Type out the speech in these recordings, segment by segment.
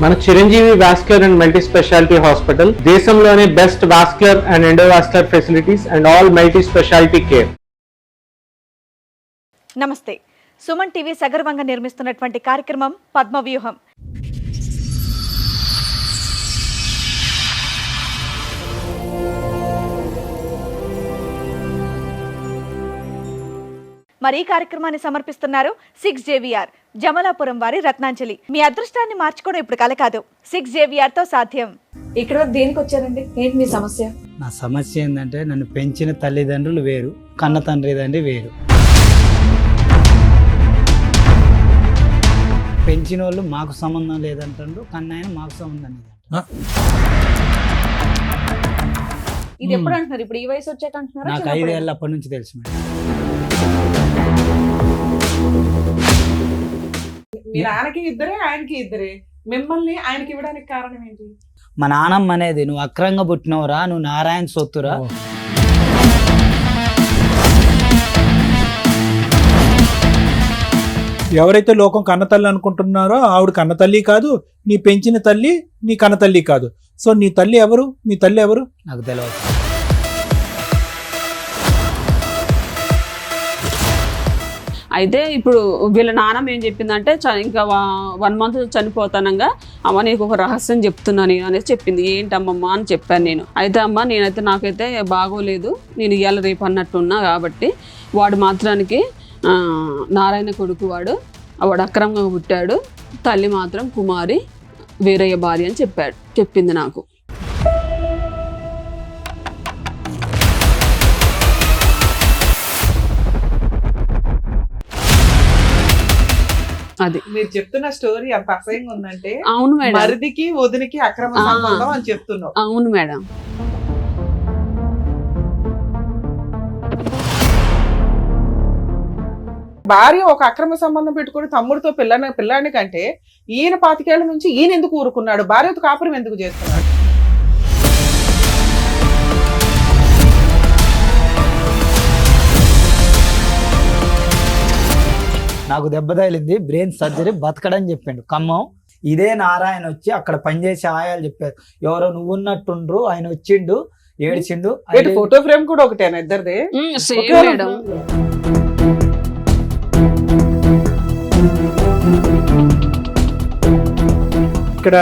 మన Chiranjeevi vascular and multi speciality hospital దేశంలోనే best vascular and endovascular facilities and all multi speciality care. నమస్తే. Suman TV సగర్వంగా నిర్మిస్తున్నటువంటి కార్యక్రమం పద్మవ్యూహం. మరి ఈ కార్యక్రమాన్ని సమర్పిస్తున్నారు 6JVR జమలాపురం వారి రత్నాంజలి. మీ అదృష్టాన్ని మార్చుకోవడం ఇప్పుడు కల కాదు, 6JVR తో సాధ్యం. ఇక్కడ దేనికి వచ్చారండి? ఏంటి మీ సమస్య? నా సమస్య ఏంటంటే నన్ను పెంచిన తల్లిదండ్రులు వేరు, కన్న తండ్రి వేరు. పెంచిన వాళ్ళు మాకు సంబంధం లేదంటాడు, కన్నాయన మాకు సంబంధం లేదంట. ఇది ఎప్పుడు అంటున్నారు? ఇప్పుడు ఈ వయసు వచ్చాక అంటున్నారు? నాకు 5 ఏళ్ళ అప్పటి నుంచి తెలుసు మేడం. మీ నాన్నకి ఇద్దరే, ఆయనకి ఇద్దరే. మిమ్మల్ని ఆయనకి ఇవ్వడానికి కారణం ఏంటి? మా నాన్నమ్మ అనేది నువ్వు అక్రంగా పుట్టినవురా, నువ్వు నారాయణ సొత్తురా. ఎవరైతే లోకం కన్నతల్లి అనుకుంటున్నారో ఆవిడ కన్నతల్లి కాదు, నీ పెంచిన తల్లి నీ కన్నతల్లి కాదు. సో నీ తల్లి ఎవరు, మీ తల్లి ఎవరు నాకు తెలియదు. అయితే ఇప్పుడు వీళ్ళ నాన్నమ్మ ఏం చెప్పిందంటే ఇంకా 1 month చనిపోతానంగా అమ్మ నీకు ఒక రహస్యం చెప్తున్నా నేను అనేసి చెప్పింది. ఏంటమ్మమ్మ అని చెప్పాను నేను. అయితే అమ్మ నేనైతే నాకైతే బాగోలేదు, నేను ఇవాళ రేపు అన్నట్టున్నా కాబట్టి వాడు మాత్రానికి నారాయణ కొడుకు వాడు అక్రమంగా పుట్టాడు, తల్లి మాత్రం కుమారి వీరయ్య భార్య అని చెప్పింది నాకు. అది మీరు చెప్తున్న స్టోరీ అంత అసహ్యంగా ఉందంటే. అవును మేడం. మరిదికి వదినికి అక్రమ సంబంధం అని చెప్తున్నావు. అవును మేడం. భార్య ఒక అక్రమ సంబంధం పెట్టుకుని తమ్ముడితో పిల్లాడిని కంటే ఈయన 25 ఏళ్ల నుంచి ఈయన ఎందుకు ఊరుకున్నాడు? భార్యతో కాపురం ఎందుకు చేస్తున్నాడు? నాకు దెబ్బ తగిలింది, బ్రెయిన్ సర్జరీ, బతకడని చెప్పిండు ఖమ్మం. ఇదే నారాయణ వచ్చి అక్కడ పనిచేసే ఆయాలు చెప్పారు, ఎవరో నువ్వు ఉన్నట్టుండ్రు, ఆయన వచ్చిండు ఏడిచిండు. ఫోటో ఫ్రేమ్ కూడా ఒకటేనా ఇద్దరిది? మేడం ఇక్కడ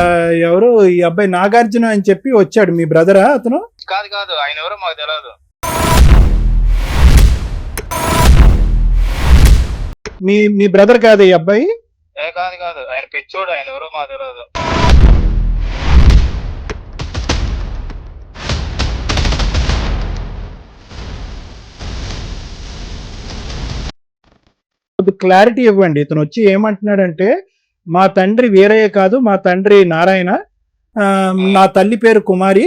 ఎవరు ఈ అబ్బాయి నాగార్జున అని చెప్పి వచ్చాడు, మీ బ్రదరా అతను? కాదు ఆయన ఎవరో మాకు తెలియదు. మీ బ్రదర్ కాదు ఈ అబ్బాయి? కాదు ఆయన పిచ్చోడు, ఆయన ఎవరో మాకు తెలియదు. క్లారిటీ ఇవ్వండి. ఇతను వచ్చి ఏమంటున్నాడంటే మా తండ్రి వీరయ్య కాదు, మా తండ్రి నారాయణ, నా తల్లి పేరు కుమారి.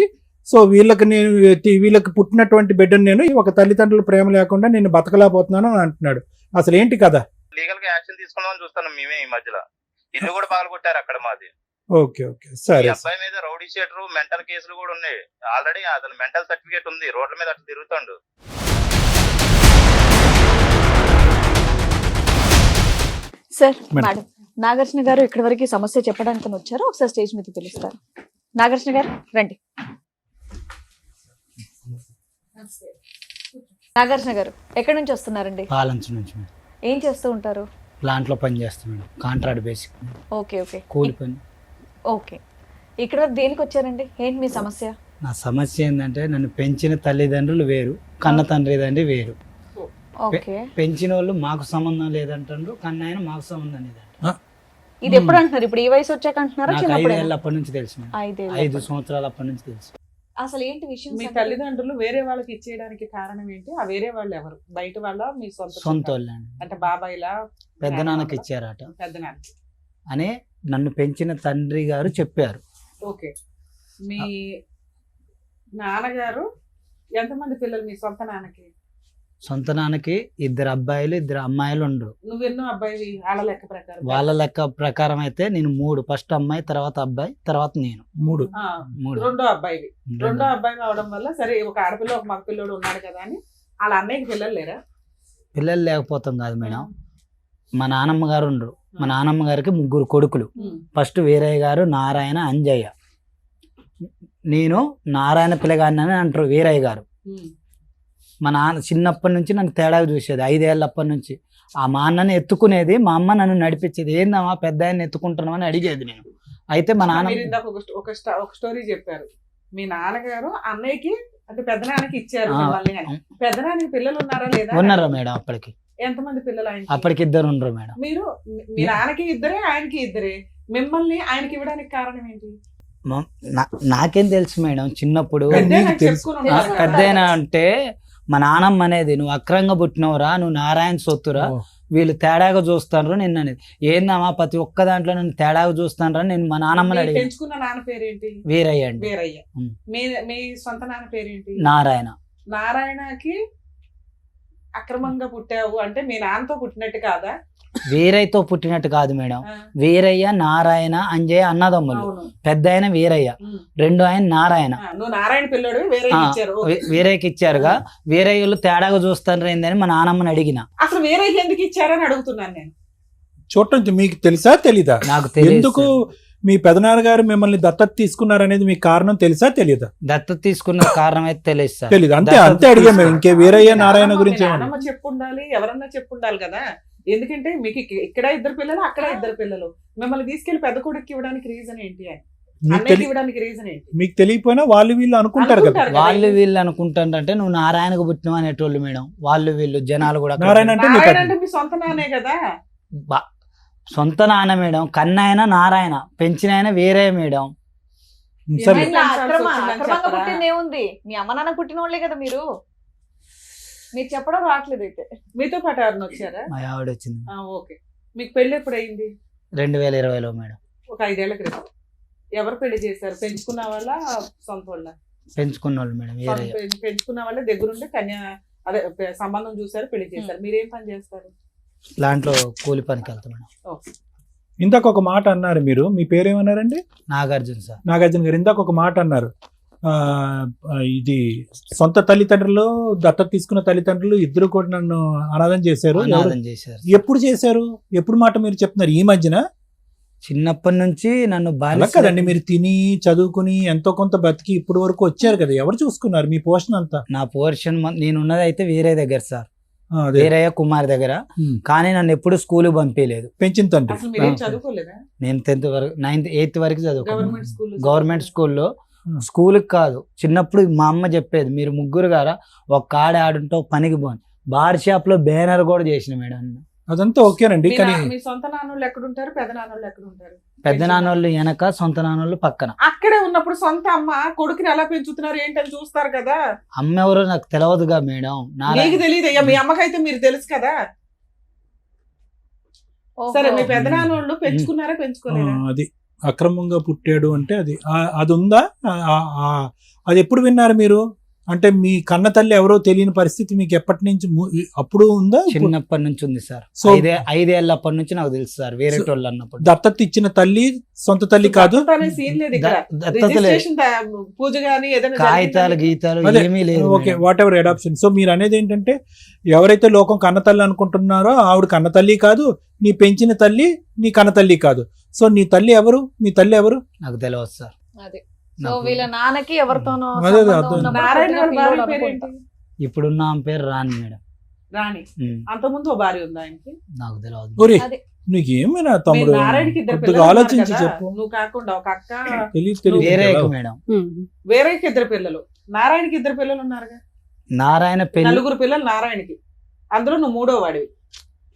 సో వీళ్ళకి పుట్టినటువంటి బిడ్డను నేను ఒక తల్లిదండ్రుల ప్రేమ లేకుండా నేను బతకలేకపోతున్నాను అని అంటున్నాడు. అసలు ఏంటి కదా? లీగల్ గా యాక్షన్ తీసుకుందామని చూస్తున్నాం మేమే. ఈ మధ్యలో ఇల్లు కూడా పాల్గొట్టారు అక్కడ మాది. ఓకే సరే. అబ్బాయి మీద రౌడీ షీటర్, మెంటల్ కేసులు కూడా ఉన్నాయి. ఆల్రెడీ అతను మెంటల్ సర్టిఫికేట్ ఉంది, రోడ్ల మీద అట్లా తిరుగుతాడు. సార్, మేడం నాగార్జున గారు ఇక్కడి వరకు సమస్య చెప్పడానికి వచ్చారు. ఒకసారి స్టేజ్ మీద పిలుస్తారు. నాగార్జున గారు రండి. నాగార్జున గారు ఎక్కడి నుంచి వస్తున్నారండి? పాలన్స్ నుంచి. ఏం చేస్తూ ఉంటారు? ప్లాంట్ లో పని చేస్తున్నాడు, కాంట్రాక్ట్ బేసిక్. ఓకే కూలి పని. ఓకే, ఇక్కడ వరకు దేనికి వచ్చారండి? ఏంటి మీ సమస్య? నా సమస్య ఏంటంటే నన్ను పెంచిన తల్లిదండ్రులు వేరు, కన్న తండ్రి వేరు. పెంచిన వాళ్ళు మాకు సంబంధం లేదంటాడు, కన్నాయన మాకు సంబంధం లేదంట. ఇది ఎప్పుడు అంటున్నారు? ఇప్పుడు ఈ వయసు వచ్చాక అంటున్నారా? 5 ఏళ్ళ అప్పటి నుంచి తెలుసు. 5 సంవత్సరాల అప్పటి నుంచి తెలుసు. అసలు ఏంటి విషయం? మీ తల్లిదండ్రులు వేరే వాళ్ళకి ఇచ్చేయడానికి కారణం ఏంటి? ఆ వేరే వాళ్ళు ఎవరు? బయట వాళ్ళ, మీ సొంత వాళ్ళ? అంటే బాబాయిలా? పెద్ద నాన్నకి ఇచ్చారట పెద్దనాన్న అని నన్ను పెంచిన తండ్రి గారు చెప్పారు. ఓకే. మీ నాన్నగారు ఎంతమంది పిల్లలు మీ సొంత నాన్నకి? సొంత నాన్నకి 2 అబ్బాయిలు 2 అమ్మాయిలు ఉండరు. నువ్వెన్నో అబ్బాయి? వాళ్ళ లెక్క ప్రకారం? వాళ్ళ లెక్క ప్రకారం అయితే నేను 3, ఫస్ట్ అమ్మాయి, తర్వాత అబ్బాయి, తర్వాత నేను 3. రెండో అబ్బాయి అవడం వల్ల సరే ఒక ఆడపిల్ల ఒక మగ పిల్లోడు ఉన్నాడు కదా అని వాళ్ళ అన్నయ్యకి పిల్లలు లేరా? పిల్లలు లేకపోతాం కాదు మేడం, మా నాన్నమ్మ గారు ఉండరు, మా నానమ్మ గారికి 3 కొడుకులు. ఫస్ట్ వీరయ్య గారు, నారాయణ, అంజయ్య. నేను నారాయణ పిల్లగాడిని అని అంటారు వీరయ్య గారు. మా నాన్న చిన్నప్పటి నుంచి నన్ను తేడాగా చూసేది, 5 ఏళ్ళప్పటి నుంచి. మా అన్నని ఎత్తుకునేది, మా అమ్మ నన్ను నడిపించేది. ఏందమ్మా పెద్ద ఆయన ఎత్తుకుంటున్నామని అడిగేది నేను. అయితే మా నాన్న మీరు ఇందాక ఒక స్టోరీ చెప్పారు, మీ నాన్నగారు అన్నయ్యకి అంటే పెద్దనాన్నకి ఇచ్చారు మిమ్మల్ని అని. పెద్దనాన్నకి పిల్లలు ఉన్నారా లేదా? ఉన్నారా మేడం? అప్పటికి ఎంతమంది పిల్లలు ఆయనకి? అప్పటికి 2 ఉండరు మేడం. మీరు మీ నాన్నకి ఇద్దరే, ఆయనకి ఇద్దరే. మిమ్మల్ని ఆయనకి ఇవ్వడానికి కారణం ఏంటి? నాకేం తెలుసు మేడం చిన్నప్పుడు. పెద్దయినా నీకు తెలుసు. చెప్పుకుని ఉన్నారు కదా. పెద్దయినా అంటే మా నానమ్మ అనేది, నువ్వు అక్రంగా పుట్టినవురా, నువ్వు నారాయణ సొత్తురా, వీళ్ళు తేడాగా చూస్తాను నిన్న అనేది. ఏందమ్మా ప్రతి ఒక్క దాంట్లో నన్ను తేడాగా చూస్తాను నేను మా నానమ్మని మీరు అడిగి. పెంచుకున్న నాన్న పేరేంటి? వీరయ్య అండి. వీరయ్య. ఉం. మీ సొంత నాన్న పేరేంటి? నారాయణ. నారాయణకి అక్రమంగా పుట్టావు అంటే మీ నాన్నతో పుట్టినట్టు కాదా? వీరయ్యతో పుట్టినట్టు కాదు మేడం. ఆ, వీరయ్య, నారాయణ, అంజయ్య అన్నదమ్ములు. అవును. పెద్ద ఆయన వీరయ్య, ఉం. రెండో ఆయన నారాయణ. నువ్వు నారాయణ పిల్లడు వేరే ఆ, ఇచ్చారు. ఓకే. వీరయ్యకి ఇచ్చారుగా. వీరయ్యలు తేడాగా చూస్తాను ఏందని మా నానమ్మని అడిగిన. అసలు వేరే ఎందుకు ఇచ్చారని అడుగుతున్నాను నేను. చూడటం మీకు తెలుసా తెలీదా? నాకు తెలియదు ఎందుకు మీ పెదనాన్న గారు మిమ్మల్ని దత్తత తీసుకున్నారనేది మీకు కారణం తెలుసా తెలీదా? దత్తత తీసుకున్న కారణం అయితే తెలియదు సార్. తెలీదు. అంతే దత్తత అంతే అడిగా మేము. ఇంకే వీరయ్య నారాయణ నానమ్మ, గురించి మీ ఏమన్నా? నానమ్మ చెప్పుండాలి, ఎవరన్నా చెప్పుండాలి కదా. ఎందుకంటే మీకు ఇక్కడ 2 పిల్లలు, అక్కడ 2 పిల్లలు. మిమ్మల్ని తీసుకెళ్లి పెద్ద కొడుకు ఇవ్వడానికి రీజన్ ఏంటి అని, మీకు అన్నయ్యకి ఇవ్వడానికి రీజన్ ఏంటి? మీకు తెలియకపోయినా వాళ్ళు వీళ్ళు అనుకుంటారు కదా. అనుకుంటారు కదా. వాళ్ళు వీళ్ళు అనుకుంటారంటే నువ్వు నారాయణకు పుట్టినవు అనేటోళ్ళు మేడం. వాళ్ళు వీళ్ళు జనాలు కూడా నారాయణ అంటే మీ నారాయణ పెద్ద- అంటే మీ సొంత నాన్నే కదా. సొంత నాన్న మేడం. కన్నాయన నారాయణ, పెంచిన ఆయన వేరే మేడం. సరే ఏమైనా పెంచాల్సి అక్రమంగా వచ్చిందని చెప్పరా? పుట్టింది ఏముంది? మీ అమ్మ నాన్న పుట్టిన వాళ్ళే కదా మీరు. మీరు చెప్పడం రావట్లేదు అయితే. మీతో పాటు ఎవరిని వచ్చారా? మా ఆవిడ వచ్చింది ఓకే. మీకు పెళ్లి ఎప్పుడు అయింది? 2020లో మేడం. ఒక 5 ఏళ్ల క్రితం. ఎవరు పెళ్లి చేశారు? పెంచుకున్న వాళ్ళ, సొంత వాళ్ళ? పెంచుకున్న వాళ్ళు మేడం. వేరే పెంచుకున్న వాళ్ళ దగ్గరుండి అదే సంబంధం చూసారు, పెళ్లి చేశారు. మీరేం పని చేస్తారు? దాంట్లో కూలి పనికి వెళ్తాం మేడం. ఓకే. ఇందాక ఒక మాట అన్నారు మీరు. మీ పేరేమన్నారండి? నాగార్జున సార్. నాగార్జున గారు ఇందాక ఒక మాట అన్నారు. ఇది సొంత తల్లిదండ్రులు, దత్తత తీసుకున్న తల్లిదండ్రులు ఇద్దరు కూడా నన్ను అనాథం చేశారు. అనాథం చేశారు. ఎప్పుడు చేశారు? ఎప్పుడు మాట మీరు చెప్తున్నారు? ఈ మధ్యన? చిన్నప్పటి నుంచి నన్ను అలా బాగా కదండి, మీరు తిని చదువుకుని ఎంతో కొంత బతికి ఇప్పుడు వరకు వచ్చారు కదా. ఎవరు చూసుకున్నారు మీ పోషణ అంతా? నా పోర్షన్ నేను ఉన్నది అయితే వేరే దగ్గర సార్. అదే. వీరయ్య కుమార్ దగ్గర. కానీ నన్ను ఎప్పుడు స్కూల్ పంపించలేదు. పెంచిన తండ్రి. అసలు మీరేం ఆ. చదువుకోలేదా? నేను 10th వరకు, 9th 8th వరకు చదువుకున్నాను. Government school? గవర్నమెంట్ స్కూల్లో. స్కూల్కి కాదు, చిన్నప్పుడు మా అమ్మ చెప్పేది, మీరు ముగ్గురు గారా ఒక కాడ ఆడుంటో పనికి పోను. బార్ షాప్ లో బ్యానర్ కూడా చేసిన మేడం. అదంతా ఓకేనండి. కానీ మీ సొంత నాన్నోళ్ళు ఎక్కడుంటారు, పెద్ద నాన్నోళ్ళు ఎక్కడుంటారు? పెద్ద నాన్నోళ్ళు వెనక, సొంత నాన్నోళ్ళు పక్కన. అక్కడే ఉన్నప్పుడు సొంత అమ్మ కొడుకుని ఎలా పెంచుతున్నారు ఏంటని చూస్తారు కదా. అమ్మ ఎవరో నాకు తెలియదుగా మేడం. మీకు తెలియదు అయ్యా, మీ అమ్మకైతే మీరు తెలుసు కదా. సరే, మీ పెద్ద నాన్నోళ్ళు పెంచుకున్నారా, పెంచుకోలేదా? అది అక్రమంగా పుట్టాడు అంటే అది ఉందా? అది ఎప్పుడు విన్నారు మీరు? అంటే మీ కన్న తల్లి ఎవరో తెలియని పరిస్థితి మీకు ఎప్పటి నుంచి అప్పుడు ఉందా? చిన్నప్పటి నుంచి ఉంది సార్. సో 5 ఏళ్ళప్పటి నుంచి నాకు తెలుసు సార్. వేరే వాళ్ళు అన్నప్పుడు దత్తత ఇచ్చిన తల్లి సొంత తల్లి కాదు. సీన్ లేదు ఇక్కడ. దత్తత లేదు. రిజిస్ట్రేషన్ పూజ గానీ ఏదైనా కాగితాలు జరిగిందా? గీతాలు అదే, ఏమీ లేదు okay, madam. Whatever adoption. So మీరు అనేది ఏంటంటే ఎవరైతే లోకం కన్న తల్లి అనుకుంటున్నారో ఆవిడ కన్న తల్లి కాదు, నీ పెంచిన తల్లి నీ కన్న తల్లి కాదు. సో నీ తల్లి ఎవరు? మీ తల్లి ఎవరు? నాకు తెలియదు సార్. అదే. సో వీళ్ళ నాన్నకి ఎవరితోనో అదే, సంబంధం అర్థం. ఉన్నప్పుడు నారాయణ గారి పుట్టిన భార్య పిల్లోడు పేరేంటి? అనుకుంటా. ఇప్పుడున్న ఆమె పేరు రాణి మేడం. రాణి. ఉమ్, అంతకుముందు ఓ భార్య ఉందా ఆయనకి? నాకు తెలియదు. ఒరే అదే. నీకు ఏమైనా తమ్ముడు? మీ నారాయణకి 2 కొద్దిగా పిల్లలు ఉన్నారు ఆలోచించి కదా. చెప్పు. నువ్వు కాకుండా ఒక అక్క, తెలియదు వేరే తెలియదు. మేడం. వేరేకి 2 పిల్లలు. నారాయణకి 2 పిల్లలు ఉన్నారుగా. నారాయణ పెళ్లి 4 పిల్లలు నారాయణకి. అందులో నువ్వు 3వ వాడివి.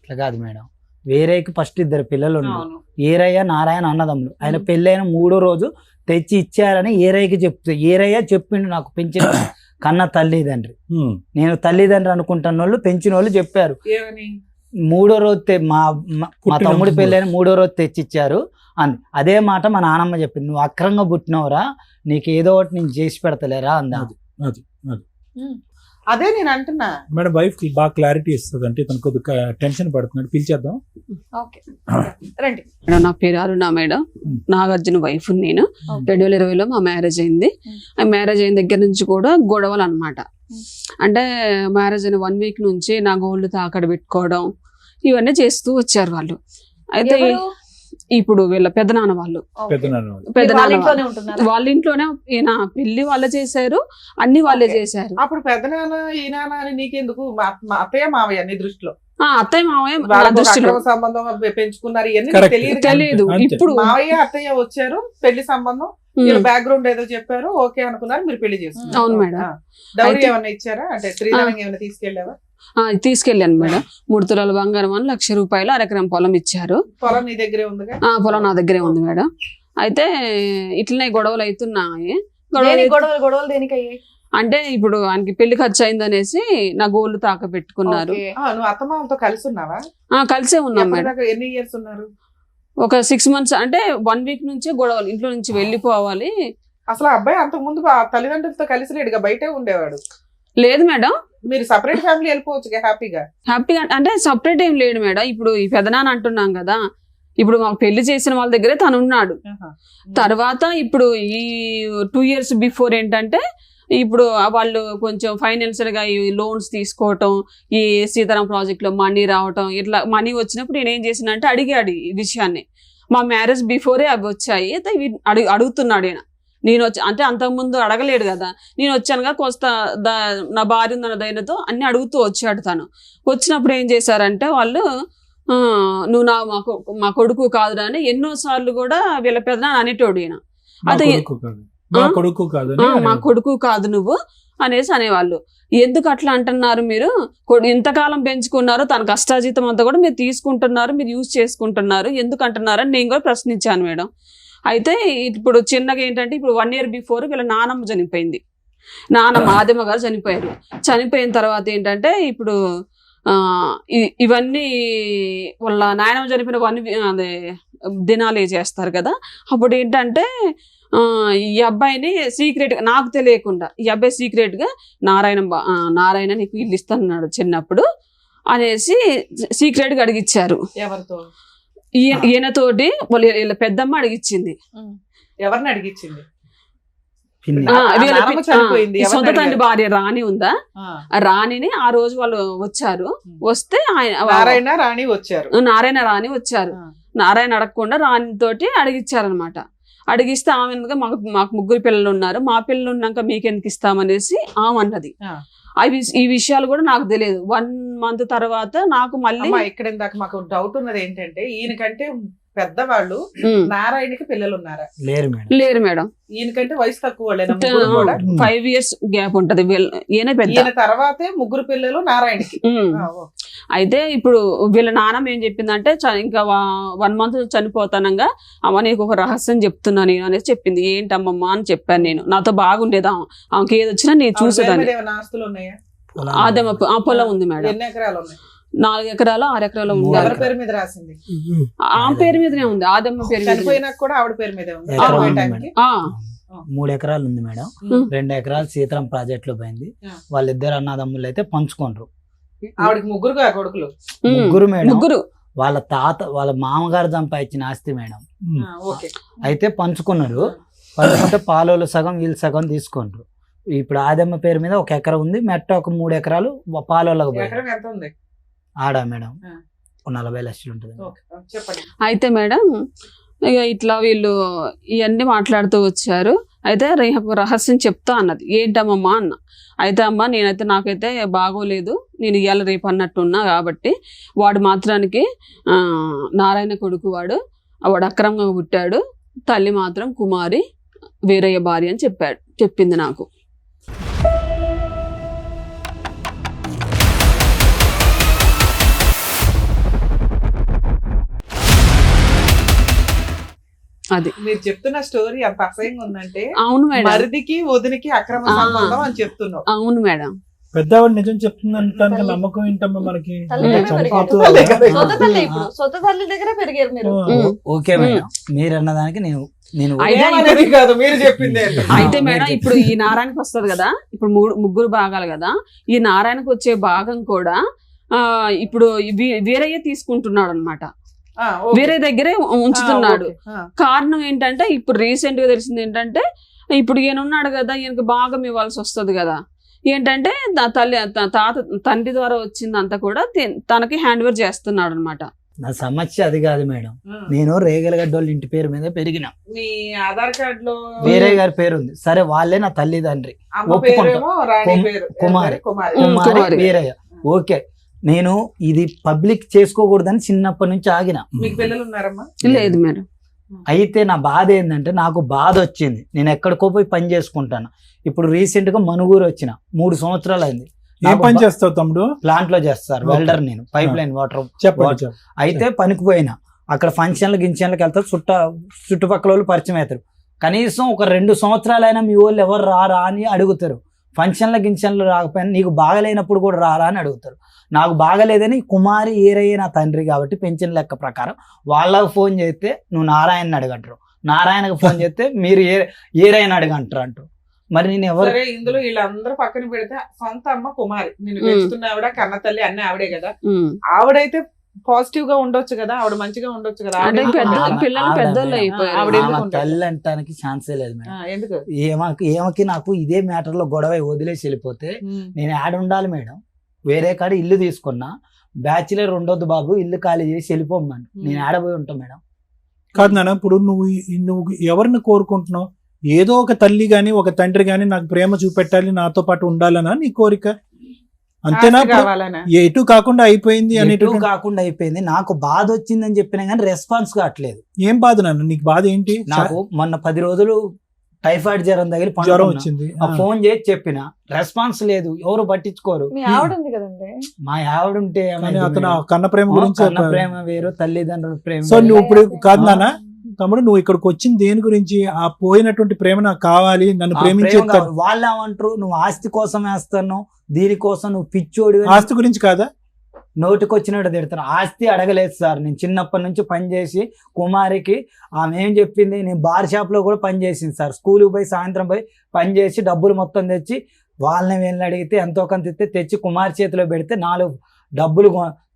ఇట్లా కాదు మేడం. వేరేకి ఫస్ట్ 2 పిల్లలు ఉన్నారు. అవును. ఏరయ్య, నారాయణ అన్నదమ్ములు. ఆయన పెళ్ళైన 3వ రోజు తెచ్చి ఇచ్చారని ఏరయ్యకి చెప్తే, ఏరయ్య చెప్పిండు నాకు పెంచిన కన్న తల్లిదండ్రి. నేను తల్లిదండ్రి అనుకుంటున్న వాళ్ళు పెంచిన వాళ్ళు చెప్పారు. ఏమని? 3వ రోజు మా పుట్టిన తమ్ముడి ముందు. పెళ్ళైన 3వ రోజు తెచ్చిచ్చారు అంది. అదే మాట మా నానమ్మ చెప్పింది. నువ్వు అక్రంగా పుట్టినవరా, నీకు ఏదో ఒకటి నేను చేసి పెడతలేరా అందా. అదే నేను అంటున్నా. మేడం వైఫ్ కి బాగా క్లారిటీ ఇస్తుంది. అంటే తను కొద్దిగా టెన్షన్ పడుతున్నాడు. పిలిచేద్దాం. ఓకే. రండి. మేడం నా పేరు అరుణ మేడం. నాగార్జున వైఫ్ నేను. 2020లో మా మ్యారేజ్ అయింది. ఆ మ్యారేజ్ అయిన దగ్గర నుంచి కూడా గొడవలు అన్నమాట. అంటే మ్యారేజ్ అయిన 1 వీక్ నుంచి నా గోల్డ్ తాకడ పెట్టుకోవడం ఇవన్నీ చేస్తూ వచ్చారు వాళ్ళు. అయితే ఎవరు? ఇప్పుడు వీళ్ళ పెద్దనాన్న వాళ్ళు పెద్దనాన్న వాళ్ళ పెద్దనాన్న ఇంట్లోనే ఉంటున్నారు. వాళ్ళ ఇంట్లోనే ఈయన పెళ్లి వాళ్ళే చేశారు, అన్ని వాళ్ళే చేశారు. అప్పుడు పెద్ద నాన్న ఈ నాన్న అని నీకెందుకు? మా అత్తయ్య మావయ్య నీ దృష్టిలో అత్తయ్య మామయ్య నా వాళ్ళకు ఒక దృష్టిలో అక్రమ సంబంధం పెంచుకున్నారు ఇవన్నీ Correct. తెలియదు. తెలియదు. అంతే. ఇప్పుడు మావయ్య అత్తయ్య వచ్చారు, పెళ్లి సంబంధం, బ్యాక్గ్రౌండ్ ఏదో చెప్పారు, ఓకే అనుకున్నారు, మీరు పెళ్లి చేసుకున్నారు. అవును మేడం. డౌరీ అయితే- ఏమన్నా ఇచ్చారా? అంటే స్త్రీధనం ఏమైనా తీసుకెళ్ళావా? తీసుకెళ్ళాను మేడం. 3 తులాల బంగారం అని 1,00,000 రూపాయలు, అరెకరం పొలం ఇచ్చారు. పొలం నీ దగ్గరే ఉందిగా? పొలం నా దగ్గరే ఉంది మేడం. అయితే ఇట్లనే గొడవలు అవుతున్నాయి. దేనికి గొడవలు దేనికి అయ్యాయి? అంటే ఇప్పుడు ఆయనకి పెళ్లి ఖర్చు అయిందనేసి నా గోల్డ్ తాక పెట్టుకున్నారు. ఓకే. నువ్వు అత్తమామతో కలిసి ఉన్నావా? కలిసే ఉన్నాం మేడం. ఎప్పటిదాకా ఎన్ని ఇయర్స్ ఉన్నారు? ఒక 6 months, అంటే 1 week నుంచే గొడవలు. ఇంట్లో నుంచి వెళ్ళిపోవాలి. అసలు ఆ అబ్బాయి అంతకు ముందు తల్లిదండ్రులతో కలిసి లేడుగా, బయటే ఉండేవాడు. లేదు మేడం, మీరు సపరేట్ ఫ్యామిలీ వెళ్ళిపోవచ్చు హ్యాపీగా. హ్యాపీగా అంటే సపరేట్ ఏం లేడు మేడం. ఇప్పుడు ఈ పెదనాన్న అంటున్నాం కదా, ఇప్పుడు మాకు పెళ్లి చేసిన వాళ్ళ దగ్గరే తను ఉన్నాడు. తర్వాత ఇప్పుడు ఈ 2 years బిఫోర్ ఏంటంటే ఇప్పుడు వాళ్ళు కొంచెం ఫైనాన్షియల్ గా ఈ లోన్స్ తీసుకోవటం, ఈ సీతారాం ప్రాజెక్ట్ లో మనీ రావటం, ఇట్లా మనీ వచ్చినప్పుడు నేను ఏం చేసినంటే అడిగాడు ఈ విషయాన్ని. మా మ్యారేజ్ బిఫోరే అవి వచ్చాయి, అయితే అడుగుతున్నాడు ఈయన. నేను వచ్చి అంటే అంతకుముందు అడగలేడు కదా, నేను వచ్చానుగా కోస్తా నా భార్య ఉందన్న ధైర్యంతో అన్ని అడుగుతూ వచ్చాడు తను. వచ్చినప్పుడు ఏం చేశారంటే వాళ్ళు నువ్వు మా కొడుకు కాదురా అని ఎన్నోసార్లు కూడా వీళ్ళ పెద్దనాన్న అనేటోడు ఈయన. అదే మా కొడుకు కాదు మా కొడుకు కాదు నువ్వు అనేసి అనేవాళ్ళు. ఎందుకు అట్లా అంటున్నారు మీరు? ఇంతకాలం పెంచుకున్నారు, తన కష్టాజీతం అంతా కూడా మీరు తీసుకుంటున్నారు, మీరు యూజ్ చేసుకుంటున్నారు, ఎందుకు అంటున్నారు అని నేను కూడా ప్రశ్నించాను మేడం. అయితే ఇప్పుడు చిన్నగా ఏంటంటే ఇప్పుడు 1 year బిఫోర్ వీళ్ళ నానమ్మ చనిపోయింది. నానమ్మ ఆదిమ గారు చనిపోయారు. చనిపోయిన తర్వాత ఏంటంటే ఇప్పుడు ఇవన్నీ వాళ్ళ నాయనమ్మ చనిపోయిన అదే దినాలు చేస్తారు కదా. అప్పుడు ఏంటంటే ఈ అబ్బాయిని సీక్రెట్ గా, నాకు తెలియకుండా ఈ అబ్బాయి సీక్రెట్ గా నారాయణ నీకు ఇల్లు ఇస్తానన్నాడు చిన్నప్పుడు అనేసి సీక్రెట్ గా అడిగిచ్చారు. ఎవరితో? ఈయనతోటి వీళ్ళ పెద్దమ్మ అడిగిచ్చింది. ఎవరిని అడిగిచ్చింది? సొంత తండ్రి భార్య రాణి ఉందా, రాణిని ఆ రోజు వాళ్ళు వచ్చారు. వస్తే నారాయణ రాణి వచ్చారు. నారాయణ అడగకుండా రాణి తోటి అడిగిచ్చారనమాట. అడిగిస్తే ఆమె మాకు 3 పిల్లలు ఉన్నారు, మా పిల్లలు ఉన్నాక మీకెందుకు ఇస్తామనేసి ఆమె అన్నది. ఈ విషయాలు కూడా నాకు తెలియదు. 1 month తర్వాత నాకు మళ్ళీ ఇక్కడ ఇందాక మాకు డౌట్ ఉన్నది ఏంటంటే, ఈయనకంటే పెద్దవాళ్ళు నారాయణకి పిల్లలు ఉన్నారా? లేరు మేడం. ఈయనకంటే వయసు తక్కువ 5 years గ్యాప్ ఉంటది. ఈయన పెద్ద. ఈయన తర్వాతే 3 పిల్లలు నారాయణకి. అయితే ఇప్పుడు వీళ్ళ నాన్నమ్మ ఏం చెప్పిందంటే ఇంకా 1 month చనిపోతానంగా అమ్మ నీకు ఒక రహస్యం చెప్తున్నా నేను అనేసి చెప్పింది. ఏంటమ్మమ్మ అని చెప్పాను నేను. నాతో బాగుండేదా, ఆమెకి ఏది వచ్చినా నేను చూసేదాన్ని. ఆస్తులు ఉన్నాయా? ఆ పొలం ఉంది మేడం. ఎన్ని ఎకరాలు ఉన్నాయి? 4 ఎకరాలు 6 ఎకరాలు ఉంది. ఎవరి పేరు మీద రాసింది? ఆమె పేరు మీదనే ఉంది, ఆదమ్మ పేరు మీద. చనిపోయినాక కూడా ఆవిడ పేరు మీదే ఉంది. 3 ఎకరాలు ఉంది మేడం. 2 ఎకరాలు సీతారాం ప్రాజెక్ట్ లో పోయింది. వాళ్ళిద్దరు అన్నదమ్ములు అయితే పంచుకోండ్రు. ఆవిడకి 3 కొడుకులు. 3 మేడం. 3 వాళ్ళ మామగారు సంపాదించిన ఆస్తి మేడం. అయితే పంచుకున్నారు. పంచుకుంటే పాలోళ్ళు సగం వీళ్ళు సగం తీసుకుంటారు. ఇప్పుడు ఆదమ్మ పేరు మీద 1 ఎకరా ఉంది, మెట్ట ఒక 3 ఎకరాలు పాలోళ్ళకు పోయింది. ఆడా మేడం 40 లక్షలు ఉంటుంది. అయితే మేడం ఇక ఇట్లా వీళ్ళు ఇవన్నీ మాట్లాడుతూ వచ్చారు. అయితే రహస్యం చెప్తా అన్నది. ఏంటమ్మా అన్న. అయితే అమ్మ నాకైతే బాగోలేదు, నేను ఇవాళ రేపు అన్నట్టున్నా కాబట్టి వాడు మాత్రానికి నారాయణ కొడుకు వాడు అక్రమంగా పుట్టాడు, తల్లి మాత్రం కుమారి వీరయ్య భార్య అని చెప్పింది నాకు. అది మీరు చెప్తున్న స్టోరీ ఎంత అసహ్యంగా ఉందంటే. అవును మేడం. మరిదికి వదినికి అక్రమ సంబంధం అని చెప్తున్నావు. అవును మేడం. పెద్దవాడు నిజం చెప్తుందంటే నమ్మకం ఏంటమ్మా మనకి? సొంత తల్లి దగ్గర పెరిగారు మీరు. ఓకే మేడం, మీరు అన్నదానికి నేను కాదు మీరు చెప్పింది. అయితే మేడం ఇప్పుడు ఈ నారాయణకి వస్తుంది కదా, ఇప్పుడు 3 భాగాలు కదా, ఈ నారాయణకు వచ్చే భాగం కూడా ఇప్పుడు వీరయ్య తీసుకుంటున్నాడు అనమాట. వేరే దగ్గరే ఉంచుతున్నాడు. కారణం ఏంటంటే ఇప్పుడు రీసెంట్ గా తెలిసింది ఏంటంటే, ఇప్పుడు ఈయన ఉన్నాడు కదా, ఈయనకి భాగం ఇవ్వాల్సి వస్తుంది కదా. ఏంటంటే తండ్రి ద్వారా వచ్చిందంతా కూడా తనకి హ్యాండ్ ఓవర్ చేస్తున్నాడు అనమాట. నా సమస్య అది కాదు మేడం. నేను రేగలగడ్డ వాళ్ళ ఇంటి పేరు మీద పెరిగిన, మీ ఆధార్ కార్డ్ లో వేరే గారి పేరు ఉంది. సరే వాళ్ళే నా తల్లిదండ్రి, అమ్మ ఒప్పుకుంటా. పేరేమో రాణి పేరు, కుమారి. కుమారి. కుమారి వీరయ్య. ఓకే, నేను ఇది పబ్లిక్ చేసుకోకూడదని చిన్నప్పటి నుంచి ఆగిన. మీకు పిల్లలు ఉన్నారమ్మా? లేదు మేడం. అయితే నా బాధ ఏంటంటే నాకు బాధ వచ్చింది, నేను ఎక్కడికో పోయి పని చేసుకుంటాను. ఇప్పుడు రీసెంట్ గా మనుగూరు వచ్చిన 3 సంవత్సరాలు అయింది. ఏం పని చేస్తావు తమ్ముడు? ప్లాంట్ లో చేస్తారు, Okay. వెల్డర్. నేను పైప్ లైన్ వాటర్ చెప్పండి. అయితే పనికి పోయినా, అక్కడ ఫంక్షన్లు గిన్షన్లకు వెళ్తారు, చుట్టుపక్కల వాళ్ళు పరిచయం అవుతారు. కనీసం ఒక 2 సంవత్సరాలైనా మీ వాళ్ళు ఎవరు రారా అని అడుగుతారు. ఫంక్షన్ల గిన్షన్లు రాకపోయినా నీకు బాగలేనప్పుడు కూడా రారా అని అడుగుతారు. నాకు బాగలేదని కుమారి ఏరయ్య నా తండ్రి కాబట్టి పెన్షన్ లెక్క ప్రకారం వాళ్ళకు ఫోన్ చేస్తే నువ్వు నారాయణని అడగంటారు, నారాయణకు ఫోన్ చేస్తే మీరు ఏరయ్యని అడగంటారు అంటారు. మరి నేను ఎవరు? సరే, ఇందులో వీళ్ళందరూ పక్కన పెడితే సొంత అమ్మ కుమారి, నేను పెంచుతున్న ఆవిడ, కన్న తల్లి అన్ని ఆవిడే కదా. ఆవిడైతే పాజిటివ్ గా ఉండొచ్చు కదా, ఆవిడ మంచిగా ఉండొచ్చు కదా. అంటే ఆవిడ పెద్ద ఆమె- పిల్లలు ఆమె- పెద్దోళ్ళు ఆమె- అయిపోయారు. ఆవిడ ఎందుకు ఆమె ఉంటాడు? తల్లి అంటానికి ఛాన్సే లేదు మేడం. ఎందుకు? ఏమకి నాకు ఇదే మ్యాటర్ లో గొడవ వదిలేసి వెళ్ళిపోతే నేను యాడ్ ఉండాలి మేడం. వేరే కాడ ఇల్లు తీసుకున్నా, బ్యాచులర్ ఉండొద్దు బాబు, ఇల్లు ఖాళీ చేసి వెళ్ళిపోమ్మని. నేను ఆడపోయి ఉంటాను మేడం. కాదు నాన్న, ఇప్పుడు నువ్వు ఎవరిని కోరుకుంటున్నావు? ఏదో ఒక తల్లి గాని ఒక తండ్రి గాని నాకు ప్రేమ చూపెట్టాలి, నాతో పాటు ఉండాలనా నీ కోరిక? అంతేనా? ఆస్తి కావాలనా? ఎటు కాకుండా అయిపోయింది ఎటు అనేటువంటి కాకుండా అయిపోయింది. నాకు బాధ వచ్చిందని చెప్పినా కానీ రెస్పాన్స్ కావట్లేదు. ఏం బాధ నాన్న? నీకు బాధ ఏంటి? నాకు మొన్న 10 రోజులు టైఫాయిడ్ జ్వరం తగిలి జ్వరం పండుకున్నా. వచ్చింది. ఆ ఫోన్ చేసి చెప్పిన, రెస్పాన్స్ లేదు, ఎవరు పట్టించుకోరు. మీ ఆవిడ ఉంది కదండి. మా ఆవిడ ఉంటే కానీ ఏమైంది అతను ఆ మేడం? కన్న ప్రేమ గురించి కన్న చెప్పాడు. ప్రేమ వేరు, తల్లిదండ్రుల ప్రేమ సో వేరు. నువ్వు ఇప్పుడు కాదు ఆ. నాన్న, తమ్ముడు నువ్వు ఇక్కడికి వచ్చింది దేని గురించి? ఆ పోయినటువంటి ప్రేమ నాకు కావాలి, నన్ను ఆ ప్రేమించే ప్రేమ కావాలి. వాళ్ళు ఏమంటారు, నువ్వు ఆస్తి కోసం వేస్తాను, దీనికోసం నువ్వు పిచ్చోడి, ఆస్తి గురించి కాదా? నోటికి వచ్చినట్టు తిడతాను. ఆస్తి అడగలేదు సార్, నేను చిన్నప్పటి నుంచి పని చేసి కుమారికి ఆమె ఏం చెప్పింది, నేను బార్ షాప్ లో కూడా పని చేసింది సార్. స్కూల్కి పోయి సాయంత్రం పోయి పని చేసి డబ్బులు మొత్తం తెచ్చి వాళ్ళని వీళ్ళని అడిగితే ఎంతో కొంత తెచ్చి కుమారి చేతిలో పెడితే 4 డబ్బులు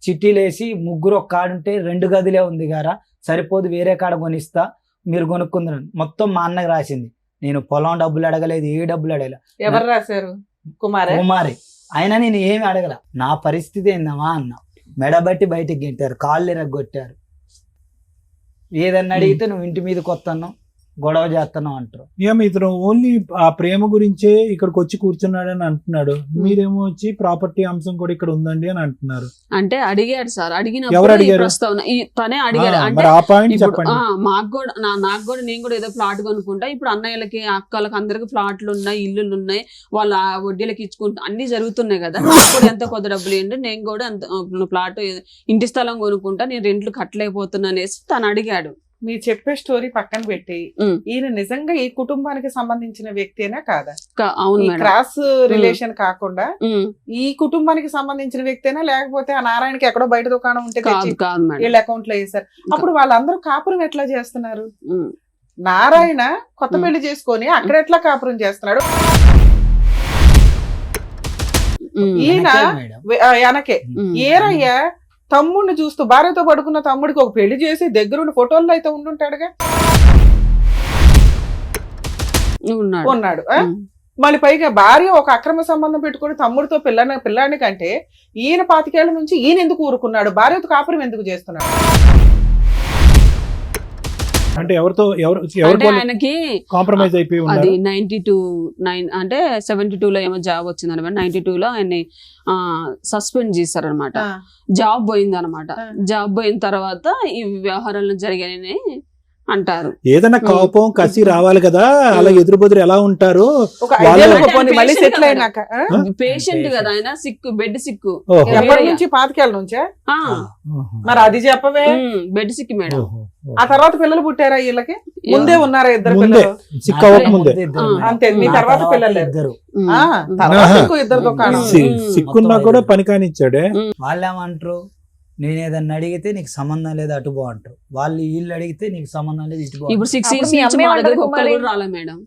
చిట్టీలు వేసి, 3 ఒక కాడుంటే 2 గదిలే ఉంది గారా, సరిపోదు వేరే కాడ కొనిస్తా, మీరు కొనుక్కుందరు మొత్తం మా అన్నకి రాసింది. నేను పొలం డబ్బులు అడగలేదు, ఏ డబ్బులు అడగలేదు. ఎవరు రాశారు? కుమారే? కుమారి. అయినా నేను ఏమి అడగల. నా పరిస్థితి ఏందమ్మా అన్న, మెడబట్టి బయటికి గెంటారు, కాళ్ళు ఎరగొట్టారు. ఏదన్నా అడిగితే నువ్వు ఇంటి మీదకి వస్తాను, గొడవ చేస్తున్నావు అంటారు. ఏమి ఇతను ఓన్లీ ఆ ప్రేమ గురించే ఇక్కడికి వచ్చి కూర్చున్నాడని అంటున్నాడు, మీరేమో వచ్చి ప్రాపర్టీ అంశం కూడా ఇక్కడ ఉందండి అని అంటున్నారు. అంటే అడిగాడు సార్, ఎవరు అడిగినప్పుడు ఈ అడిగారు? ప్రస్తావన తనే అడిగాడు. అంటే మరి ఆ పాయింట్ ఇప్పుడు చెప్పండి. నాకు కూడా నేను కూడా ఏదో ప్లాట్ కొనుక్కుంటా, ఇప్పుడు అన్నయ్యలకి అక్కలకి అందరికి ప్లాట్లు ఉన్నాయి, ఇల్లులు ఉన్నాయి, వాళ్ళ వడ్డీలకి ఇచ్చుకుంటా అన్ని జరుగుతున్నాయి కదా. నాకు కూడా ఎంత కొద్ది డబ్బులు ఏంటి, నేను కూడా ప్లాట్ ఇంటి స్థలం కొనుక్కుంటా, నేను రెంట్లు కట్టలేకపోతున్నా అనేసి తను అడిగాడు. మీరు చెప్పే స్టోరీ పక్కన పెట్టి ఉమ్. ఈయన నిజంగా ఈ కుటుంబానికి సంబంధించిన వ్యక్తేనా కాదా? అవును ఈ మేడం. క్రాస్ రిలేషన్ కాకుండా ఉమ్. ఈ కుటుంబానికి సంబంధించిన వ్యక్తేనా, లేకపోతే ఆ నారాయణకి ఎక్కడో బయట దుకాణం ఉంటే కాదు తెచ్చి కాదు మేడం. వీళ్ళ అకౌంట్ లో వేశారు? అప్పుడు వాళ్ళందరూ కాపురం ఎట్లా చేస్తున్నారు? ఉమ్. నారాయణ కొత్త పెళ్లి చేసుకొని అక్కడ ఎట్లా కాపురం చేస్తున్నాడు? ఉమ్. ఈయన వెనకే మేడం. వెనకే ఉమ్. ఏరయ్య తమ్ముడిని చూస్తూ భార్యతో పడుకున్న తమ్ముడికి ఒక పెళ్లి చేసి దగ్గరుండి ఫోటోల్లో అయితే ఉండుంటాడుగా, ఉన్నాడు. ఉన్నాడు. ఆ? ఉమ్. మళ్ళీ పైగా భార్య ఒక అక్రమ సంబంధం పెట్టుకుని తమ్ముడితో పిల్లాని కంటే ఈయన 25 ఏళ్ల నుంచి ఈయన ఎందుకు ఊరుకున్నాడు? భార్యతో కాపురం ఎందుకు చేస్తున్నాడు? అంటే ఎవరితో అంటే ఎవరితో ఆయనకి కాంప్రమైజ్ అయిపోయి అది ఉన్నారు? 92 అంటే 72 లో ఏమో జాబ్ వచ్చింది అనమాట. 92 లో ఆయన్ని సస్పెండ్ చేశారనమాట. ఆ, జాబ్ పోయింది అనమాట. ఆ. జాబ్ పోయిన తర్వాత ఈ వ్యవహారాలు జరిగాయని అంటారు. ఏదైనా కోపం కసి రావాలి కదా, అలా ఎదురు బెదురు ఎలా ఉంటారు? ఒక వాళ్ళ- 5 ఏళ్ళ అంటే పోనీ మళ్ళీ patient సెటిల్ కదా. అయినాక ఆ? పేషెంట్ కదా ఆయన, సిక్కు, బెడ్ సిక్కు. ఓహో. ఎప్పటి నుంచి? 25 ఏళ్ళ నుంచే? ఓహో. మరి అది చెప్పవే. Bed sick madam. ఓహో. ఆ తర్వాత పిల్లలు పుట్టారా వీళ్ళకి? ముందే ఉన్నారా ఇద్దరు ముందే. పిల్లలు? సిక్ అవ్వక ముందే. ఇద్దరు ఆ, మేడం. అంతే. మీ నా తర్వాత పిల్లలు లేరు. ఇద్దరు. ఆ, తర్వాత ఆహా. ఇంకో ఇద్దరు దుకాణం. సిక్కున్నా కూడా పని కానిచ్చాడే. వాళ్ళు ఏమంటారు, నేను ఏదన్నా అడిగితే నీకు సంబంధం లేదు అటు పో అంటారు. వాళ్ళు వీళ్ళు అడిగితే నీకు సంబంధం లేదు ఇటు పో ఇప్పుడు 6 అప్పుడు ఇయర్స్ మీ నుంచి అమ్మ మా దగ్గరకు ఏమంటారు ఒక్కరు కుమారి? కూడా రాలే మేడం.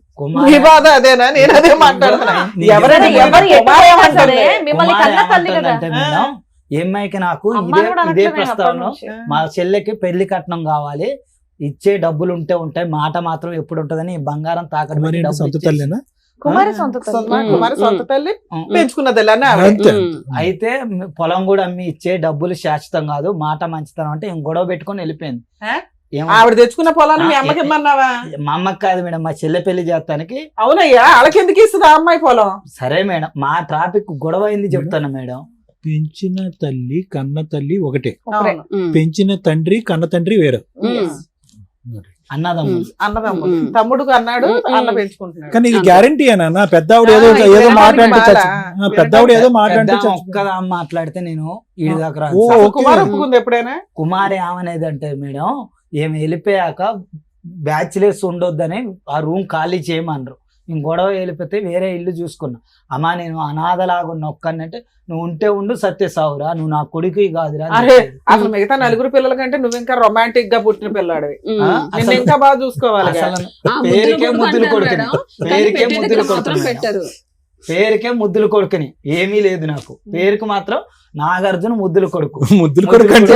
మీ బాధ అదేనా? నేను అదే మాట్లాడుతున్నా. ఎవరైనా ఎవరు కుమారి ఎక్కడ ఏమంటుంది? సరే మిమ్మల్ని కన్న తల్లి కదా. మేడం, ఈ అమ్మాయికి నాకు అమ్మాయి కూడా ఇదే అనట్లేదు ప్రస్తావన, అప్పటి నుంచి. మా చెల్లెకి పెళ్లి కట్నం కావాలి, ఇచ్చే డబ్బులు ఉంటే ఉంటాయి, మాట మాత్రం ఎప్పుడు ఉంటదని ఈ బంగారం తాకట్టు మరి పెట్టి ఏంటి, డబ్బులు సొంత ఇచ్చేసి- తల్లేనా? కుమారి సొంత తల్లి. కుమారి సొంత తల్లి పెంచుకున్న తల్లి అని అంతే. అయితే పొలం కూడా అమ్మి ఇచ్చే డబ్బులు శాశ్వతం కాదు, మాట మంచితనం అంటే ఇంక గొడవ పెట్టుకొని వెళ్ళిపోయింది. ఆవిడ తెచ్చుకున్న పొలాన్ని మీ అమ్మకి ఇమ్మన్నావా? మా అమ్మకి కాదు మేడం, మా చెల్లె పెళ్లి చేస్తానికి. అవునయ్యా, వాళ్ళకి ఎందుకు ఇస్తుంది ఆ అమ్మాయి పొలం? సరే మేడం, మా ట్రాఫిక్ గొడవ అయింది చెప్తాను మేడం. పెంచిన తల్లి కన్న తల్లి ఒకటే, ఒకరే. పెంచిన తండ్రి కన్న తండ్రి వేరు. అన్నదమ్ములు. అన్నదమ్ములు. తమ్ముడు అన్నాడు, అన్న పెంచుకుంటున్నాడు. కానీ ఇది గ్యారంటీ అన్న పెద్ద ఆవిడ ఏదో ఏదో మాట్లాడితే పెద్ద ఆవిడ ఏదో మాట్లాడితే ఒక్కదా మాట్లాడితే నేను ఈడి దాకా రాను. ఓ, సార్, ఓకే. కుమార్ ఒప్పుకుంది ఎప్పుడైనా? కుమారి ఏమనేది అంటే మేడం, ఏమి వెళ్ళిపోయాక బ్యాచిలర్స్ ఉండొద్దని ఆ రూమ్ ఖాళీ చేయమన్నారు. నేను గొడవ వెళ్ళిపోతే వేరే ఇల్లు చూసుకున్నా. అమ్మా నేను అనాథలాగా ఉన్న ఒక్కనంటే, నువ్వు ఉంటే ఉండు సత్య సావురా, నువ్వు నా కొడుకు కాదురా. అరే అసలు మిగతా నలుగురు పిల్లల కంటే నువ్వు ఇంకా రొమాంటిక్ గా పుట్టిన పిల్లాడివి. నిన్ను ఇంకా బాగా చూసుకోవాలి. పేరుకే ముద్దులు కొడుకుని, పేరుకే ముద్దులు కొడుకుని, పెట్టారు. పేరుకే ముద్దులు కొడుకుని, ఏమీ లేదు నాకు. పేరుకు మాత్రం నాగార్జున ముద్దుల కొడుకు. ముద్దులు కొడుకు అంటే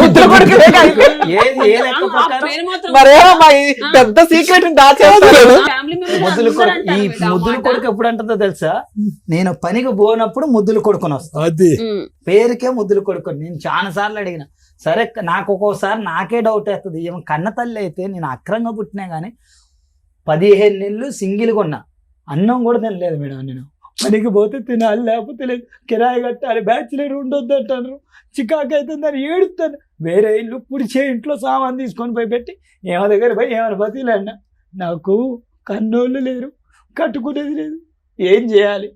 ముద్దుల కొడుకునే కాదు. ఏది ఏ లెక్క ప్రకారం మరేమో మా ఈ పెద్ద సీక్రెట్ దాచేస్తారు. ముద్దుల కొడుకు. ఈ ముద్దుల కొడుకు ఎప్పుడు అంటుందో తెలుసా? నేను పనికి పోనప్పుడు ముద్దులు కొడుకుని వస్తా. అది పేరుకే ముద్దులు కొడుకుని. నేను చాలా సార్లు అడిగిన. సరే నాకు ఒక్కోసారి నాకే డౌట్ వేస్తుంది, ఏమో కన్న తల్లి అయితే నేను అక్రంగా పుట్టినా గానీ 15 నెలలు సింగిల్గా ఉన్నా, అన్నం కూడా తినలేదు మేడం. నేను పనికి పోతే తినాలి, లేకపోతే లేదు, కిరాయి కట్టాలి, బ్యాచిలర్ ఉండొద్దు అంటారు, చికాకు అవుతుందని ఏడుస్తాను. వేరే ఇల్లు పుడిచే ఇంట్లో సామాన్ తీసుకొని పోయి పెట్టి ఏమ దగ్గర పోయి ఏమైనా బతిలేండి. నాకు కన్నోళ్ళు లేరు, కట్టుకునేది లేదు, ఏం చేయాలి?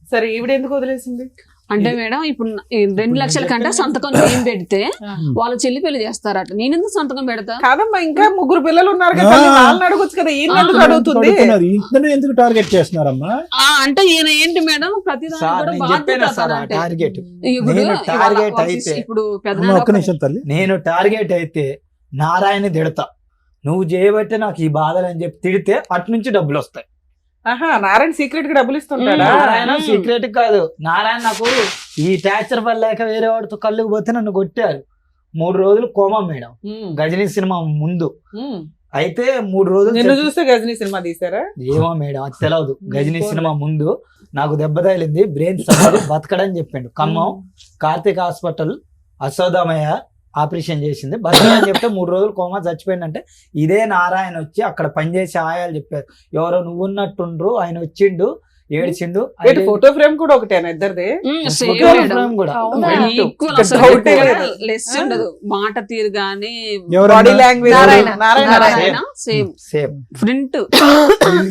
సరే ఈవిడ ఎందుకు వదిలేసింది? అంటే మేడం ఇప్పుడు 2 లక్షల కంటే సంతకం నేను పెడితే వాళ్ళ చెల్లి పెళ్లి చేస్తారట. నేను ఎందుకు సంతకం పెడతా? కాదమ్మా, ఇంకా 3 పిల్లలు ఉన్నారు కదా, వాళ్ళని అడగొచ్చు కదా. ఈయన ఎందుకు అడుగుతుంది? ఎందుకు టార్గెట్ చేస్తున్నారమ్మా? అంటే ఈయన ఏంటి మేడం, టార్గెట్ ఇప్పుడు ఒక్క నిమిషం తల్లి, నేను టార్గెట్ అయితే నారాయణ తిడతా, నువ్వు చేయబట్టే నాకు ఈ బాధలు అని చెప్పి తిడితే అటు నుంచి డబ్బులు వస్తాయి. ఆహా, నారాయణ సీక్రెట్ గా డబ్బులు ఇస్తుంటాడా? నారాయణ సీక్రెట్ కాదు. నారాయణ నాకు ఈ టార్చర్ వల్ల లేక వేరే వాడితో కళ్ళుకు పోతే నన్ను కొట్టారు. 3 రోజులు కోమా మేడం, గజనీ సినిమా ముందు. అయితే 3 రోజులు నిన్ను చూస్తే గజనీ సినిమా తీసారా? ఏమో మేడం అది తెలియదు. గజనీ సినిమా ముందు నాకు దెబ్బ తగిలింది, బ్రెయిన్ సర్జరీ, బతకడని చెప్పిండు. ఖమ్మం కార్తీక్ హాస్పిటల్ అశోదమయ ఆపరేషన్ చేసింది, బతకడని చెప్తే 3 రోజులు కోమా చచ్చిపోయిందంటే ఇదే నారాయణ వచ్చి అక్కడ పనిచేసే ఆయాలు చెప్పారు, ఎవరో నువ్వు ఉన్నట్టుండ్రు, ఆయన వచ్చిండు, ఏడిచిండు. ఫోటో ఫ్రేమ్ కూడా ఒకటేనా ఇద్దరిది? మాట తీరు గానీ, బాడీ లాంగ్వేజ్, సేమ్ ప్రింట్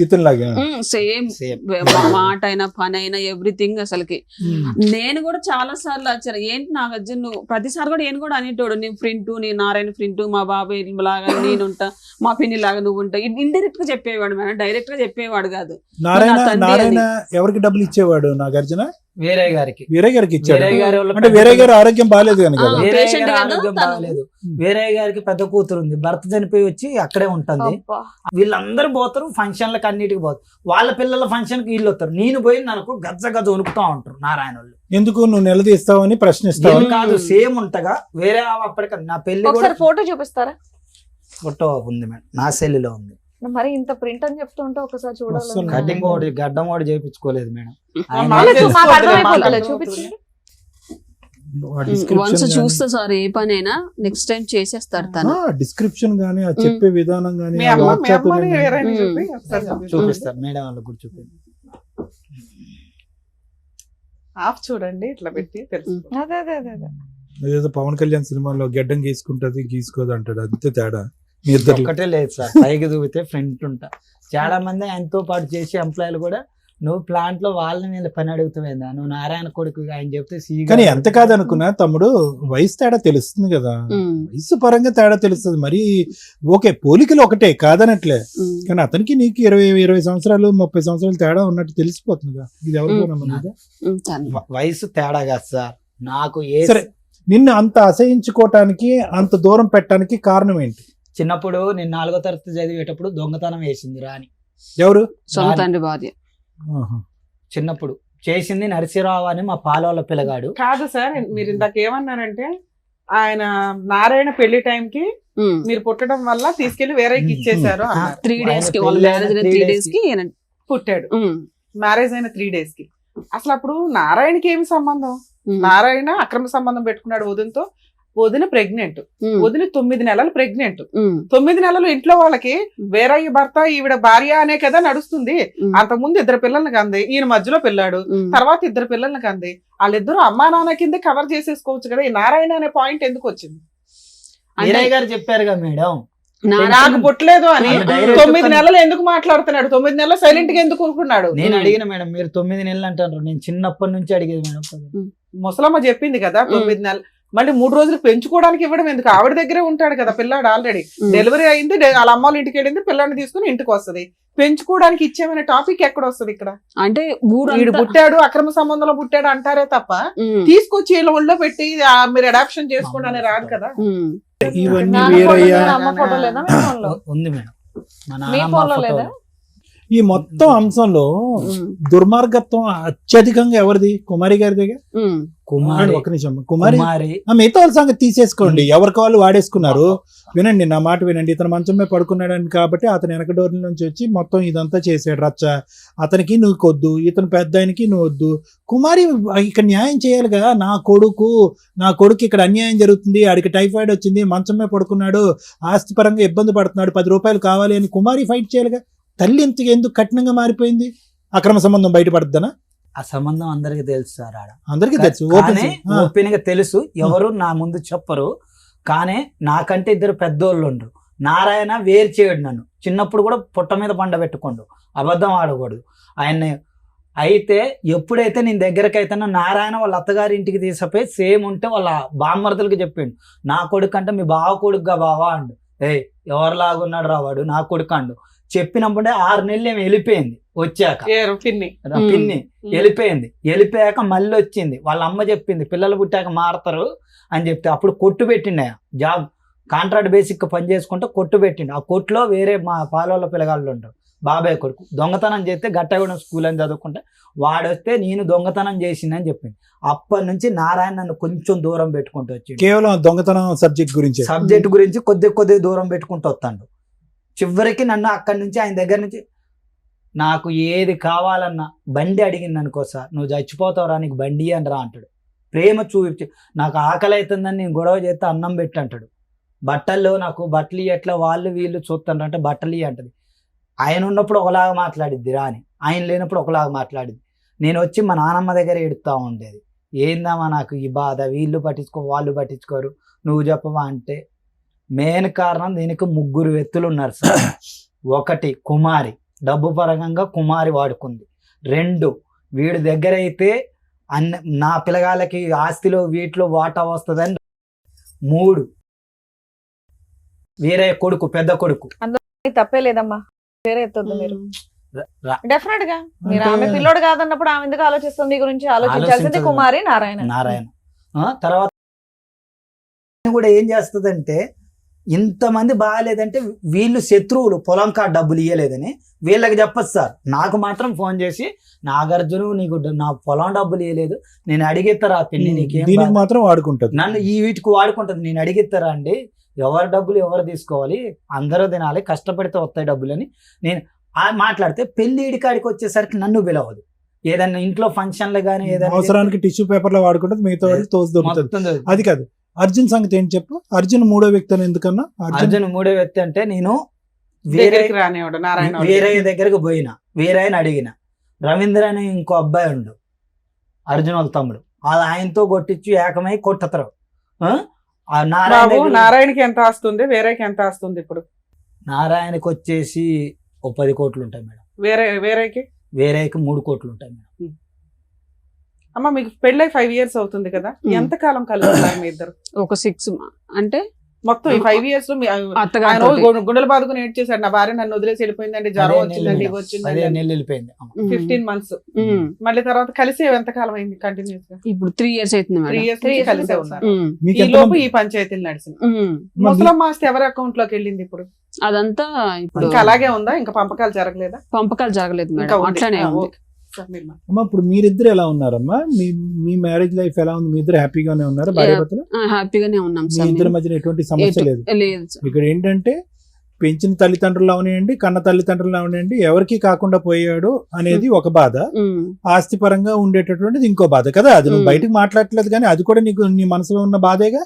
ఇతనిలాగా సేమ్, మాట అయినా పని అయినా ఎవ్రీథింగ్. అసలుకి నేను కూడా చాలా సార్లు వచ్చాను, ఏంటి నాగార్జున నువ్వు ప్రతిసారి కూడా నేను కూడా అనేటోడు, నేను ప్రింట్, నేను నారాయణ ప్రింట్, మా బాబాయ్ లాగా నేనుంటా, మా పిన్ని లాగా నువ్వు ఉంటా. ఇండైరెక్ట్ గా చెప్పేవాడు మేడం, డైరెక్ట్ గా చెప్పేవాడు కాదు. నారాయణ ఎవరికి డబ్బులు ఇచ్చేవాడు? నాగార్జున వేరే గారికి ఇచ్చాడు. అంటే వేరే గారి ఆరోగ్యం బాగాలేదు కనుక ఆరోగ్యం బాగాలేదు. వేరే గారికి పెద్ద కూతురు ఉంది, భర్త చనిపోయి వచ్చి అక్కడే ఉంటుంది. వీళ్ళందరూ పోతారు ఫంక్షన్లకు, అన్నిటికి పోతారు. వాళ్ళ పిల్లల ఫంక్షన్ కి వీళ్ళు వస్తారు, నేను పోయి నాకు గజ్జ గజ్జ వణుకుతా ఉంటారు నారాయణ వాళ్ళు. ఎందుకు నువ్వు నిలదీస్తావని ప్రశ్నిస్తావు? కాదు, సేమ్ ఉంటగా వేరే అప్పటికి నా పెళ్లి ఫోటో చూపిస్తారా? ఫోటో ఉంది మేడం, నా సెల్లులో ఉంది. మరి ఇంత ప్రింట్ అని చెప్తుంటే ఒకసారి చూడాలి. కటింగ్ ఒకటి గడ్డం ఒకటి చేయించుకోలేదు మేడం. చూపించండి. వన్స్ చూస్తే సార్ ఏ పనైనా నెక్స్ట్ టైం చేసేస్తారు తను. డిస్క్రిప్షన్ గానీ చెప్పే విధానం గానీ చూపిస్తారు మేడం వాళ్ళకి కూడా చూపి. ఆఫ్ చూడండి ఇట్లా పెట్టి తెలుసు. ఏదో పవన్ కళ్యాణ్ సినిమాలో గడ్డం గీసుకుంటది గీసుకోదు అంటాడు, అంతే తేడా. ఒక్కటే లేదు సార్, పైకి దూకితే ఫ్రంట్ ఉంటా. చాలా మంది ఆయనతో పాటు చేసే ఎంప్లాయీలు కూడా, నువ్వు ప్లాంట్ లో వాళ్ళని పని అడుగుతావేందా, నువ్వు నారాయణ కొడుకు ఆయన చెప్తే కానీ ఎంత కాదనుకున్నా తమ్ముడు, వయసు తేడా తెలుస్తుంది కదా, వయసు పరంగా తేడా తెలుస్తుంది. మరి ఓకే పోలికలు ఒకటే కాదనట్లే, కానీ అతనికి నీకు 20 సంవత్సరాలు 30 సంవత్సరాలు తేడా ఉన్నట్టు తెలిసిపోతుంది. ఇది ఎవరు వయసు తేడా కాదు సార్ నాకు. సరే, నిన్ను అంత అసహించుకోవటానికి అంత దూరం పెట్టడానికి కారణం ఏంటి? చిన్నప్పుడు నేను 4వ తరగతి చదివేటప్పుడు దొంగతనం వేసింది రాని. ఎవరు? సొంత తండ్రి భార్య. చిన్నప్పుడు చేసింది నరసింహరావు అని మా పాలవాళ్ళ పిల్లగాడు. కాదు సార్, మీరు ఇందాక ఏమన్నారంటే ఆయన నారాయణ పెళ్లి టైంకి మీరు పుట్టడం వల్ల తీసుకెళ్లి వేరేకి ఇచ్చేసారు. 3 days కి వాళ్ళ మ్యారేజ్ 3 days కి పుట్టాడు. ఉమ్, మ్యారేజ్ అయిన 3 days కి. అసలు అప్పుడు నారాయణకి ఏమి సంబంధం? ఉమ్, నారాయణ అక్రమ సంబంధం పెట్టుకున్నాడు వదినతో. వదిన ప్రెగ్నెంట్. ఉమ్, వదిన 9 నెలలు ప్రెగ్నెంట్. ఉమ్, 9 నెలలు ఇంట్లో వాళ్ళకి వేరయ్య భర్త ఈవిడ భార్య అనే కదా నడుస్తుంది. ఉమ్, అంతకుముందు 2 పిల్లల్ని కంది, ఈయన మధ్యలో పిల్లాడు, ఉమ్. తర్వాత 2 పిల్లల్ని కంది. వాళ్ళిద్దరూ అమ్మా నాన్న కింద కవర్ చేసేసుకోవచ్చు కదా. ఈ నారాయణ అనే పాయింట్ ఎందుకు వచ్చింది? వీరయ్య గారు చెప్పారుగా మేడం, నాకు పుట్టలేదు అని వాళ్ళు direct 9 నెలలు ఎందుకు మాట్లాడుతున్నాడు? 9 నెలలు సైలెంట్ గా ఎందుకు ఊరుకున్నాడు? నేను అడిగిన మేడం, మీరు 9 నెలలు అంటారు, నేను చిన్నప్పటి నుంచి అడిగేది మేడం. ముసలమ్మ చెప్పింది కదా 9 నెలలు. మళ్ళీ 3 రోజులు పెంచుకోవడానికి ఇవ్వడం ఎందుకు? ఆవిడ దగ్గరే ఉంటాడు కదా పిల్లాడు. ఆల్రెడీ డెలివరీ అయింది, వాళ్ళ అమ్మ వాళ్ళ ఇంటికి వెళ్ళింది, పిల్లాడిని తీసుకుని ఇంటికి వస్తది. పెంచుకోవడానికి ఇచ్చేమనే టాపిక్ ఎక్కడ వస్తుంది ఇక్కడ? అంటే వీడు పుట్టాడు అక్రమ సంబంధంలో పుట్టాడు అంటారే తప్ప తీసుకొచ్చి వీళ్ళ ఒళ్ళో పెట్టి మీరు అడాప్షన్ చేసుకోండి అని రాదు కదా. ఇవన్నీ నాన్న వీరయ్య ఫోటో లేదా? అమ్మ ఫోటో లేదా మీ ఫోన్లో? ఉంది మేడం, మా మీ నాన్నమ్మ ఫోన్లో ఫోటో. లేదా? ఈ మొత్తం అంశంలో దుర్మార్గత్వం అత్యధికంగా ఎవరిది? కుమారి గారి దగ్గర. కుమారి, ఒక నిమిషం, కుమారి కుమారి మిగతా వాళ్ళ సంగతి తీసేసుకోండి, ఎవరికి వాళ్ళు వాడేసుకున్నారు. వినండి, నా మాట వినండి. ఇతను మంచం మీద పడుకున్నాడని కాబట్టి అతను వెనక డోర్ నుంచి వచ్చి మొత్తం ఇదంతా చేసాడు రచ్చ. అతనికి నువ్వు కొద్దు, ఇతను పెద్ద ఆయనకి నువ్వు వద్దు. కుమారి ఇక్కడ న్యాయం చేయాలి కదా. నా కొడుకు ఇక్కడ అన్యాయం జరుగుతుంది, ఆడికి టైఫాయిడ్ వచ్చింది, మంచం మీద పడుకున్నాడు, ఆస్తి పరంగా ఇబ్బంది పడుతున్నాడు, 10 రూపాయలు కావాలి అని కుమారి ఫైట్ చేయాలిగా. తల్లి ఎందుకు కఠినంగా మారిపోయింది? అక్రమ సంబంధం బయటపడుద్దనా? ఆ సంబంధం అందరికి తెలుసు సార్. ఆడ అందరికీ తెలుసు, కానీ ఓపెన్ గా తెలుసు, ఎవరు నా ముందు చెప్పరు. కానీ నాకంటే 2 పెద్దోళ్ళు ఉండ్రు. నారాయణ వేరు చేయడు నన్ను. చిన్నప్పుడు కూడా పుట్ట మీద పండ పెట్టుకోండు, అబద్ధం ఆడకూడదు ఆయన్ని. అయితే ఎప్పుడైతే నేను దగ్గరకు అయితేనో నారాయణ వాళ్ళ అత్తగారి ఇంటికి తీసుకుపోయి సేమ్ ఉంటే వాళ్ళ బామ్మర్దులకి చెప్పిండు, నా కొడుకు అంటే మీ బావ కొడుకుగా బావా అండు. ఎవరిలాగున్నాడు రావాడు, నా కొడుకు అండు. చెప్పినప్పుడే 6 నెలలు ఏమి వెళ్ళిపోయింది. వచ్చాక పిన్ని వెళ్ళిపోయాక మళ్ళీ వచ్చింది. వాళ్ళ అమ్మ చెప్పింది పిల్లలు పుట్టాక మారతారు అని చెప్తే అప్పుడు కొట్టు పెట్టిండే, జాబ్ కాంట్రాక్ట్ బేసిక్ పని చేసుకుంటే కొట్టు పెట్టిండు. ఆ కొట్టులో వేరే మా పాలవాళ్ళ పిల్లగాళ్ళు ఉంటారు, బాబాయ్ కొడుకు దొంగతనం చేస్తే గట్టగూడెం స్కూల్ అని చదువుకుంటే వాడొస్తే నేను దొంగతనం చేసిందని చెప్పింది. అప్పటి నుంచి నారాయణ నన్ను కొంచెం దూరం పెట్టుకుంటూ వచ్చి కేవలం దొంగతనం సబ్జెక్ట్ గురించి కొద్ది దూరం పెట్టుకుంటూ వస్తాడు. చివరికి నన్ను అక్కడి నుంచి ఆయన దగ్గర నుంచి నాకు ఏది కావాలన్నా బండి అడిగింది అనుకో సార్, నువ్వు చచ్చిపోతావురా నీకు బండి అని రా అంటాడు. ప్రేమ చూపించి నాకు ఆకలి అవుతుందని నేను గొడవ చేస్తే అన్నం పెట్టి అంటాడు. బట్టల్లో నాకు బట్టలు ఎట్లా వాళ్ళు వీళ్ళు చూస్తుండ్రు అంటే బట్టలు అంటది. ఆయన ఉన్నప్పుడు ఒకలాగా మాట్లాడిద్ది రాని, ఆయన లేనప్పుడు ఒకలాగా మాట్లాడిద్ది. నేను వచ్చి మా నానమ్మ దగ్గర ఎడుతూ ఉండేది, ఏందమ్మా నాకు ఈ బాధ, వీళ్ళు పట్టించుకో వాళ్ళు పట్టించుకోరు, నువ్వు చెప్పవా అంటే. మెయిన్ కారణం దీనికి 3 వ్యక్తులు ఉన్నారు సార్. 1 కుమారి, డబ్బు పరంగా కుమారి వాడుకుంది. 2 వీడి దగ్గర అయితే నా పిల్లగాళ్ళకి ఆస్తిలో వీటిలో వాటా వస్తుందని. 3 వేరే కొడుకు, పెద్ద కొడుకు. తప్పే లేదమ్మా, వేరే ఎత్తొద్దు మీరు. రా- డెఫినెట్ గా మీరు ఆమె పిల్లోడు కాదన్నప్పుడు ఆమె ఎందుకు ఆలోచిస్తుంది? మీ గురించి ఆలోచించాల్సింది కుమారి నారాయణ. తర్వాత కూడా ఏం చేస్తుందంటే, ఇంతమంది బాగాలేదంటే వీళ్ళు శత్రువులు, పొలం కాడ డబ్బులు ఇవ్వలేదని వీళ్ళకి చెప్పదు సార్. నాకు మాత్రం ఫోన్ చేసి, నాగార్జున నీకు నా పొలం డబ్బులు ఇవ్వలేదు, నేను అడిగిస్తారా పిన్ని నీకేం దీనికి మాత్రం వాడుకుంటుంది, నన్ను ఈ వీటికి వాడుకుంటుంది, నేను అడిగిస్తారా అండి, ఎవరి డబ్బులు ఎవరు తీసుకోవాలి, అందరూ తినాలి, కష్టపడితే వస్తాయి డబ్బులు అని నేను మాట్లాడితే, పెళ్లి కాడికి వచ్చేసరికి నన్ను పిలవదు. ఏదైనా ఇంట్లో ఫంక్షన్లు కానీ ఏదైనా అవసరానికి టిష్యూ పేపర్ లో వాడుకుంటుంది, మిగతా వాడికి తోసి దొరుకుతుంది. అది కాదు అర్జున్ సంగతి ఏంటి చెప్పు. అర్జున్ 3వ వ్యక్తి అని ఎందుకన్నా? అర్జున్ 3వ వ్యక్తి అంటే, నేను వీరయ్య దగ్గరకు పోయినా, వీరయ్యని అడిగిన, రవీంద్ర అని ఇంకో అబ్బాయి ఉండు అర్జున్ వాళ్ళ తమ్ముడు, ఆయనతో కొట్టించి ఏకమై కొట్టతారు. నారాయణకి ఎంత ఆస్తుంది, వేరేకి ఎంత ఆస్తుంది? ఇప్పుడు నారాయణకి వచ్చేసి 10 కోట్లు ఉంటాయి మేడం. వేరేకి 3 కోట్లు ఉంటాయి మేడం. అమ్మ మీకు పెళ్ళై 5 years అవుతుంది కదా, ఎంత కాలం కలుగుతారు మీ ఇద్దరు? ఒక 6 అంటే మొత్తం ఈ 5 years లో గుండెలు బాదుకుని ఏడ్ చేశాడు, నా భార్య నన్ను వదిలేసి వెళ్ళిపోయిందండి, జ్వరం వచ్చిందండి, ఇవి వచ్చిందండి, 15 months. మళ్ళీ తర్వాత కలిసి ఎంత కాలం అయింది కంటిన్యూస్ గా? ఇప్పుడు 3 years అవుతుంది మేడం. 3 years కలిసే ఉన్నారు. ఈ లోపు ఈ పంచాయతీలు నడిచింది. ముసలమ్మ ఆస్తి ఎవరి అకౌంట్ లోకి వెళ్ళింది ఇప్పుడు? అదంతా ఇప్పుడు ఇంకా అలాగే ఉందా? ఇంకా పంపకాలు జరగలేదా? పంపకాలు జరగలేదు మేడం, అట్లానే ఉంది. అమ్మా ఇప్పుడు మీరిద్దరు ఎలా ఉన్నారమ్మా? మీ మ్యారేజ్ లైఫ్ ఎలా ఉంది? మీ ఇద్దరు హ్యాపీగానే ఉన్నారా? భార్యాభర్తలు హ్యాపీగానే ఉన్నాం మీ ఇద్దరి మధ్యన ఎటువంటి సమస్య లేదు. లేదు. ఇక్కడ ఏంటంటే పెంచిన తల్లిదండ్రులు అవనివ్వండి, కన్న తల్లిదండ్రులు అవనివ్వండి, ఎవరికి కాకుండా పోయాడు అనేది ఒక బాధ, ఆస్తి పరంగా ఉండేటటువంటిది ఇంకో బాధ కదా. అది నువ్వు బయటకు మాట్లాడట్లేదు కానీ అది కూడా నీకు నీ మనసులో ఉన్న బాధేగా.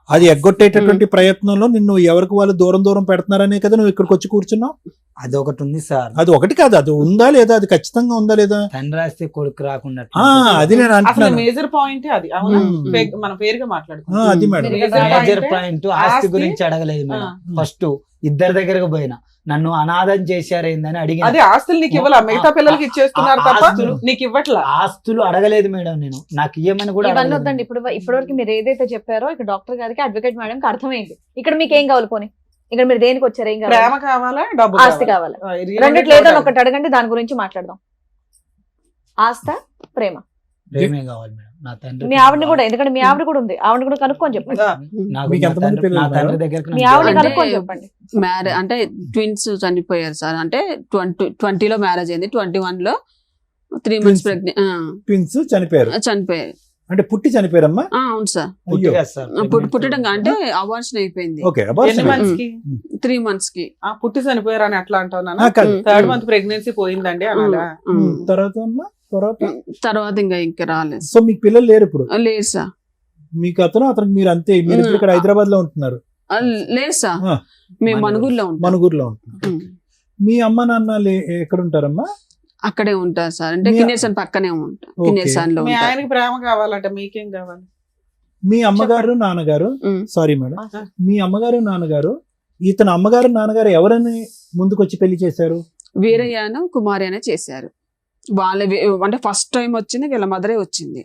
అది ఎగ్గొట్టేటటువంటి ప్రయత్నంలో నిన్ను ఎవరికి వాళ్ళు దూరం దూరం పెడుతున్నారనే కదా నువ్వు ఇక్కడికి వచ్చి కూర్చున్నావు. అది ఒకటి ఉంది సార్. అది ఒకటి కాదు, అది ఉందా లేదా, అది ఖచ్చితంగా ఉందా లేదా. తండ్రి రాస్తే కొడుకు రాకుండా అది నేను అసలు అంటున్నాను. మేజర్ పాయింట్ అది. అవునా, మన పేరుగా మాట్లాడుకుంటాం. అది మేడం మేజర్ పాయింట్. ఆస్తి గురించి అడగలేదు మేడం. ఫస్ట్ ఇద్దరి దగ్గరకు పోయినా నన్ను అనాథం చేశారేందని అడిగిన. అదే ఆస్తులు నీకు ఇవ్వాల, మిగతా పిల్లలకి ఇచ్చేస్తున్నారు తప్ప నీకు ఇవ్వట్లా. ఆస్తులు అడగలేదు మేడం నేను, నాకు ఇవ్వమని కూడా ఇవన్నీ అడగలేదు. వద్దండి. ఇప్పటివరకు మీరు ఏదైతే చెప్పారో ఇక్కడ డాక్టర్ గారికి, అడ్వకేట్ మేడం కి అర్థమైంది. ఇక్కడ మీకు ఏం కావాలి పోనీ? ఇక్కడ మీరు దేనికి వచ్చారు? ఏం కావాలి? ప్రేమ కావాలా, డబ్బు ఆస్తి కావాలా? రెండిట్లో ఏదో ఒకటి అడగండి, దాని గురించి మాట్లాడదాం. ఆస్త, ప్రేమ? ప్రేమే కావాలి మేడం. నా తండ్రి మీ ఆవిడని కూడా, ఎందుకంటే మీ ఆవిడ కూడా ఉంది, ఆవిడ కూడా కనుక్కొని చెప్పండి. నాకు మీకు నా ఎంతమంది తండ్రి- పిల్లలు నా తండ్రి ఉన్నారు? దగ్గరకు మీ నాకు ఆవిడని అంటే- కనుక్కొని చెప్పండి. మ్యారేజ్ అంటే ట్విన్స్ చనిపోయారు సార్. అంటే 2020లో మ్యారేజ్ అయింది, 21లో 3 months ప్రెగ్నెంట్ ట్విన్స్ చనిపోయారు చనిపోయారు. అంటే పుట్టి చనిపోయారమ్మా. అవును సార్. పుట్టి కాదు సార్. పుట్టడం అంటే అబార్షన్ అయిపోయింది ఓకే, ఎన్ని months కి? 3 months కి. పుట్టి చనిపోయారు అని అట్లా అంటావు నాన్న. కాదు. 3rd month ప్రెగ్నెన్సీ పోయిందండి అనాలా? తర్వాత అమ్మా, తర్వాత ఇంకా రాలేదు. సో మీకు పిల్లలు లేరు ఇప్పుడు? లేదు సార్. మీకు అతనికి మీరు అంతే, మీరు ఇప్పుడు ఇక్కడ హైదరాబాద్ లో ఉంటున్నారు? లేదు సార్, ఆ. మేము మనుగురులో ఉంటాం. మనుగురులో ఉంటున్నారు. మీ అమ్మ నాన్న ఎక్కడ ఉంటారమ్మా? అక్కడే ఉంటారు సార్. అంటే మీ- కిన్నేసన్ పక్కనే ఉంటాం. ఓకే. కిన్నేసన్ లో మీ ఉంటారు. ఆయనకి ప్రేమ కావాలంట, మీకేం కావాలి? మీ అమ్మగారు నాన్నగారు, సారీ మేడం, మీ అమ్మగారు నాన్నగారు, ఇతను అమ్మగారు నాన్నగారు ఎవరని ముందుకొచ్చి పెళ్లి చేశారు? వీరయ్యను కుమారి అనే చేశారు. అంటే ఫస్ట్ టైం వచ్చింది వీళ్ళ మదరే వచ్చింది.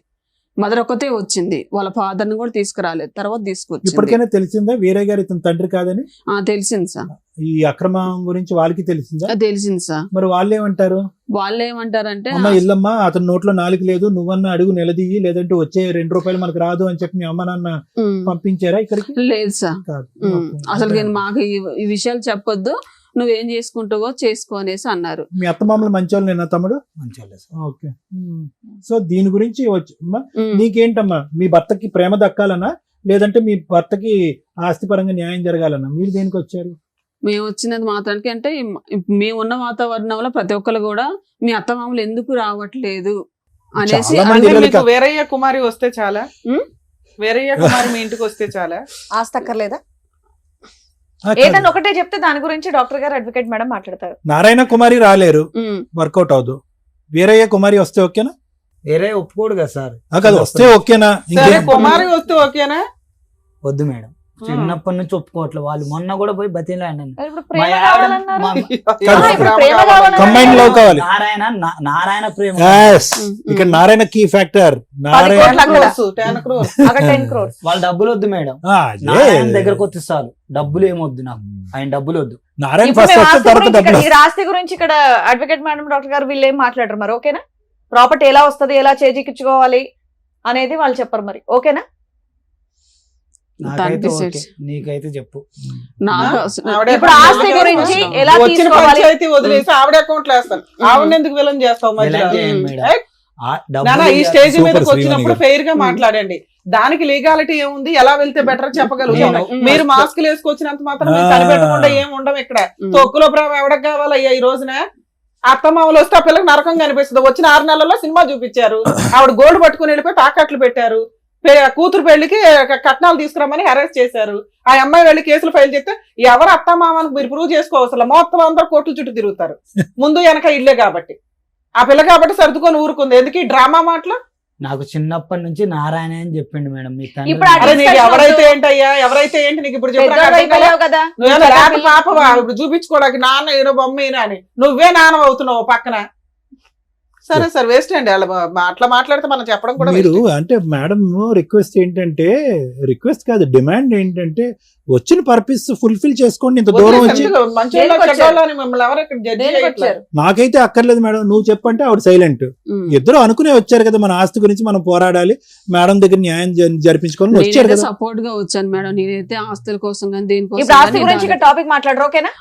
మదర్ ఒక్కతే వచ్చింది, వాళ్ళ ఫాదర్ ని కూడా తీసుకురాలేదు. తర్వాత తీసుకొచ్చింది. ఇప్పటికైనా తెలిసిందా వీరయ్య గారు ఇతని తండ్రి కాదని? తెలిసింది సార్. ఈ అక్రమం గురించి వాళ్ళకి తెలిసిందా? తెలిసింది సార్. మరి వాళ్ళు ఏమంటారు? వాళ్ళు ఏమంటారంటే అమ్మ ఇల్లమ్మా, అతని నోట్లో నాలుగు లేదు, నువ్వన్నా అడుగు నిలదీయి, లేదంటే వచ్చే 2 రూపాయలు మనకు రాదు అని చెప్పి మీ అమ్మ నాన్న పంపించారా ఇక్కడికి? లేదు సార్. కాదు. అసలు నేను మాకు ఈ విషయాలు చెప్పొద్దు, నువ్వేం చేసుకుంటావో చేసుకో అనేసి అన్నారు. మీ అత్తమామలు మంచోళ్ళు నేనా తమ్ముడు? మంచిగా ఓకే. సో దీని గురించి నీకేంటమ్మా, మీ భర్తకి ప్రేమ దక్కాలనా, లేదంటే మీ భర్తకి ఆస్తిపరంగా న్యాయం జరగాలన్నా? మీరు దేనికి వచ్చారు? మేము వచ్చినది మాత్రానికి అంటే మేము ఉన్న వాతావరణంలో ప్రతి ఒక్కరు కూడా మీ అత్తమామలు ఎందుకు రావట్లేదు అనేసి చాలా మంది అంటే పిల్లలు మీకు వీరయ్య కుమారి వస్తే చాలా? వీరయ్య కుమారి మీ ఇంటికి వస్తే చాలా? ఆస్తి అక్కర్లేదా? ఆ, కాదు. ఏదన్నా ఒకటే చెప్తే దాని గురించి డాక్టర్ గారు, అడ్వకేట్ మేడం మాట్లాడతారు. నారాయణ కుమారి రాలేరు, వర్కౌట్ అవదు. వీరయ్య కుమారి వస్తే ఓకేనా? వేరే ఒప్పుకోడు కదా సార్. కాదు, వస్తే ఓకేనా? సరే, కుమారి వస్తే ఓకేనా? వద్దు మేడం, చిన్నప్పటి నుంచి ఒప్పుకోవట్లేదు. వాళ్ళు మొన్న కూడా పోయి బతిలాండి. ఇప్పుడు ప్రేమ కావాలన్నారు. ఇప్పుడు ప్రేమ కావాలన్నారు. కంబైన్ లవ్ కావాలి. నారాయణ ప్రేమ. Yes. ఇక్కడ నారాయణ కీ ఫ్యాక్టర్. 10 నారాయణ కోట్ల కూడా. 10 crores. అక్కడ 10 crores. వాళ్ళ డబ్బులు వద్దు మేడం. అదే. నారాయణ దగ్గరకు వచ్చి చాలు, డబ్బులు ఏమొద్దు నాకు, ఆయన డబ్బులు వద్దు. నారాయణ ఇప్పుడు ఫస్ట్ మేము వస్తే ఆస్తి తర్వాత గురించి డబ్బులు. ఇక్కడ ఈ ఆస్తి గురించి ఇక్కడ అడ్వకేట్ మేడం, డాక్టర్ గారు వీళ్ళు ఏం మాట్లాడరు మరి. ఓకేనా? ప్రాపర్టీ ఎలా వస్తది, ఎలా చేజిక్కించుకోవాలి అనేది వాళ్ళు చెప్పరు మరి. ఓకేనా? నాకైతే ఓకే, నీకైతే చెప్పు. నాకు ఆవిడ ఇప్పుడు ఆస్తి గురించి ఎలా వచ్చిన తీసుకోవాలి? పంచాయతీ వదిలేసి ఆవిడ అకౌంట్ లో వేస్తాను. ఆవిడ ఎందుకు విలన్ చేస్తావు మధ్యలో? ఎలా చేయండి మేడం? ఏయ్, ఆ నాన్న, డబ్బులు ఈ స్టేజ్ సూపర్ మీదకి శ్రీవాణి వచ్చినప్పుడు గారు. ఫెయిర్ గా మాట్లాడండి. దానికి లీగాలిటీ ఏముంది, ఎలా వెళ్తే బెటర్ చెప్పగలుగుతాం. మీరు మాస్క్ వేసుకొచ్చినంత మాత్రం మీరు కనిపెట్టకుండా ఏం ఉండవు ఇక్కడ. తొక్కులో ప్రేమ ఎవడకు కావాలయ్యా ఈ రోజున? అత్తమామలు వస్తే ఆ పిల్లకి నరకం కనిపిస్తుంది. వచ్చిన 6 నెలల్లో సినిమా చూపించారు. ఆవిడ గోల్డ్ పట్టుకుని వెళ్ళిపోయి తాకట్లు పెట్టారు. కూతురు పెళ్లికి కట్నాలు తీసుకురమ్మని హెరాస్ చేశారు. ఆ అమ్మాయి వెళ్ళి కేసులు ఫైల్ చేస్తే ఎవరు అత్తమామని మీరు ప్రూవ్ చేసుకోవసరం, మొత్తం అందరూ కోర్టు చుట్టూ తిరుగుతారు. ముందు వెనక ఇల్లే కాబట్టి, ఆ పిల్ల కాబట్టి సర్దుకొని ఊరుకుంది. ఎందుకు ఈ డ్రామా మాటలు? నాకు చిన్నప్పటి నుంచి నారాయణ అని చెప్పిండు మేడం. మీ ఇప్పుడు అరే నీకు ఎవరైతే ఏంటయ్యా, ఎవరైతే ఏంటి నీకు ఇప్పుడు చెప్పు. పెద్దోడు అయిపోయావు కదా. నువ్వేనా లేక పాపవా ఇప్పుడు చూపించుకోవడానికి? నాన్న ఈయన బొమ్మ ఈయన అని నువ్వే నాన్న అవుతున్నావు పక్కన. సరే సార్, వేస్ట్ అండి అట్లా మాట్లాడితే మనం చెప్పడం కూడా మీరు waste. అంటే మేడం రిక్వెస్ట్ ఏంటంటే, రిక్వెస్ట్ కాదు డిమాండ్ ఏంటంటే, వచ్చిన పర్పస్ ఫుల్ఫిల్ చేసుకోండి. ఇంత దూరం వచ్చి ఎందుకు మంచోళ్ళ చెడ్డోళ్ళ అని మిమ్మల్ని ఎవరు ఇక్కడ జడ్జి దేనికి చేయట్లేదు. వచ్చారు? నాకైతే అక్కర్లేదు మేడం, నువ్వు చెప్పంటే ఆవిడ సైలెంట్. ఇద్దరు అనుకునే వచ్చారు కదా, మన ఆస్తి గురించి మనం పోరాడాలి, మేడం దగ్గర న్యాయం జరిపించుకోవాలని వచ్చారు నేనైతే కదా. సపోర్ట్ గా వచ్చాను మేడం. నేనైతే ఆస్తుల కోసం కానీ దేనికోసం ఇప్పుడు ఆస్తి కానీ గురించి ఇక్కడ టాపిక్ మాట్లాడరు. ఓకేనా?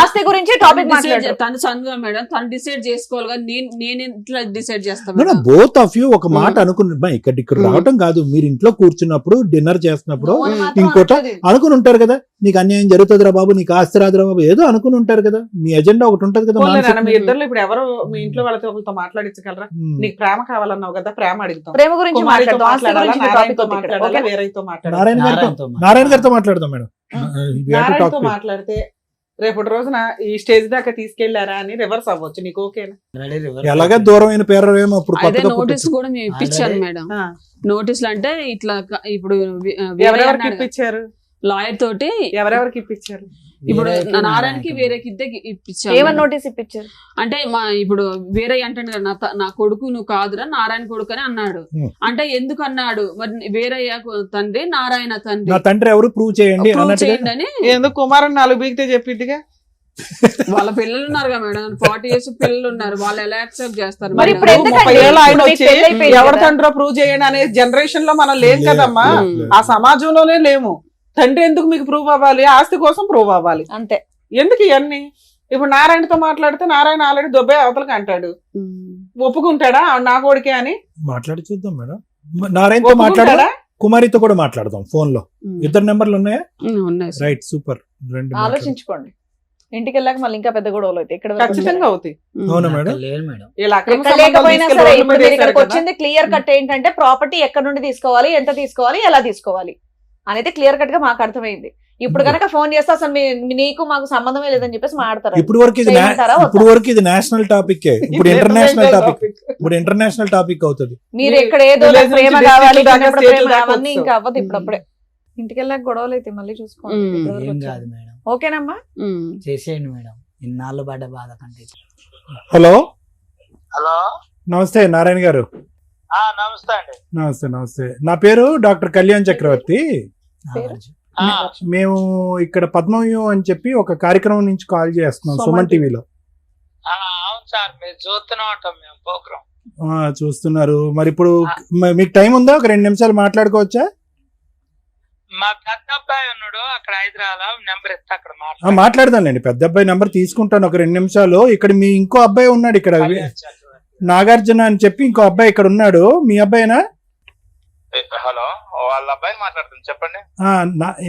ఆస్తి గురించి తను టాపిక్ decide మాట్లాడరు. తను సన్గా మేడం, తను డిసైడ్ చేసుకోవాలి కానీ నేను ఎట్లా డిసైడ్ చేస్తాను madam madam? Both of you ఒక మాట అనుకున్న ఇక్కడ రావటం కాదు, మీరు ఇంట్లో కూర్చున్నప్పుడు డిన్నర్ చేస్తున్నప్పుడు ఇంకోట అనుకున్న అనుకుని ఉంటారు కదా, నీకు అన్యాయం జరుగుతుందిరా బాబు, నీకు ఆస్తి రాదురా బాబు, ఏదో అనుకుని ఉంటారు కదా, మీ ఎజెండా ఒకటి ఉంటది కదా. పోన్లేనా, మీ ఇద్దరు ఇప్పుడు ఎవరు మీ ఇంట్లో వాళ్ళతో మాట్లాడించగలరా? నీకు ప్రేమ కావాలన్నావు కదా, ప్రేమ అడుగుతాం. ప్రేమ గురించి కుమారితో మాట్లాడదాం, ఆస్తి మాట్లాడాలా, గురించి నారాయణతో topic వద్దు ఇక్కడ. మాట్లాడాలా, ఓకే? వేరేతో మాట్లాడాలా? నారాయణ గారితో మాట్లాడదాం మేడం. నారాయణతో మాట్లాడితే రేపటి రోజున ఈ స్టేజ్ దాకా తీసుకెళ్లారా అని రివర్స్ అవ్వచ్చు. నీకు ఓకేనా? ఎలాగా దూరమైన పేరు ఏమో ఇప్పుడు అదే కొత్తగా నోటీస్ కూడా మేము ఇప్పించాను మేడం. ఆ. నోటీసులు అంటే ఇట్లా ఇప్పుడు ఎవరెవరికి ఇప్పించారు? లాయర్ తోటి ఎవరెవరికి ఇప్పించారు? ఇప్పుడు నారాయణకి వేరేకి ఇద్దరికి ఇప్పించాను. ఏమని నోటీస్ ఇప్పించారు? అంటే మా ఇప్పుడు వేరే అంటాడు కదా, నా కొడుకు నువ్వు కాదురా నారాయణ కొడుకు అని అన్నాడు. అంటే ఎందుకు అన్నాడు మరి, వేరయ్య తండ్రి నారాయణ తండ్రి, నా తండ్రి ఎవరు ప్రూవ్ చేయండి ప్రూవ్ అన్నట్టుగా. చేయండి అని. ఎందుకు కుమారన్ 4 బీగితే చెప్పిద్దిగా. వాళ్ళ పిల్లలు ఉన్నారు కదా మేడం, 40 years పిల్లలు ఉన్నారు, వాళ్ళు ఎలా యాక్సెప్ట్ చేస్తారు మరి మేడం? ఇప్పుడు ఎందుకండి? 30 ఏళ్ళు ఆయన ఇప్పుడు వచ్చి మీకు పెళ్ళైపోయింది ఎవరి కదా. తండ్రో ప్రూవ్ చేయండి అనే జనరేషన్ లో మనం లేం కదమ్మా. లేదు. ఆ సమాజంలోనే లేము. తండ్రి ఎందుకు మీకు ప్రూవ్ అవ్వాలి? ఆస్తి కోసం ప్రూవ్ అవ్వాలి. అంతే. ఎందుకు ఇవన్నీ? ఇప్పుడు నారాయణతో మాట్లాడితే నారాయణ ఆల్రెడీ దొబ్బే అవతలకి అంటాడు. ఒప్పుకుంటాడా నా కొడుకే అని? మాట్లాడి చూద్దాం మేడం. నారాయణతో మాట్లాడదా, ఒప్పుకుంటాడా? కుమారితో కూడా మాట్లాడదాం ఫోన్ లో. ఇద్దరు నెంబర్లు ఉన్నాయా? ఉన్నాయి సార్. Right, super. రెండు మాట్లాడు. ఆలోచించుకోండి, ఇంటికి వెళ్ళాక మళ్ళీ ఇంకా పెద్ద గొడవలు అవుతాయి. ఇక్కడ వరకు ఖచ్చితంగా అవుతాయి. అవునా మేడం? లేదు మేడం. ఇలా అక్రమ ఎక్కడ సంబంధాలు లేకపోయినా తీసుకెళ్లి సరే రోడ్ల ఇప్పుడు మీద మీరు వేశారు ఇక్కడికి కదా. వచ్చింది క్లియర్ కట్ ఏంటంటే ప్రాపర్టీ ఎక్కడ నుండి తీసుకోవాలి, ఎంత తీసుకోవాలి, ఎలా తీసుకోవాలి అనేది క్లియర్ కట్ గా మాకు అర్థమైంది. ఇప్పుడు కనుక ఫోన్ చేస్తే అసలు నీకు మాకు సంబంధమే లేదని చెప్పేసి మాట్లాడతారు. ఇప్పుడు వరకు ఇది చేయమంటారా వద్దా? ఇప్పుడు వరకు ఇది నేషనల్ టాపిక్, ఇప్పుడు ఇంటర్నేషనల్ టాపిక్, ఇప్పుడు ఇంటర్నేషనల్ టాపిక్ అవుతుంది. మీరు ఇక్కడ ఏదో Village నాకు ప్రేమ నుంచి కావాలి, district దాకా, చిన్నప్పుడు state ప్రేమ దాకా అవన్నీ వచ్చు. ఇంకా అవ్వదు. ఇప్పుడప్పుడే ఇంటికి వెళ్ళాక గొడవలు అయితే మళ్ళీ చూసుకోండి. ఇప్పటివరకు ఏం వచ్చారు. కాదు మేడం, ఓకేనమ్మా? చేసేయండి మేడం, ఇన్నాళ్ళు పడ్డ బాధ కంటే. హలో, హలో, నమస్తే నారాయణ గారు. నమస్తే అండి. నమస్తే నమస్తే. నా పేరు డాక్టర్ కళ్యాణ్ చక్రవర్తి. నాగార్జున. మేము ఇక్కడ పద్మవ్యూహం అని చెప్పి ఒక కార్యక్రమం నుంచి కాల్ చేస్తున్నాం, సుమన్ టీవీలో. అవును సార్, మీరు చూస్తూనే ఉంటాం మేము ప్రోగ్రామ్. చూస్తున్నారు. మరి ఇప్పుడు మీకు టైం ఉందా? ఒక 2 నిమిషాలు మాట్లాడుకోవచ్చా? మా పెద్ద అబ్బాయి ఉన్నాడు అక్కడ హైదరాబాద్, నెంబర్ ఇస్తే అక్కడ మాట్లాడదాంలేండి. పెద్ద అబ్బాయి నెంబర్ తీసుకుంటాను ఒక 2 నిమిషాలు. ఇక్కడ మీ ఇంకో అబ్బాయి ఉన్నాడు ఇక్కడ, నాగార్జున అని చెప్పి ఇంకో అబ్బాయి ఇక్కడ ఉన్నాడు. మీ అబ్బాయినా? హలో, వాళ్ళ అబ్బాయిని మాట్లాడుతుంది, చెప్పండి.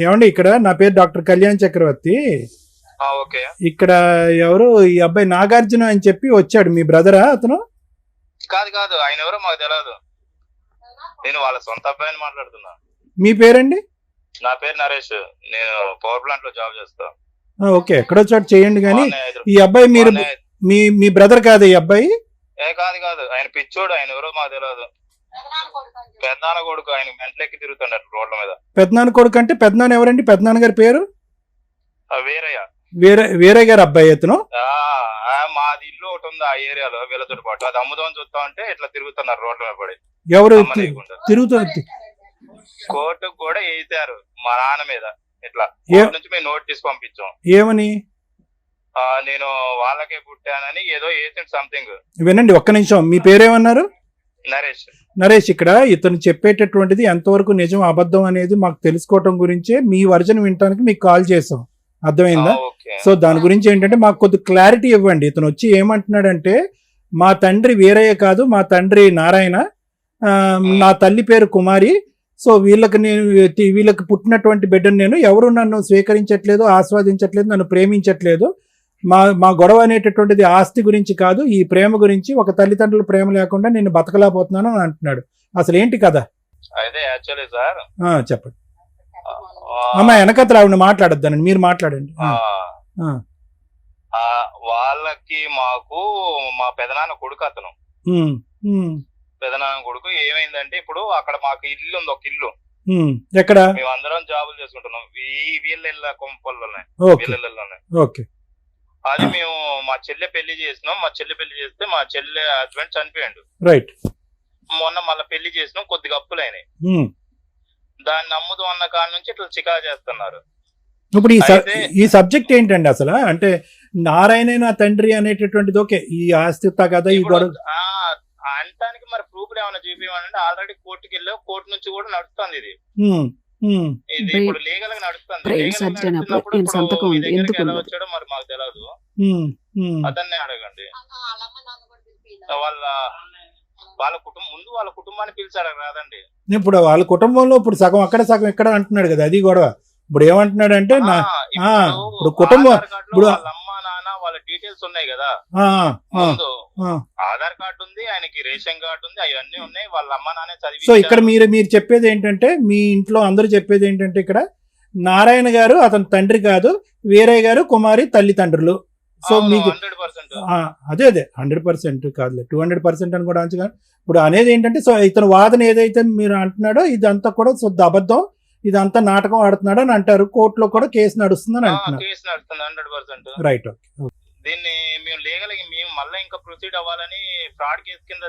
ఏమండి, ఇక్కడ నా పేరు డాక్టర్ కళ్యాణ్ చక్రవర్తి. ఓకే. ఇక్కడ ఎవరు ఈ అబ్బాయి నాగార్జున అని చెప్పి వచ్చాడు, మీ బ్రదరా అతను? కాదు కాదు, ఆయన ఎవరో మాకు తెలియదు. నేను వాళ్ళ సొంత అబ్బాయిని మాట్లాడుతున్నా. మీ పేరండి? నా పేరు నరేష్, నేను పవర్ ప్లాంట్ లో జాబ్ చేస్తా. ఓకే, ఎక్కడో చోట చేయండి. కానీ ఈ అబ్బాయి మీరు మీ బ్రదర్ కాదు ఈ అబ్బాయి? కాదు కాదు, ఆయన పిచ్చోడు, ఆయన ఎవరో మాకు తెలియదు. పెద్దనాన్న కొడుకు, ఆయన మెంట్లెక్కి తిరుగుతున్నాడు రోడ్ల మీద. పెద్దనాన్న కొడుకు అంటే పెద్దనాన్న ఎవరండి? పెద్దనాన్న గారి పేరు వీరయ్య. వీరయ్య గారు అబ్బాయి అతను? మాది ఇల్లు ఒకటి ఉంది ఆ ఏరియాలో, వీళ్ళతో పాటు. అది అమ్ముదామని చూస్తా ఉంటే ఇట్లా తిరుగుతున్నారు రోడ్ల మీద పడి. ఎవరు అమ్మనీయకుండా. తిరుగుతుంది? కోర్టుకు కూడా వేసారు మా నాన్న మీద. ఇట్లా కోర్టు నుంచి మేము నోటీస్ పంపించాం. ఏమని? నేను వాళ్ళకే పుట్టానని ఏదో వేసిండు సంథింగ్. వినండి ఒక్క నిమిషం, మీ పేరేమన్నారు? నరేష్. నరేష్, ఇక్కడ ఇతను చెప్పేటటువంటిది ఎంతవరకు నిజం అబద్ధం అనేది మాకు తెలుసుకోవటం గురించే మీ వర్జన్ వినటానికి మీకు కాల్ చేసాం, అర్థమైందా? సో దాని గురించి ఏంటంటే మాకు కొద్ది క్లారిటీ ఇవ్వండి. ఇతను వచ్చి ఏమంటున్నాడంటే, మా తండ్రి వీరయ్య కాదు, మా తండ్రి నారాయణ, నా తల్లి పేరు కుమారి. సో వీళ్ళకి పుట్టినటువంటి బిడ్డను నేను, ఎవరు నన్ను స్వీకరించట్లేదు, ఆస్వాదించట్లేదు, నన్ను ప్రేమించట్లేదు. మా గొడవ అనేటటువంటిది ఆస్తి గురించి కాదు, ఈ ప్రేమ గురించి. ఒక తల్లిదండ్రుల ప్రేమ లేకుండా నేను బతకలేకపోతున్నాను అని అంటున్నాడు. అసలు ఏంటి కదా? అయితే యాక్చువల్లీ సార్, చెప్పండి అమ్మా. వెనకతలు ఆవిడ మాట్లాడొద్దానండి, మీరు మాట్లాడండి. వాళ్ళకి మాకు మా పెదనాన్న కొడుకు అతను. పెదనాన్న కొడుకు ఏమైందంటే, ఇప్పుడు అక్కడ మాకు ఇల్లు ఉంది, ఒక ఇల్లు. ఎక్కడ? మేమందరం జాబులు చేసుకుంటున్నాం ఈ వీళ్ళ కొంపల్లోనే, వీళ్ళలోనే. ఓకే. అది మేము మా చెల్లె పెళ్లి చేసినాం. మా చెల్లె పెళ్లి చేస్తే మా చెల్లె హస్బెండ్ చనిపోయాడు. రైట్. మొన్న మళ్ళీ పెళ్లి చేసినాం, కొద్దిగా అప్పులైనాయి. దాన్ని అమ్ముదు అన్న కాడ నుంచి ఇట్లా చికా చేస్తున్నారు. ఇప్పుడు ఈ సబ్జెక్ట్ ఏంటండి అసలు? అంటే నారాయణ నా తండ్రి అనేటటువంటిది ఓకే, ఈ ఆస్తి కదా ఈ గొడవ అంటానికి మరి ప్రూఫ్ ఏమైనా చూపించాలంటే ఆల్రెడీ కోర్టుకి వెళ్ళావు, కోర్టు నుంచి కూడా నడుస్తుంది ఇది. ఇది ఇప్పుడు లీగల్ గా నడుస్తుంది. ఎలా వచ్చాడో మరి మాకు తెలియదు, అతన్నే అడగండి. వాళ్ళ కుటుంబం ముందు వాళ్ళ కుటుంబాన్ని పిలిచాడు కాదండి. ఇప్పుడు వాళ్ళ కుటుంబంలో ఇప్పుడు సగం అక్కడ సగం ఇక్కడ అంటున్నాడు కదా, అది గొడవ. ఇప్పుడు ఏమంటున్నాడంటే ఆ, ఇప్పుడు కుటుంబం ఆధార్ కార్డులో ఇప్పుడు వాళ్ళ అమ్మ నాన్న వాళ్ళ డీటెయిల్స్ ఉన్నాయి కదా ఆ, ఆ, ముందు ఆ. ఆధార్ కార్డు ఉంది, ఆయనకి రేషన్ కార్డు ఉంది, అవన్నీ ఉన్నాయి. వాళ్ళ అమ్మ నాన్నే చదివి సో ఇక్కడ మీరు చెప్పేది ఏంటంటే, మీ ఇంట్లో అందరూ చెప్పేది ఏంటంటే, ఇక్కడ నారాయణ గారు అతని తండ్రి కాదు, వీరయ్య గారు కుమారి తల్లిదండ్రులు. సో మీకు 100%. అదే 100% కాదులే, 200% అని కూడా అంచగా. ఇప్పుడు అనేది ఏంటంటే, సో ఇతను వాదన ఏదైతే మీరు అంటున్నాడో ఇదంతా కూడా శుద్ధ అబద్ధం, ఇదంతా నాటకం ఆడుతున్నాడు అని అంటారు. కోర్టులో కూడా కేసు నడుస్తుందని అంటున్నారు. కేసు నడుస్తుంది 100%. Right, okay. దీన్ని మేము లీగల్ మేము మళ్ళీ ఇంకా ప్రొసీడ్ అవ్వాలని ఫ్రాడ్ కేసు కింద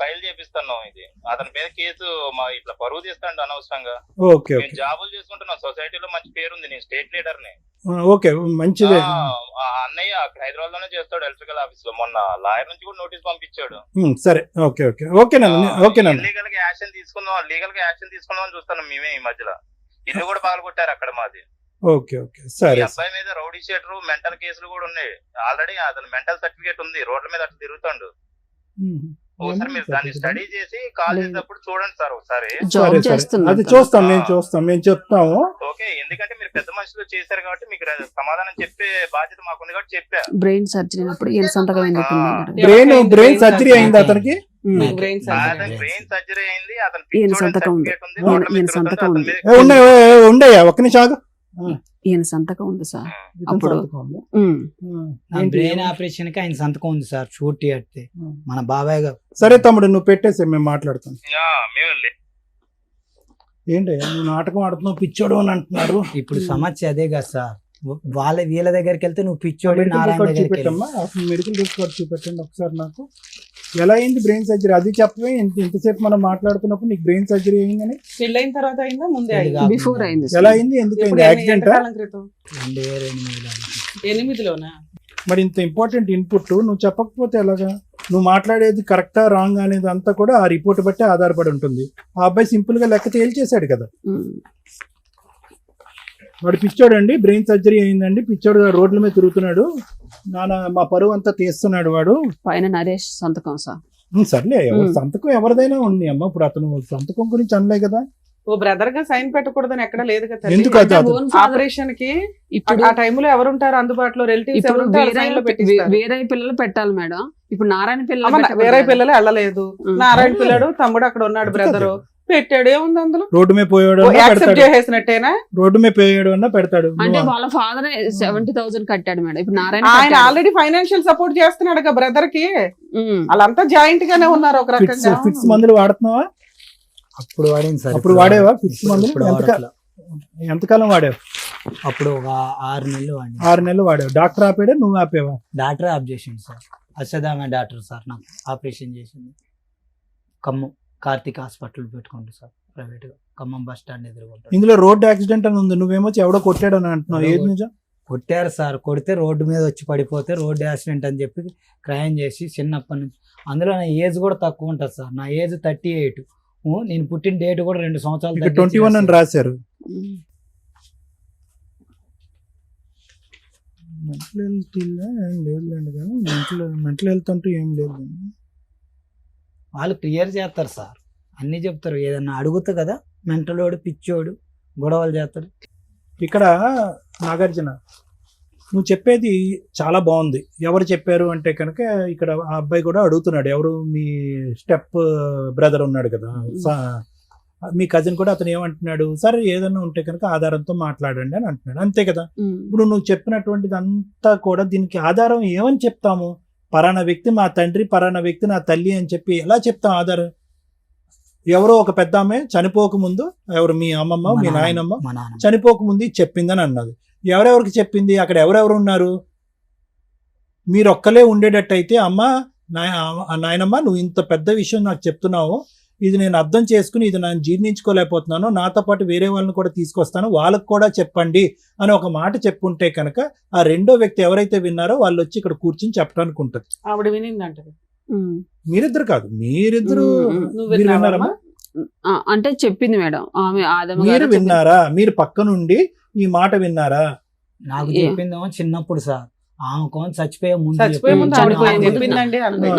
ఫైల్ చేపిస్తున్నాం. ఇది అతని మీద కేసు మా ఇట్లా పరువు తీస్తాండి అనవసరంగా. ఓకే, మేము జాబులు చేసుకుంటున్నాం, సొసైటీలో మంచి పేరుంది, నేను స్టేట్ లీడర్ ని. ఓకే, మంచిదే. అన్నయ్య అక్కడ హైదరాబాద్ లోనే చేస్తాడు ఎలక్ట్రికల్ ఆఫీస్ లో. మొన్న లాయర్ నుంచి కూడా నోటీస్ పంపించాడు. సరే, ఓకే ఓకే ఓకేనండి. లీగల్ గా యాక్షన్ తీసుకుందాం అని చూస్తున్నాం మేమే. ఈ మధ్యలో ఇల్లు కూడా పగలగొట్టారు అక్కడ మాది. ఓకే ఓకే, సరే. ఈ అబ్బాయి మీద రౌడీ షీటర్, మెంటల్ కేసులు కూడా ఉన్నాయి. ఆల్రెడీ అతను మెంటల్ సర్టిఫికేట్ ఉంది, రోడ్ల మీద అట్లా తిరుగుతాడు. ఒకసారి మీరు దాన్ని స్టడీ చేసి కాల్ చేసినప్పుడు చూడండి సార్ ఒకసారి. జాబ్ సరే, చేస్తున్నా అది చూస్తాం, మేము చెప్తాము. ఓకే, ఎందుకంటే మీరు పెద్ద మనుషులు చేశారు కాబట్టి మీకు సమాధానం చెప్పే బాధ్యత మాకుంది కాబట్టి చెప్పా. బ్రెయిన్ సర్జరీ అయినప్పుడు ఈయన సంతకం ఎందుకు ఉంది? బ్రెయిన్ సర్జరీ అయింది అతనికి. బ్రెయిన్ బ్రెయిన్ సర్జరీ అయింది, అతను ఈయన సంతకం ఉంది. ఈయన సంతకం ఉంది. ఉండయా ఒక్క నిమిషం ఆగు. ఈయన సంతకం ఉంది సార్. ఇతని అప్పుడు సంతకం ఉందా? బ్రెయిన్ ఆపరేషన్ కి ఆయన సంతకం ఉంది సార్. షూట్ అయితే మన బాబాయ్ గారు. సరే తమ్ముడు, నువ్వు పెట్టేసి మేము మాట్లాడుతాం. మేము ఏంటయ్యా నువ్వు నాటకం ఆడుతున్నావు, పిచ్చోడు అని అంటున్నారు. ఇప్పుడు సమస్య అదే కదా సార్. వీళ్ళ దగ్గరికి వెళ్తే నువ్వు పిచ్చోడి, మెడికల్ నారాయణ రికార్డ్ దగ్గరికి చూపెట్టమ్మా, అసలు మెడికల్ రికార్డ్ చూపెట్టండి ఒకసారి నాకు. ఎలా అయింది బ్రెయిన్ సర్జరీ అది చెప్పవే. ఇంతసేపు మనం మాట్లాడుతున్నప్పుడు నీకు బ్రెయిన్ సర్జరీ అయిందని. పెళ్ళైన తర్వాత అయిందా ముందే వెళ్ళి అయిందా? కాదు. బిఫోర్ అయింది ఎలా సార్. అయింది, ఎందుకు ఇప్పుడు అయింది? యాక్సిడెంట్? ఎంతకాలం క్రితం? 2008 8లోనా? మరి ఇంత ఇంపార్టెంట్ ఇన్పుట్ నువ్వు చెప్పకపోతే ఎలాగా? నువ్వు మాట్లాడేది కరెక్టా రాంగ్ అనేది అంతా కూడా ఆ రిపోర్ట్ బట్టి ఆధారపడి ఉంటుంది. ఆ అబ్బాయి సింపుల్ గా లెక్క తేల్చేశాడు కదా. వాడు పిచ్చోడు అండి, బ్రెయిన్ సర్జరీ అయిందండి, పిచ్చోడు రోడ్ల మీద తిరుగుతున్నాడు, మా పరువు అంతా తీస్తున్నాడు వాడు. పైన నరేష్ సంతకం సార్. సర్లే, సంతకం ఎవరిదైనా ఉంది అమ్మ. ఇప్పుడు అతను సంతకం గురించి అనలే కదా. ఓ బ్రదర్ గా సైన్ పెట్టకూడదని ఎక్కడ లేదు కదా. ఎందుకు అది అతను? ఓన్ ఫాదర్ ఆపరేషన్ కి ఇప్పుడు ఆ టైంలో ఎవరు ఉంటారు అందుబాటులో? రిలేటివ్స్ ఇప్పుడు ఎవరు ఉంటారు? sign లో పెట్టిస్తారు. వేరే పిల్లలు పెట్టాలి మేడం. ఇప్పుడు నారాయణ అమ్మ, పిల్లలు వేరే పిల్లలు వెళ్ళలేదు. నారాయణ పిల్లడు తమ్ముడు అక్కడ ఉన్నాడు, బ్రదరు పెట్టాడు. ఏముంది అందులో? రోడ్డు మీద పోయాడు యాక్సెప్ట్ చేసేసినట్టేనా? రోడ్డు మీద పోయాడు అన్నా పెడతాడు. అంటే వాళ్ళ ఫాదర్ 70,000 కట్టాడు మేడం. ఇప్పుడు నారాయణ ఆయన ఆల్రెడీ ఫైనాన్షియల్ సపోర్ట్ చేస్తున్నాడు కదా బ్రదర్ కి. వాళ్ళంతా జాయింట్ గానే ఉన్నారు ఒక రకంగా. ఫిట్స్ మందులు వాడుతున్నావా? అప్పుడు వాడింది సార్. అప్పుడు వాడేవా ఫిట్స్ మందులు? ఇప్పుడు వాడట్లా. ఎంతకాలం వాడావు? అప్పుడు ఒక 6 నెలలు వాడి. 6 నెలలు వాడావు. డాక్టర్ ఆపాడా, నువ్వు ఆపేవా? డాక్టర్ ఆప్ చేసింది సార్. అసదామే డాక్టర్ సార్ నాకు ఆపరేషన్ చేసింది. ఖమ్మం కార్తీక్ హాస్పిటల్ పెట్టుకుంటా సార్, ప్రైవేట్ గా. ఖమ్మం బస్ స్టాండ్ ఎదురుకుంటా. ఇందులో రోడ్ యాక్సిడెంట్ అని ఉంది, నువ్వేమో ఎవడో కొట్టాడని అంటున్నావు. ఏది నిజం? కొట్టారు సార్. కొడితే రోడ్డు మీద వచ్చి పడిపోతే రోడ్డు యాక్సిడెంట్ అని చెప్పి క్రైమ్ చేసి చిన్నప్పటి నుంచి. అందులో నా ఏజ్ కూడా తక్కువ ఉంటుంది సార్. నా ఏజ్ 38. నేను పుట్టిన డేట్ కూడా 2 సంవత్సరాలు 21 అని రాశారు. మెంటల్ హెల్త్ ఏం లేదులేండి, కానీ మెంటల్ హెల్త్ అంటూ ఏం లేదు. వాళ్ళు క్లియర్ చేస్తారు సార్, అన్నీ చెప్తారు. ఏదన్నా అడుగుతా కదా, మెంటలోడు పిచ్చోడు గొడవలు చేస్తారు. ఇక్కడ నాగార్జున, నువ్వు చెప్పేది చాలా బాగుంది. ఎవరు చెప్పారు అంటే కనుక ఇక్కడ ఆ అబ్బాయి కూడా అడుగుతున్నాడు, ఎవరు మీ స్టెప్ బ్రదర్ ఉన్నాడు కదా, మీ కజిన్ కూడా. అతను ఏమంటున్నాడు, సరే ఏదన్నా ఉంటే కనుక ఆధారంతో మాట్లాడండి అని అంటున్నాడు. అంతే కదా. ఇప్పుడు నువ్వు చెప్పినటువంటిది అంతా కూడా దీనికి ఆధారం ఏమని చెప్తాము? పలానా వ్యక్తి మా తండ్రి, పలానా వ్యక్తి నా తల్లి అని చెప్పి ఎలా చెప్తాం ఆధారం? ఎవరో ఒక పెద్ద ఆమె చనిపోకముందు, ఎవరు మీ అమ్మమ్మ మీ నాయనమ్మ చనిపోకముందు చెప్పిందని అన్నది. ఎవరెవరికి చెప్పింది? అక్కడ ఎవరెవరు ఉన్నారు? మీరు ఒక్కలే ఉండేటట్టయితే, అమ్మ నాయనమ్మ నువ్వు ఇంత పెద్ద విషయం నాకు చెప్తున్నావు, ఇది నేను అర్థం చేసుకుని ఇది నేను జీర్ణించుకోలేకపోతున్నాను, నాతో పాటు వేరే వాళ్ళని కూడా తీసుకొస్తాను, వాళ్ళకు కూడా చెప్పండి అని ఒక మాట చెప్పుంటే కనుక ఆ రెండో వ్యక్తి ఎవరైతే విన్నారో వాళ్ళు వచ్చి ఇక్కడ కూర్చుని చెప్పడానికి ఉంటుంది. ఆవిడ వినిందంట. మీరిద్దరు కాదు, మీరిద్దరు మీరు విన్నారమ్మా? అంటే చెప్పింది మేడం ఆమె. మీరు విన్నారా? మీరు పక్క నుండి ఈ మాట విన్నారా? నాకు చెప్పిందేమో చిన్నప్పుడు సార్. ఆమె కోన్ చచ్చిపోయే ముందు చచ్చిపోయే ముందు ఆవిడ చనిపోయే ముందు చెప్పిందండి అన్నది.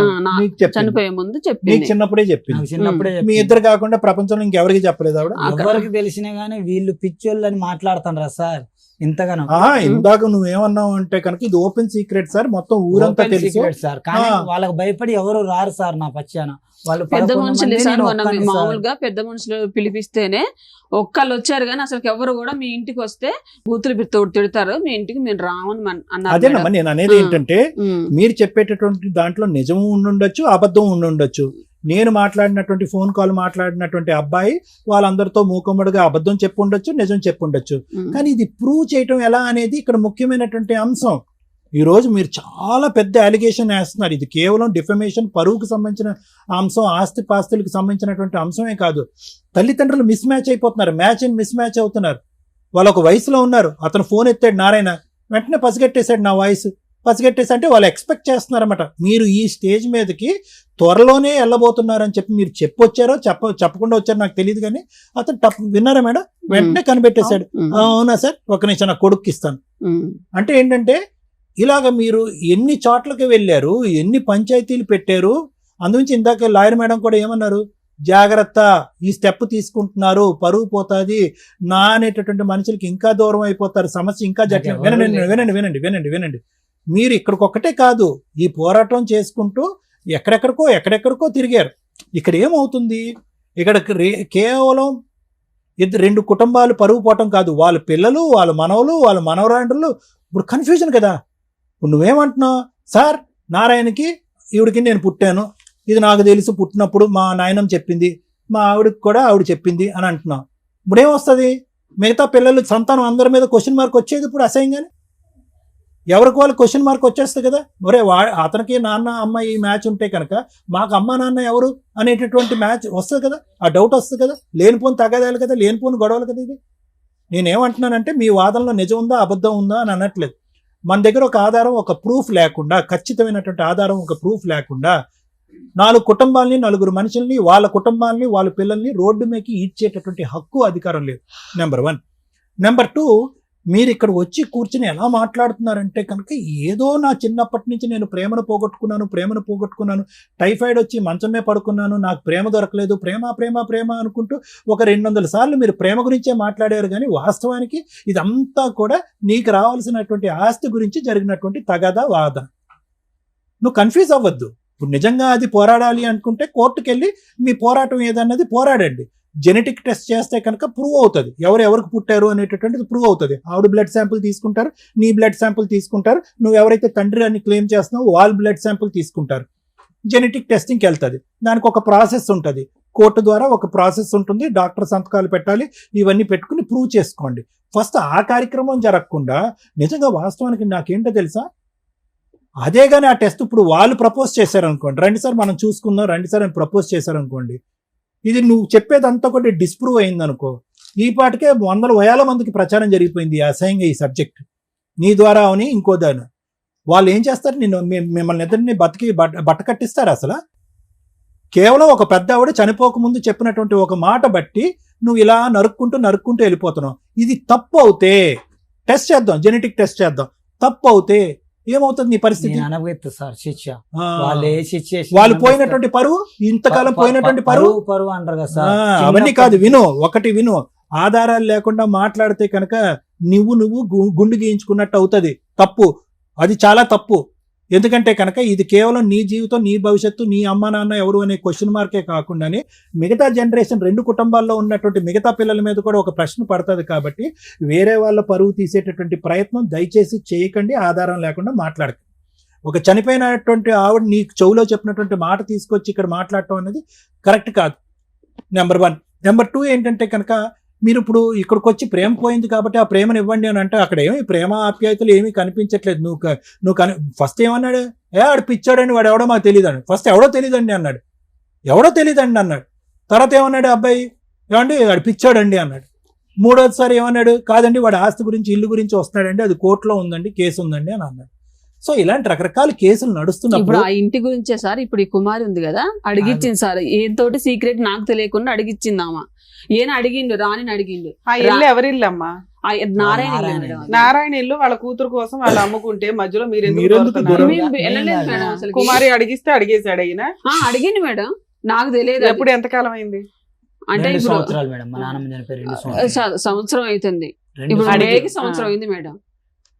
నీకు చెప్పింది. చనిపోయే ముందు నీకు చెప్పింది. చిన్నప్పుడే చెప్పింది. నాకు చిన్నప్పుడే మీ చెప్పింది. ఇద్దరు కాకుండా ప్రపంచంలో ఇంకెవరికి చెప్పలేదు ఆవిడ. ఎవరికి తెలిసినా గానీ వీళ్ళు పిచ్చోళ్ళు అని మాట్లాడుతాను సార్ ఇంతగానో. ఇందాక నువ్వేమన్నావు అంటే కనుక ఇది ఓపెన్ సీక్రెట్ సార్, మొత్తం ఊరంతా Open తెలుసు secret సార్. కానీ ఆ. వాళ్ళకి భయపడి ఎవరు రారు సార్ నా పచ్చాన. వాళ్ళు పెద్ద 11 మనుషులు మంది, సార్ నేను మొన్న ఒక్కడిని సార్. మామూలుగా పెద్ద మనుషులు పిలిపిస్తేనే ఒక్కళ్ళు వచ్చారు కానీ అసలు ఎవరు కూడా మీ ఇంటికి వస్తే బూతులు తిడతారు, మీ ఇంటికి మేము రామని అన్నారు అదేనమ్మా మేడం. నేను అనేది ఏంటంటే ఉమ్. మీరు చెప్పేటటువంటి దాంట్లో నిజం ఉండుండొచ్చు, అబద్ధం ఉండుండొచ్చు. నేను మాట్లాడినటువంటి ఫోన్ కాల్ మాట్లాడినటువంటి అబ్బాయి వాళ్ళందరితో మూకుమ్మడిగా అబద్ధం చెప్పుండొచ్చు, నిజం చెప్పుండొచ్చు. ఉమ్. కానీ ఇది ప్రూవ్ చేయటం ఎలా అనేది ఇక్కడ ముఖ్యమైనటువంటి అంశం. ఈ రోజు మీరు చాలా పెద్ద అలిగేషన్ వేస్తున్నారు. ఇది కేవలం డిఫమేషన్, పరువుకు సంబంధించిన అంశం, ఆస్తి పాస్తులకు సంబంధించినటువంటి అంశమే కాదు. తల్లిదండ్రులు మిస్ మ్యాచ్ అయిపోతున్నారు, మ్యాచ్ అండ్ మిస్ మ్యాచ్ అవుతున్నారు. వాళ్ళు ఒక వయసులో ఉన్నారు, అతను ఫోన్ ఎత్తాడు నారాయణ, వెంటనే పసిగట్టేశాడు నా వాయిస్. పసిగట్టేసి అంటే వాళ్ళు ఎక్స్పెక్ట్ చేస్తున్నారన్నమాట మీరు ఈ స్టేజ్ మీదకి త్వరలోనే వెళ్ళబోతున్నారని చెప్పి. మీరు చెప్పొచ్చారో చెప్పకుండా వచ్చారో నాకు తెలియదు, కానీ అతను విన్నారా మేడం, వెంటనే కనిపెట్టేశాడు. ఉమ్. అవునా సార్, ఒక నిమిషం నా కొడుక్కి ఇస్తాను. ఉమ్. అంటే ఏంటంటే ఇలాగ మీరు ఎన్ని చోట్లకి వెళ్ళారు, ఎన్ని పంచాయతీలు పెట్టారు. అందుగురించి ఇందాక లాయర్ మేడం కూడా ఏమన్నారు, జాగ్రత్త ఈ స్టెప్ తీసుకుంటున్నారు, పరువు పోతుంది నా అనేటటువంటి మనుషులకి ఇంకా దూరం అయిపోతారు, సమస్య ఇంకా జటిలం. వినండి వినండి వినండి వినండి వినండి. మీరు ఇక్కడికొక్కటే కాదు, ఈ పోరాటం చేసుకుంటూ ఎక్కడెక్కడికో తిరిగారు. ఇక్కడ ఏమవుతుంది, ఇక్కడ కేవలం రెండు కుటుంబాలు పరువు పోవటం కాదు, వాళ్ళ పిల్లలు, వాళ్ళ మనవలు, వాళ్ళ మనవరాండ్రులు. ఇప్పుడు కన్ఫ్యూజన్ కదా. ఇప్పుడు నువ్వేమంటున్నావు, సార్ నారాయణకి ఈవిడికి నేను పుట్టాను, ఇది నాకు తెలుసు, పుట్టినప్పుడు మా నాయనమ్మ చెప్పింది, మా ఆవిడకి కూడా ఆవిడ చెప్పింది అని అంటున్నావు. ఇప్పుడు ఏమొస్తుంది, మిగతా పిల్లలు సంతానం అందరి మీద క్వశ్చన్ మార్క్ వచ్చేది ఇప్పుడు అసహ్యంగానే. ఎవరికి వాళ్ళు క్వశ్చన్ మార్క్ వచ్చేస్తుంది కదా. ఒరే అతనికి నాన్న అమ్మ ఈ మ్యాచ్ ఉంటే కనుక మాకు అమ్మ నాన్న ఎవరు అనేటటువంటి మ్యాచ్ వస్తుంది కదా, ఆ డౌట్ వస్తుంది కదా. లేనిపోని తగాదాలు కదా, లేనిపోని గొడవలు కదా. ఇది నేనేమంటున్నానంటే మీ వాదనలో నిజం ఉందా అబద్ధం ఉందా అని అనట్లేదు. మన దగ్గర ఒక ఆధారం, ఒక ప్రూఫ్ లేకుండా, ఖచ్చితమైనటువంటి ఆధారం, ఒక ప్రూఫ్ లేకుండా 4 కుటుంబాలని, 4 మనుషుల్ని, వాళ్ళ కుటుంబాలని, వాళ్ళ పిల్లల్ని రోడ్డు మీదకి ఈడ్చేటటువంటి హక్కు, అధికారం లేదు. నెంబర్ 1. నెంబర్ 2, మీరు ఇక్కడ వచ్చి కూర్చుని ఎలా మాట్లాడుతున్నారంటే కనుక ఏదో నా చిన్నప్పటి నుంచి నేను ప్రేమను పోగొట్టుకున్నాను, టైఫాయిడ్ వచ్చి మంచమే పడుకున్నాను, నాకు ప్రేమ దొరకలేదు, ప్రేమ అనుకుంటూ ఒక 200 సార్లు మీరు ప్రేమ గురించే మాట్లాడారు. కానీ వాస్తవానికి ఇదంతా కూడా నీకు రావాల్సినటువంటి ఆస్తి గురించి జరిగినటువంటి తగాదా వాదన. నువ్వు కన్ఫ్యూజ్ అవ్వద్దు. ఇప్పుడు నిజంగా అది పోరాడాలి అనుకుంటే కోర్టుకు వెళ్ళి మీ పోరాటం ఏదన్నది పోరాడండి. జెనెటిక్ టెస్ట్ చేస్తే కనుక ప్రూవ్ అవుతుంది, ఎవరికి పుట్టారు అనేటటువంటిది ప్రూవ్ అవుతుంది. ఆవిడ బ్లడ్ శాంపుల్ తీసుకుంటారు, నీ బ్లడ్ శాంపుల్ తీసుకుంటారు, నువ్వు ఎవరైతే తండ్రి అని క్లెయిమ్ చేస్తున్నావో వాళ్ళ బ్లడ్ శాంపుల్ తీసుకుంటారు. జెనెటిక్ టెస్టింగ్కి వెళ్తుంది. దానికి ఒక ప్రాసెస్ ఉంటుంది, కోర్టు ద్వారా ఒక ప్రాసెస్ ఉంటుంది, డాక్టర్ సంతకాలు పెట్టాలి, ఇవన్నీ పెట్టుకుని ప్రూవ్ చేసుకోండి. ఫస్ట్ ఆ కార్యక్రమం జరగకుండా నిజంగా వాస్తవానికి నాకేంటో తెలుసా, అదే కానీ ఆ టెస్ట్ ఇప్పుడు వాళ్ళు ప్రపోజ్ చేశారనుకోండి, రండి సార్ మనం చూసుకుందాం, రండి సార్ అని ప్రపోజ్ చేశారనుకోండి, ఇది నువ్వు చెప్పేదంతా కూడా డిస్ప్రూవ్ అయిందనుకో, ఈ పాటికే 100,000 మందికి ప్రచారం జరిగిపోయింది అసహ్యంగా ఈ సబ్జెక్ట్ నీ ద్వారా అని ఇంకో దాని. వాళ్ళు ఏం చేస్తారు, మిమ్మల్ని ఇద్దరిని బట్ట కట్టిస్తారు. అసలు కేవలం ఒక పెద్ద ఆవిడ చనిపోకముందు చెప్పినటువంటి ఒక మాట బట్టి నువ్వు ఇలా నరుక్కుంటూ వెళ్ళిపోతున్నావు. ఇది తప్పు అవుతే టెస్ట్ చేద్దాం, జెనెటిక్ టెస్ట్ చేద్దాం. తప్పు అవుతే ఏమవుతుంది నీ పరిస్థితి? సార్ శిక్ష, వాళ్ళు పోయినటువంటి పరువు, ఇంతకాలం పోయినటువంటి పరువు అంటారు కదా సార్. అవన్నీ కాదు, విను. ఆధారాలు లేకుండా మాట్లాడితే కనుక నువ్వు గుండు గీయించుకున్నట్టు అవుతుంది. తప్పు, అది చాలా తప్పు. ఎందుకంటే కనుక ఇది కేవలం నీ జీవితం, నీ భవిష్యత్తు, నీ అమ్మ నాన్న ఎవరు అనే క్వశ్చన్ మార్కే కాకుండానే మిగతా జనరేషన్ 2 కుటుంబాల్లో ఉన్నటువంటి మిగతా పిల్లల మీద కూడా ఒక ప్రశ్న పడుతుంది. కాబట్టి వేరే వాళ్ళ పరువు తీసేటటువంటి ప్రయత్నం దయచేసి చేయకండి, ఆధారం లేకుండా మాట్లాడకండి. ఒక చనిపోయినటువంటి ఆవిడ నీ చెవులో చెప్పినటువంటి మాట తీసుకొచ్చి ఇక్కడ మాట్లాడటం అనేది కరెక్ట్ కాదు. నెంబర్ 1. నెంబర్ 2 ఏంటంటే కనుక మీరు ఇప్పుడు ఇక్కడికి వచ్చి ప్రేమ పోయింది కాబట్టి ఆ ప్రేమను ఇవ్వండి అని అంటే అక్కడ ఏమి ప్రేమ ఆప్యాయతలు ఏమీ కనిపించట్లేదు. నువ్వు ఫస్ట్ ఏమన్నాడు, ఆడు పిచ్చాడని, వాడు ఎవడో మాకు తెలియదండి. ఫస్ట్ ఎవడో తెలియదండి అన్నాడు, తర్వాత ఏమన్నాడు అబ్బాయి, ఏమండి వాడు పిచ్చాడండి అన్నాడు. 3వసారి ఏమన్నాడు, కాదండి వాడు ఆస్తి గురించి, ఇల్లు గురించి వస్తున్నాడండి, అది కోర్టులో ఉందండి, కేసు ఉందండి అని అన్నాడు. సో ఇలాంటి రకరకాల కేసులు నడుస్తున్నప్పుడు ఇప్పుడు ఆ ఇంటి గురించే సార్, ఇప్పుడు ఈ కుమారి ఉంది కదా, అడిగిచ్చింది సార్, ఏంతోటి సీక్రెట్ నాకు తెలియకుండా అడిగిచ్చింది ఆమె. ఏం అడిగిండు, రాని అడిగిండు. ఎవరి ఇల్లమ్మా? నారాయణ ఇల్లు నారాయణ మేడం ఇల్లు. అది. నారాయణ ఇల్లు వాళ్ళ కూతురు కోసం వాళ్ళు అమ్ముకుంటే మధ్యలో మీరెందుకు మీరెందుకు దూరుతున్నారు? దూరం? మేము వెళ్ళలేదు మేడం అసలు. కుమారి అడిగిస్తే అడిగేశాడు అయినా. అడిగింది మేడం, నాకు తెలియదు అది. ఎప్పుడు ఎంతకాలం అయింది? అంటే 2 ఇప్పుడు సంవత్సరాలు మేడం, మా నాన్నమ్మ చనిపోయి 2 సంవత్సరాలు. సంవత్సరం అవుతుంది 2 ఇప్పుడు. అడిగి- డేకి సంవత్సరం అయింది మేడం.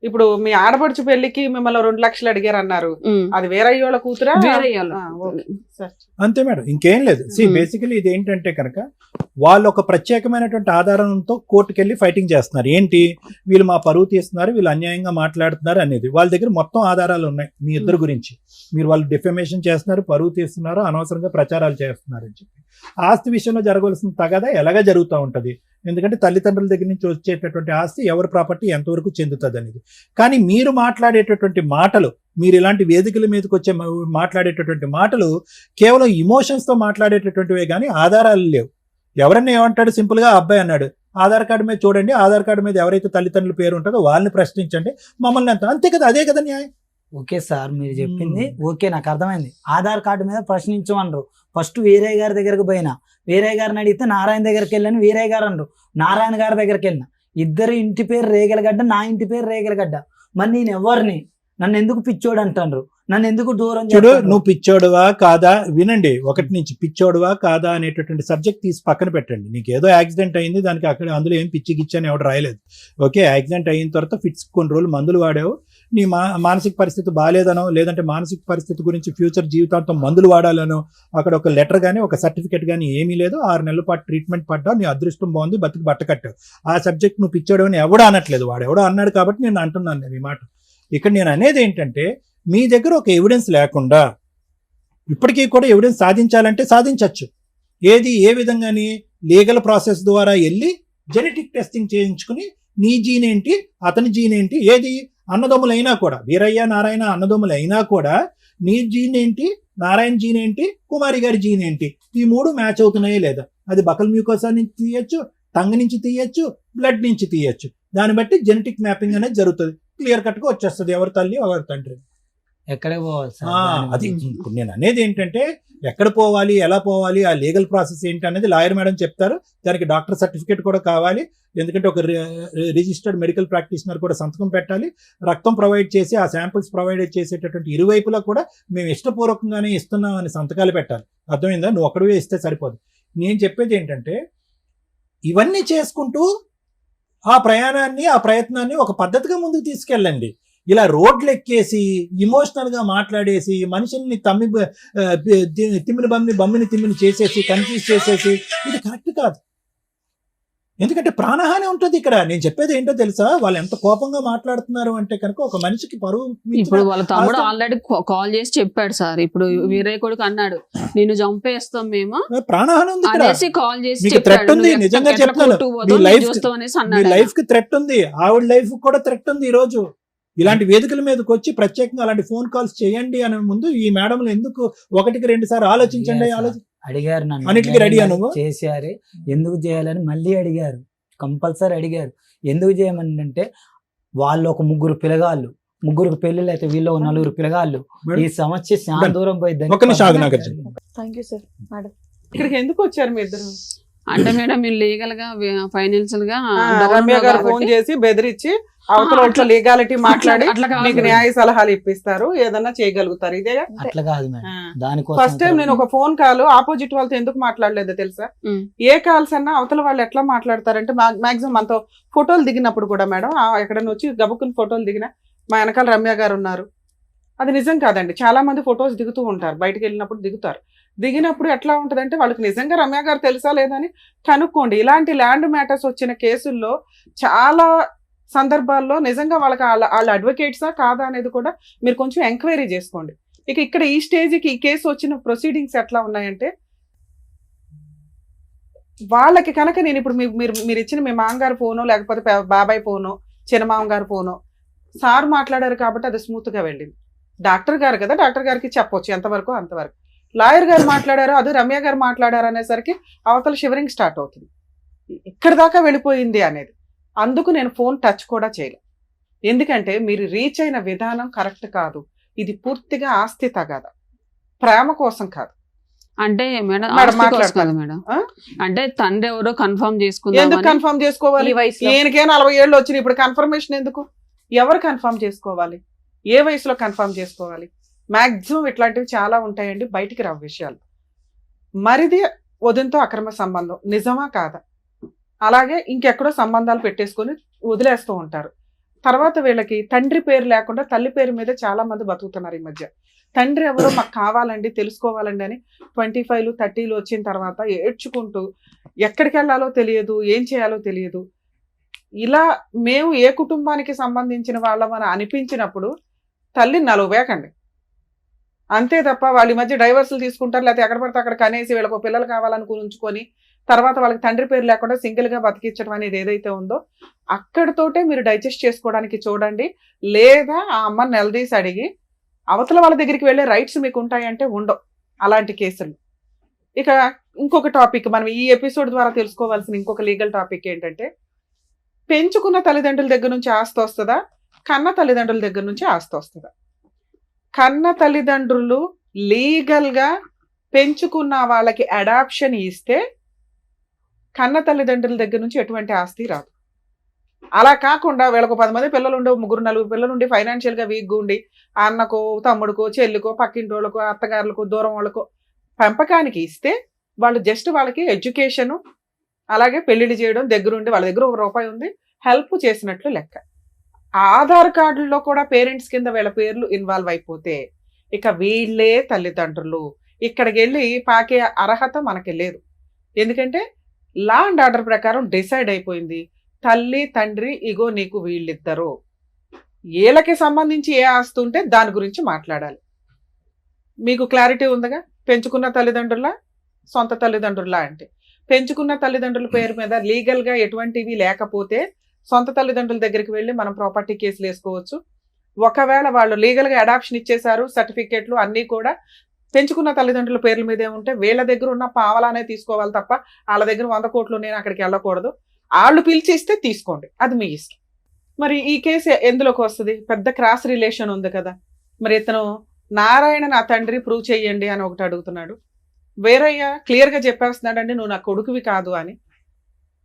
ఇప్పుడు మీ ఆడపడుచు పెళ్లికి మిమ్మల్ని 2 లక్షలు అడిగారు అన్నారు. అది వేరయ్యోళ్ళ కూతురా? వేరే వాళ్ళు. ఆ, ఓకే. సరే. అంతే మేడం, ఇంకేం లేదు. బేసికలీ ఇది ఏంటంటే కనుక వాళ్ళు ఒక ప్రత్యేకమైనటువంటి ఆధారంతో కోర్టుకెళ్ళి ఫైటింగ్ చేస్తున్నారు. ఏంటి, వీళ్ళు మా పరువు తీస్తున్నారు, వీళ్ళు అన్యాయంగా మాట్లాడుతున్నారు అనేది. వాళ్ళ దగ్గర మొత్తం ఆధారాలు ఉన్నాయి మీ ఇద్దరు గురించి. మీరు వాళ్ళు డిఫమేషన్ చేస్తున్నారు, పరువు తీస్తున్నారు, అనవసరంగా ప్రచారాలు చేస్తున్నారు అని చెప్పి. ఆస్తి విషయంలో జరగవలసిన తగాదా ఎలాగా జరుగుతూ ఉంటుంది. ఎందుకంటే తల్లిదండ్రుల దగ్గర నుంచి వచ్చేటటువంటి ఆస్తి ఎవరి ప్రాపర్టీ ఎంతవరకు చెందుతుంది అనేది. కానీ మీరు మాట్లాడేటటువంటి మాటలు, మీరు ఇలాంటి వేదికల మీదకి వచ్చే మాట్లాడేటటువంటి మాటలు కేవలం ఇమోషన్స్తో మాట్లాడేటటువంటివే కానీ ఆధారాలు లేవు. ఎవరన్నా ఏమంటాడు, సింపుల్గా అబ్బాయి అన్నాడు, ఆధార్ కార్డు మీద చూడండి, ఆధార్ కార్డు మీద ఎవరైతే తల్లిదండ్రుల పేరు ఉంటుందో వాళ్ళని ప్రశ్నించండి, మమ్మల్ని అంతే కదా, అదే కదా న్యాయం. ఓకే సార్, మీరు చెప్పింది ఓకే, నాకు అర్థమైంది. ఆధార్ కార్డు మీద ప్రశ్నించమన్నారు. ఫస్ట్ వీరయ్య గారి దగ్గరకు పోయినా, వీరయ్య గారిని అడిగితే నారాయణ దగ్గరికి వెళ్ళని వీరయ్య గారు అన్నారు. నారాయణ గారి దగ్గరికి వెళ్ళిన, ఇద్దరు ఇంటి పేరు రేగలగడ్డ, నా ఇంటి పేరు రేగలగడ్డ. మరి నేను ఎవరిని, నన్ను ఎందుకు పిచ్చోడు అంటారు, నన్ను ఎందుకు దూరం చూడు, చేస్తారు? నువ్వు పిచ్చోడువా కాదా వినండి. 1 నుంచి పిచ్చోడువా కాదా అనేటటువంటి సబ్జెక్ట్ తీసి పక్కన పెట్టండి. నీకు ఏదో యాక్సిడెంట్ అయింది, దానికి అక్కడ అందులో ఏం పిచ్చి గిచ్చి అని ఎవడు రాయలేదు. ఓకే, యాక్సిడెంట్ అయిన తర్వాత ఫిట్స్ కొన్ని రోజులు మందులు వాడావు, నీ మానసిక పరిస్థితి బాగాలేదనో, లేదంటే మానసిక పరిస్థితి గురించి ఫ్యూచర్ జీవితాంతం మందులు వాడాలనో అక్కడ ఒక లెటర్ కానీ ఒక సర్టిఫికేట్ కానీ ఏమీ లేదు. 6 నెలల పాటు ట్రీట్మెంట్ పడ్డావు, నీ అదృష్టం బాగుంది, బతికి బట్ట కట్టావు. ఆ సబ్జెక్ట్ నువ్వు పిచ్చోడు అని ఎవడో అనట్లేదు, వాడు ఎవడో అన్నాడు కాబట్టి నేను అంటున్నాను నేను ఈ మాట. ఇక్కడ నేను అనేది ఏంటంటే, మీ దగ్గర ఒక ఎవిడెన్స్ లేకుండా, ఇప్పటికీ కూడా ఎవిడెన్స్ సాధించాలంటే సాధించవచ్చు. ఏది ఏ విధంగాని, లీగల్ ప్రాసెస్ ద్వారా వెళ్ళి జెనెటిక్ టెస్టింగ్ చేయించుకుని నీ జీన్ ఏంటి, అతని జీన్ ఏంటి, ఏది అన్నదమ్ములైనా కూడా, వీరయ్య నారాయణ అన్నదమ్ములైనా కూడా నీ జీన్ ఏంటి, నారాయణ జీన్ ఏంటి, కుమారి గారి జీన్ ఏంటి, ఈ 3 మ్యాచ్ అవుతున్నాయో లేదా. అది బకల్ మ్యూకోసా నుంచి తీయచ్చు, టంగ్ నుంచి తీయచ్చు, బ్లడ్ నుంచి తీయచ్చు. దాన్ని బట్టి జెనెటిక్ మ్యాపింగ్ అనేది జరుగుతుంది. క్లియర్ కట్గా వచ్చేస్తుంది ఎవరి తల్లి ఎవరి తండ్రి. ఎక్కడే పోవాలి సార్? అది ఇప్పుడు నేను అనేది ఏంటంటే, ఎక్కడ పోవాలి, ఎలా పోవాలి, ఆ లీగల్ ప్రాసెస్ ఏంటి అనేది లాయర్ మేడం చెప్తారు. దానికి డాక్టర్ సర్టిఫికేట్ కూడా కావాలి. ఎందుకంటే ఒక రిజిస్టర్డ్ మెడికల్ ప్రాక్టీషనర్ కూడా సంతకం పెట్టాలి. రక్తం ప్రొవైడ్ చేసి ఆ శాంపిల్స్ ప్రొవైడ్ చేసేటటువంటి ఇరువైపులా కూడా మేము ఇష్టపూర్వకంగానే ఇస్తున్నాం అని సంతకాలు పెట్టాలి. అర్థమైందా? నువ్వు ఒక్కడివే ఇస్తే సరిపోదు. నేను చెప్పేది ఏంటంటే, ఇవన్నీ చేసుకుంటూ ఆ ప్రయాణాన్ని, ఆ ప్రయత్నాన్ని ఒక పద్ధతిగా ముందుకు తీసుకెళ్ళండి. ఇలా రోడ్లు ఎక్కేసి ఇమోషనల్ గా మాట్లాడేసి మనుషుల్ని బమ్మిని తిమ్మిని చేసేసి కన్ఫ్యూజ్ చేసేసి ఇది కరెక్ట్ కాదు. ఎందుకంటే ప్రాణహాని ఉంటుంది ఇక్కడ. నేను చెప్పేది ఏంటో తెలుసా, వాళ్ళు ఎంత కోపంగా మాట్లాడుతున్నారు అంటే కనుక ఒక మనిషికి పరువు. ఇప్పుడు వాళ్ళ తమ్ముడు ఆల్రెడీ కాల్ చేసి చెప్పాడు సార్. ఇప్పుడు వీరయ్య కొడుకు అన్నాడు, నిన్ను చంపేస్తాం మేము, ప్రాణహాని ఉంది ఇక్కడ. అనేసి కాల్ చేసి మీకు థ్రెట్ ఉంది, నిజంగా చెప్తాను. మీ లైఫ్ కి థ్రెట్ ఉంది, ఆవిడ లైఫ్ కూడా థ్రెట్ ఉంది. ఈ రోజు ఇలాంటి వేదికల మీదకి వచ్చి ప్రత్యేకంగా అలాంటి ఫోన్ కాల్స్ చేయండి అనే ముందు ఈ మేడంలు ఎందుకు 1కి 2 సార్లు ఆలోచించండి. అడిగారు నన్ను, అన్నిటికీ రెడీ నువ్వు చేశారు, ఎందుకు చేయాలని మళ్ళీ అడిగారు, కంపల్సరీ అడిగారు. ఎందుకు చేయమని అంటే, వాళ్ళు ఒక 3 పిల్లగాళ్ళు, 3కి పెళ్ళిళ్ళు అయితే వీళ్ళు 4 పిల్లగాళ్ళు. ఈ సమస్య చాలా దూరం పోయింది. Thank you sir. మేడం, ఇక్కడికి ఎందుకు వచ్చారు మీ ఇద్దరు? అంటే మేడం మీరు లీగల్ గా ఫైనాన్షియల్ గా రమ్య గారు ఫోన్ చేసి బెదిరించి అవతల లీగాలిటీ మాట్లాడి మీకు న్యాయ సలహాలు ఇప్పిస్తారు, ఏదన్నా చేయగలుగుతారు. ఇదే అట్లా కాదు మేడం. దానికోసం ఫస్ట్ టైం నేను ఒక ఫోన్ కాల్ ఆపోజిట్ వాళ్ళతో ఎందుకు మాట్లాడలేదో తెలుసా? ఏ కాల్స్ అన్నా అవతల వాళ్ళు ఎట్లా మాట్లాడతారంటే, మాక్సిమం మనతో ఫోటోలు దిగినప్పుడు కూడా మేడం, ఎక్కడన్నా వచ్చి గబుక్కుని ఫోటోలు దిగినా మా వెనకాల రమ్య గారు ఉన్నారు, అది నిజం కాదండి. చాలా మంది ఫొటోస్ దిగుతూ ఉంటారు, బయటకు వెళ్ళినప్పుడు దిగుతారు. దిగినప్పుడు ఎట్లా ఉంటుందంటే, వాళ్ళకి నిజంగా రమ్య గారు తెలుసా లేదని కనుక్కోండి. ఇలాంటి ల్యాండ్ మ్యాటర్స్ వచ్చిన కేసుల్లో చాలా సందర్భాల్లో నిజంగా వాళ్ళకి వాళ్ళ అడ్వకేట్సా కాదా అనేది కూడా మీరు కొంచెం ఎంక్వైరీ చేసుకోండి. ఇక్కడ ఈ స్టేజ్కి ఈ కేసు వచ్చిన ప్రొసీడింగ్స్ ఎట్లా ఉన్నాయంటే, వాళ్ళకి కనుక నేను ఇప్పుడు మీరు ఇచ్చిన మీ మామగారు ఫోను, లేకపోతే బాబాయ్ ఫోను, చిన్నమామ గారి ఫోను, సార్ మాట్లాడారు కాబట్టి అది స్మూత్గా వెళ్ళింది. డాక్టర్ గారు కదా, డాక్టర్ గారికి చెప్పొచ్చు ఎంతవరకు అంతవరకు. లాయర్ గారు మాట్లాడారు, అది రమ్య గారు మాట్లాడారు అనేసరికి అవతల షివరింగ్ స్టార్ట్ అవుతుంది. ఇక్కడ దాకా వెళ్ళిపోయింది అనేది. అందుకు నేను ఫోన్ టచ్ కూడా చేయలేదు. ఎందుకంటే మీరు రీచ్ అయిన విధానం కరెక్ట్ కాదు. ఇది పూర్తిగా ఆస్తి తగాదా, ప్రేమ కోసం కాదు. అంటే మేడం మేడం ఆస్తి కోసం మాట్లాడతాను. కదా మేడం. ఆ? అంటే తండ్రి ఎవరో కన్ఫర్మ్ ఎందుకు చేసుకుందాం కన్ఫర్మ్ చేసుకోవాలి? ఈ వయసులో ఈయనకే 40 ఏళ్ళు వచ్చినాయి, ఇప్పుడు కన్ఫర్మేషన్ ఎందుకు? ఎవరు కన్ఫర్మ్ చేసుకోవాలి? ఏ వయసులో కన్ఫర్మ్ చేసుకోవాలి? మాక్సిమం ఇట్లాంటివి చాలా ఉంటాయండి, బయటికి రావు విషయాలు. మరిది వదినతో అక్రమ సంబంధం నిజమా కాదా? అలాగే ఇంకెక్కడో సంబంధాలు పెట్టేసుకొని వదిలేస్తూ ఉంటారు. తర్వాత వీళ్ళకి తండ్రి పేరు లేకుండా తల్లి పేరు మీద చాలా మంది బతుకుతున్నారు ఈ మధ్య. తండ్రి ఎవరో మాకు కావాలండి, తెలుసుకోవాలండి అని 25, 30 వచ్చిన తర్వాత ఏడ్చుకుంటూ ఎక్కడికి వెళ్ళాలో తెలియదు, ఏం చేయాలో తెలియదు. ఇలా మేము ఏ కుటుంబానికి సంబంధించిన వాళ్ళమని అనిపించినప్పుడు తల్లిని నలువేకండి. అంతే తప్ప వాళ్ళ మధ్య డైవర్సులు తీసుకుంటారు, లేకపోతే ఎక్కడ పడితే అక్కడ కనేసి వీళ్ళకు పిల్లలు కావాలనుకుని ఉంచుకొని తర్వాత వాళ్ళకి తండ్రి పేరు లేకుండా సింగిల్గా బతికించడం అనేది ఏదైతే ఉందో అక్కడితోటే మీరు డైజెస్ట్ చేసుకోవడానికి చూడండి. లేదా ఆ అమ్మని నిలదీసి అడిగి అవతల వాళ్ళ దగ్గరికి వెళ్ళే రైట్స్ మీకు ఉంటాయంటే ఉండవు అలాంటి కేసులు. ఇక ఇంకొక టాపిక్, మనం ఈ ఎపిసోడ్ ద్వారా తెలుసుకోవాల్సిన ఇంకొక లీగల్ టాపిక్ ఏంటంటే, పెంచుకున్న తల్లిదండ్రుల దగ్గర నుంచి ఆస్తి వస్తుందా, కన్న తల్లిదండ్రుల దగ్గర నుంచి ఆస్తి వస్తుందా? కన్న తల్లిదండ్రులు లీగల్గా పెంచుకున్న వాళ్ళకి అడాప్షన్ ఇస్తే కన్న తల్లిదండ్రుల దగ్గర నుంచి ఎటువంటి ఆస్తి రాదు. అలా కాకుండా వీళ్ళకు 10 మంది పిల్లలు ఉండి 3, 4 పిల్లలు ఉండి ఫైనాన్షియల్గా వీక్గా ఉండి అన్నకో, తమ్ముడికో, చెల్లికో, పక్కింటి వాళ్ళకో, అత్తగారులకో, దూరం వాళ్ళకో పెంపకానికి ఇస్తే వాళ్ళు జస్ట్ వాళ్ళకి ఎడ్యుకేషను అలాగే పెళ్లిళ్ళు చేయడం దగ్గరుండి వాళ్ళ దగ్గర ₹1 ఉంది హెల్ప్ చేసినట్లు లెక్క. ఆధార్ కార్డుల్లో కూడా పేరెంట్స్ కింద వీళ్ళ పేర్లు ఇన్వాల్వ్ అయిపోతే ఇక వీళ్ళే తల్లిదండ్రులు. ఇక్కడికి వెళ్ళి పాకే అర్హత మనకి లేదు. ఎందుకంటే లా అండ్ ఆర్డర్ ప్రకారం డిసైడ్ అయిపోయింది, తల్లి తండ్రి ఇగో నీకు వీళ్ళిద్దరు, వీళ్ళకి సంబంధించి ఏ ఆస్తి ఉంటే దాని గురించి మాట్లాడాలి. మీకు క్లారిటీ ఉందిగా? పెంచుకున్న తల్లిదండ్రుల సొంత తల్లిదండ్రుల అంటే పెంచుకున్న తల్లిదండ్రుల పేరు మీద లీగల్గా ఎటువంటివి లేకపోతే సొంత తల్లిదండ్రుల దగ్గరికి వెళ్ళి మనం ప్రాపర్టీ కేసులు వేసుకోవచ్చు. ఒకవేళ వాళ్ళు లీగల్గా అడాప్షన్ ఇచ్చేశారు, సర్టిఫికేట్లు అన్నీ కూడా పెంచుకున్న తల్లిదండ్రుల పేర్ల మీదే ఉంటే వీళ్ళ దగ్గర ఉన్న పావలానే తీసుకోవాలి తప్ప వాళ్ళ దగ్గర 100 కోట్లు నేను అక్కడికి వెళ్ళకూడదు. వాళ్ళు పిలిచి ఇస్తే తీసుకోండి, అది మీ ఇష్టం. మరి ఈ కేసు ఎందులోకి వస్తుంది? పెద్ద క్రాస్ రిలేషన్ ఉంది కదా. మరి ఇతను నారాయణ నా తండ్రి ప్రూవ్ చెయ్యండి అని ఒకటి అడుగుతున్నాడు, వేరయ్య క్లియర్గా చెప్పేస్తున్నాడండి నువ్వు నా కొడుకువి కాదు అని.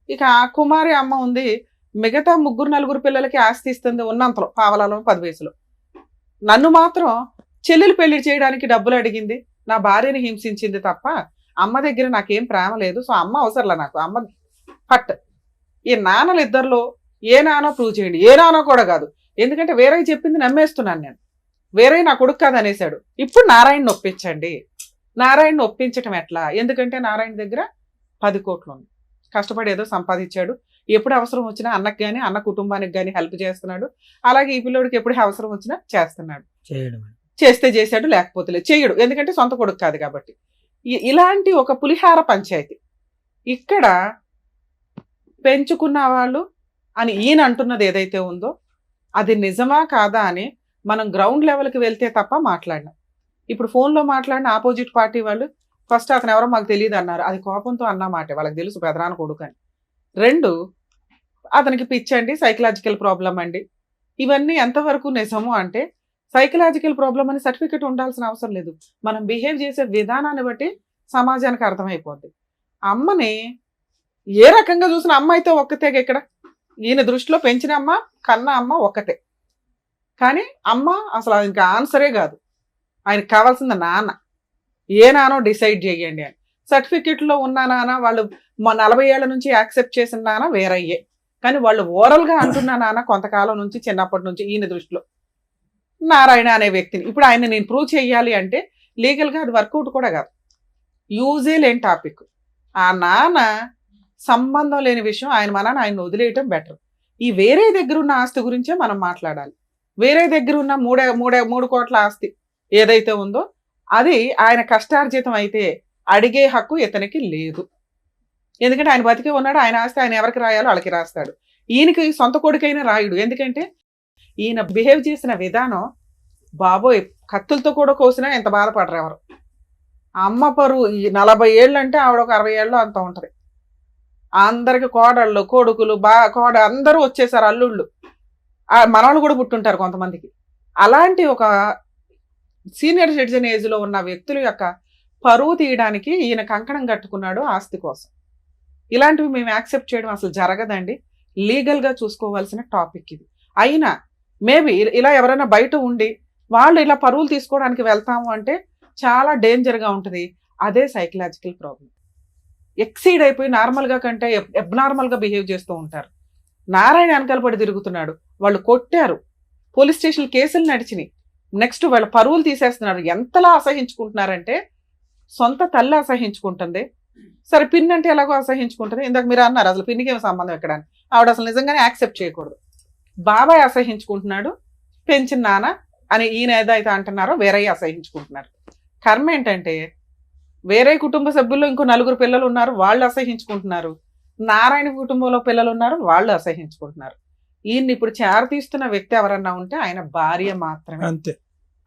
ఇక ఆ కుమారి అమ్మ ఉంది, మిగతా 3, 4 పిల్లలకి ఆస్తి ఇస్తుంది ఉన్నంతలో, పావలాలో 10 వయసులో. నన్ను మాత్రం చెల్లెలు పెళ్లి చేయడానికి డబ్బులు అడిగింది, నా భార్యని హింసించింది తప్ప అమ్మ దగ్గర నాకేం ప్రేమ లేదు. సో అమ్మ అవసరంలా నాకు, అమ్మ ఫట్. ఈ నాన్నలు ఇద్దరిలో ఏ నాన్న ప్రూవ్ చేయండి. ఏ నాన్న కూడా కాదు, ఎందుకంటే వేరే చెప్పింది నమ్మేస్తున్నాను నేను. వేరే నా కొడుకు కాదు అనేసాడు. ఇప్పుడు నారాయణని ఒప్పించండి. నారాయణని ఒప్పించటం ఎట్లా? ఎందుకంటే నారాయణ దగ్గర 10 కోట్లు ఉంది, కష్టపడి ఏదో సంపాదించాడు. ఎప్పుడు అవసరం వచ్చినా అన్నకు కానీ అన్న కుటుంబానికి కానీ హెల్ప్ చేస్తున్నాడు. అలాగే ఈ పిల్లోడికి ఎప్పుడు అవసరం వచ్చినా చేస్తున్నాడు. చేస్తే చేశాడు, లేకపోతే లేదు, చేయడు, ఎందుకంటే సొంత కొడుకు కాదు కాబట్టి. ఇలాంటి ఒక పులిహార పంచాయతీ. ఇక్కడ పెంచుకున్న వాళ్ళు అని ఈయన అంటున్నది ఏదైతే ఉందో అది నిజమా కాదా అని మనం గ్రౌండ్ లెవెల్కి వెళ్తే తప్ప మాట్లాడినాం. ఇప్పుడు ఫోన్లో మాట్లాడిన ఆపోజిట్ పార్టీ వాళ్ళు ఫస్ట్ అతను ఎవరో మాకు తెలియదు అన్నారు, అది కోపంతో అన్నమాట, వాళ్ళకి తెలుసు పెదనాన్న కొడుకు అని. 2, అతనికి పిచ్చండి, సైకలాజికల్ ప్రాబ్లం అండి. ఇవన్నీ ఎంతవరకు నిజము అంటే సైకలాజికల్ ప్రాబ్లం అని సర్టిఫికెట్ ఉండాల్సిన అవసరం లేదు. మనం బిహేవ్ చేసే విధానాన్ని బట్టి సమాజానికి అర్థమైపోద్ది. అమ్మని ఏ రకంగా చూసిన అమ్మ అయితే ఒక్కతే. ఇక్కడ ఈయన దృష్టిలో పెంచిన అమ్మ కన్న అమ్మ ఒక్కతే, కానీ అమ్మ అసలు ఇంకా ఆన్సరే కాదు. ఆయనకు కావాల్సింది నాన్న. ఏ నానో డిసైడ్ చేయండి అని. సర్టిఫికెట్లో ఉన్న నాన్న వాళ్ళు 40 ఏళ్ల నుంచి యాక్సెప్ట్ చేసిన నాన్న వేరయ్యే, కానీ వాళ్ళు ఓరల్గా అంటున్న నాన్న కొంతకాలం నుంచి చిన్నప్పటి నుంచి ఈయన దృష్టిలో నారాయణ అనే వ్యక్తిని. ఇప్పుడు ఆయన నేను ప్రూవ్ చేయాలి అంటే లీగల్గా అది వర్కౌట్ కూడా కాదు, యూజే లేని టాపిక్. ఆ నాన్న సంబంధం లేని విషయం, ఆయన వదిలేయటం బెటర్. ఈ వేరే దగ్గర ఉన్న ఆస్తి గురించే మనం మాట్లాడాలి. వేరే దగ్గర ఉన్న 3 కోట్ల ఆస్తి ఏదైతే ఉందో అది ఆయన కష్టార్జితం అయితే అడిగే హక్కు ఇతనికి లేదు. ఎందుకంటే ఆయన బతికే ఉన్నాడు, ఆయన ఆస్తి ఆయన ఎవరికి రాయాలో వాళ్ళకి రాస్తాడు. ఈయనకి సొంత కొడుకైనా రాయుడు, ఎందుకంటే ఈయన బిహేవ్ చేసిన విధానం బాబోయ్, కత్తులతో కూడా కోసినా ఎంత బాధపడరు ఎవరు. అమ్మ పరువు 40 ఏళ్ళు అంటే ఆవిడ ఒక 60 ఏళ్ళు అంత ఉంటుంది. అందరికి కోడళ్ళు, కొడుకులు, అందరూ వచ్చేసారు, అల్లుళ్ళు, మనవాళ్ళు కూడా పుట్టుంటారు కొంతమందికి. అలాంటి ఒక సీనియర్ సిటిజన్ ఏజ్లో ఉన్న వ్యక్తుల యొక్క పరువు తీయడానికి ఈయన కంకణం కట్టుకున్నాడు ఆస్తి కోసం. ఇలాంటివి మేము యాక్సెప్ట్ చేయడం అసలు జరగదండి. లీగల్గా చూసుకోవాల్సిన టాపిక్ ఇది. అయినా మేబీ ఇలా ఎవరైనా బయట ఉండి వాళ్ళు ఇలా పరువులు తీసుకోవడానికి వెళ్తాము అంటే చాలా డేంజర్గా ఉంటుంది. అదే సైకలాజికల్ ప్రాబ్లం. ఎక్సీడ్ అయిపోయి నార్మల్గా కంటే అబ్నార్మల్గా బిహేవ్ చేస్తూ ఉంటారు. నారాయణ వెనకాల పడి తిరుగుతున్నాడు, వాళ్ళు కొట్టారు, పోలీస్ స్టేషన్ కేసులు నడిచినాయి, నెక్స్ట్ వాళ్ళ పరువులు తీసేస్తున్నారు. ఎంతలా అసహించుకుంటున్నారంటే సొంత తల్లి అసహించుకుంటుంది, సరే పిన్ అంటే ఎలాగో అసహించుకుంటుంది. ఇందాక మీరు అన్నారు అసలు పిన్నికి ఏం సంబంధం ఎక్కడ అని. ఆవిడ అసలు నిజంగానే యాక్సెప్ట్ చేయకూడదు. బాబాయ్ అసహించుకుంటున్నాడు, పెంచిన నాన్న అని ఈయన ఏదైతే అంటున్నారో వేరయ్య అసహించుకుంటున్నారు. కర్మ ఏంటంటే వేరే కుటుంబ సభ్యుల్లో ఇంకో 4 పిల్లలు ఉన్నారు, వాళ్ళు అసహించుకుంటున్నారు. నారాయణ కుటుంబంలో పిల్లలు ఉన్నారు, వాళ్ళు అసహించుకుంటున్నారు. ఈయన్ని ఇప్పుడు చేరతీస్తున్న వ్యక్తి ఎవరన్నా ఉంటే ఆయన భార్య మాత్రమే. అంతే.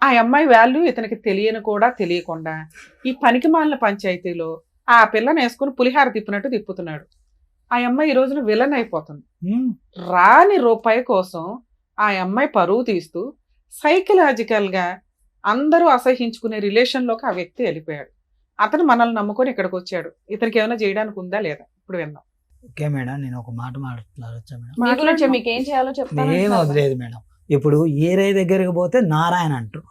ఆ అమ్మాయి వాల్యూ ఇతనికి తెలియని కూడా తెలియకుండా ఈ పనికిమాలిన పంచాయతీలో ఆ పిల్లని వేసుకుని పులిహార తిప్పినట్టు తిప్పుతున్నాడు. ఆ అమ్మాయి ఈ రోజున విలన్ అయిపోతుంది. రాని రూపాయి కోసం ఆ అమ్మాయి పరువు తీస్తూ సైకలాజికల్ గా అందరూ అసహించుకునే రిలేషన్ లోకి ఆ వ్యక్తి వెళ్ళిపోయాడు. అతను మనల్ని నమ్ముకొని ఇక్కడికి వచ్చాడు. ఇతనికి ఏమైనా చేయడానికి ఉందా లేదా ఇప్పుడు విన్నాం. ఓకే మేడం, నేను ఒక మాట మాట్లాడొచ్చా మేడం? మీ గురించి మీకు ఏం చేయాలో ఏం చెప్తాను. వదిలేదు మేడం. ఇప్పుడు ఏరే దగ్గరికి పోతే నారాయణ అంటారు.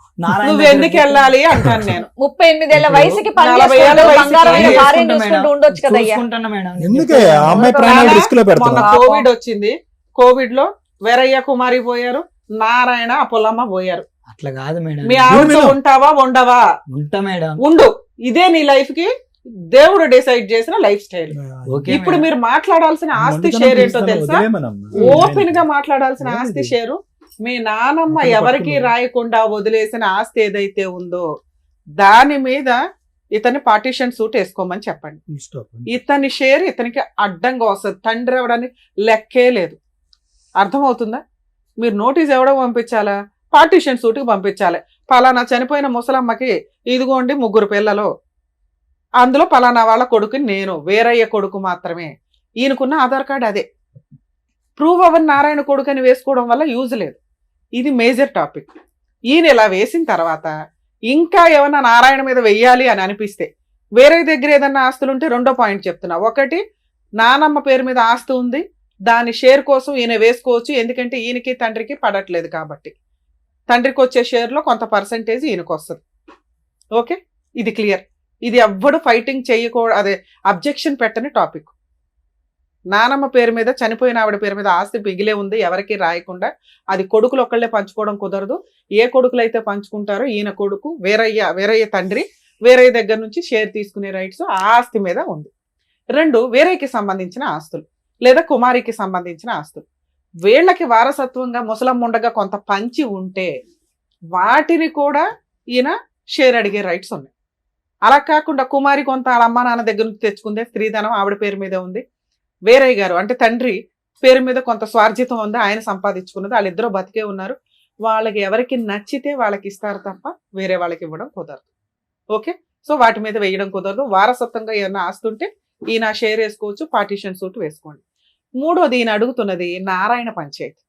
నువ్వు ఎందుకు వెళ్ళాలి అంటాను నేను. 38 ఏళ్ల వయసుకి 40 ఏళ్ల బంగారమైన వయసుకి భార్యను చూసుకుంటూ ఉండొచ్చు కదయ్యా. చూసుకుంటున్నా మేడం. ఎందుకే ఆ అమ్మాయి ప్రాణాలు రిస్క్ లో మొన్న పెడతాను. కోవిడ్ వచ్చింది, కోవిడ్ లో వీరయ్య కుమారి పోయారు, నారాయణ అపులమ్మ పోయారు. అట్లా కాదు మేడం. మీ ఆవిడతో ఉంటావా ఉండవా? ఉంటా మేడం. ఉండు. ఇదే నీ లైఫ్ కి దేవుడు డిసైడ్ చేసిన లైఫ్ స్టైల్. ఓకే ఇప్పుడు మేడం. మీరు మాట్లాడాల్సిన ఆస్తి షేర్ ఏంటో తెలుసా? ఓపెన్ గా మాట్లాడాల్సిన ఆస్తి షేరు మీ నానమ్మ ఎవరికి రాయకుండా వదిలేసిన ఆస్తి ఏదైతే ఉందో దాని మీద ఇతని పార్టీషన్ సూట్ వేసుకోమని చెప్పండి. ఇతని షేర్ ఇతనికి అడ్డంగా వస్తుంది. తండ్రి ఎవడని లెక్కే లేదు. అర్థమవుతుందా? మీరు నోటీస్ ఎవడో పంపించాలా? పార్టీషన్ సూట్కి పంపించాలి. పలానా చనిపోయిన ముసలమ్మకి ఇదిగోండి 3 పిల్లలు, అందులో పలానా వాళ్ళ కొడుకుని నేను, వేరయ్య కొడుకు మాత్రమే. ఈయనకున్న ఆధార్ కార్డు అదే. ప్రూవ్ అవ్వని నారాయణ కొడుకు అని వేసుకోవడం వల్ల యూజ్ లేదు. ఇది మేజర్ టాపిక్. ఈయన ఇలా వేసిన తర్వాత ఇంకా ఏమన్నా నారాయణ మీద వెయ్యాలి అని అనిపిస్తే వేరే దగ్గర ఏదన్నా ఆస్తులు ఉంటే రెండో పాయింట్ చెప్తున్నా. ఒకటి, నానమ్మ పేరు మీద ఆస్తి ఉంది, దాని షేర్ కోసం ఈయన వేసుకోవచ్చు. ఎందుకంటే ఈయనకి తండ్రికి పడట్లేదు కాబట్టి తండ్రికి వచ్చే షేర్లో కొంత పర్సంటేజ్ ఈయనకు వస్తుంది. ఓకే, ఇది క్లియర్. ఇది ఎవ్వడు ఫైటింగ్ చేయకూడదు, అదే అబ్జెక్షన్ పెట్టని టాపిక్. నానమ్మ పేరు మీద చనిపోయిన ఆవిడ పేరు మీద ఆస్తి మిగిలే ఉంది, ఎవరికి రాయకుండా. అది కొడుకులు ఒక్కళ్ళే పంచుకోవడం కుదరదు. ఏ కొడుకులు అయితే పంచుకుంటారో ఈయన కొడుకు వేరయ్య తండ్రి వేరయ్య దగ్గర నుంచి షేర్ తీసుకునే రైట్స్ ఆ ఆస్తి మీద ఉంది. 2, వేరేకి సంబంధించిన ఆస్తులు లేదా కుమారికి సంబంధించిన ఆస్తులు. వీళ్ళకి వారసత్వంగా ముసలమ్మ ఉండగా కొంత పంచి ఉంటే వాటిని కూడా ఈయన షేర్ అడిగే రైట్స్ ఉన్నాయి. అలా కాకుండా కుమారి కొంత వాళ్ళ అమ్మ నాన్న దగ్గర నుంచి తెచ్చుకుందే, స్త్రీధనం ఆవిడ పేరు మీద ఉంది. వేరయ్య గారు అంటే తండ్రి పేరు మీద కొంత స్వార్జితం ఉంది, ఆయన సంపాదించుకున్నది. వాళ్ళిద్దరూ బతికే ఉన్నారు. వాళ్ళకి ఎవరికి నచ్చితే వాళ్ళకి ఇస్తారు తప్ప వేరే వాళ్ళకి ఇవ్వడం కుదరదు. ఓకే, సో వాటి మీద వేయడం కుదరదు. వారసత్వంగా ఏమైనా ఆస్తుంటే ఈయన షేర్ వేసుకోవచ్చు, పార్టీషన్ సూట్ వేసుకోండి. 3వది, ఈయన అడుగుతున్నది నారాయణ పంచాయతీ.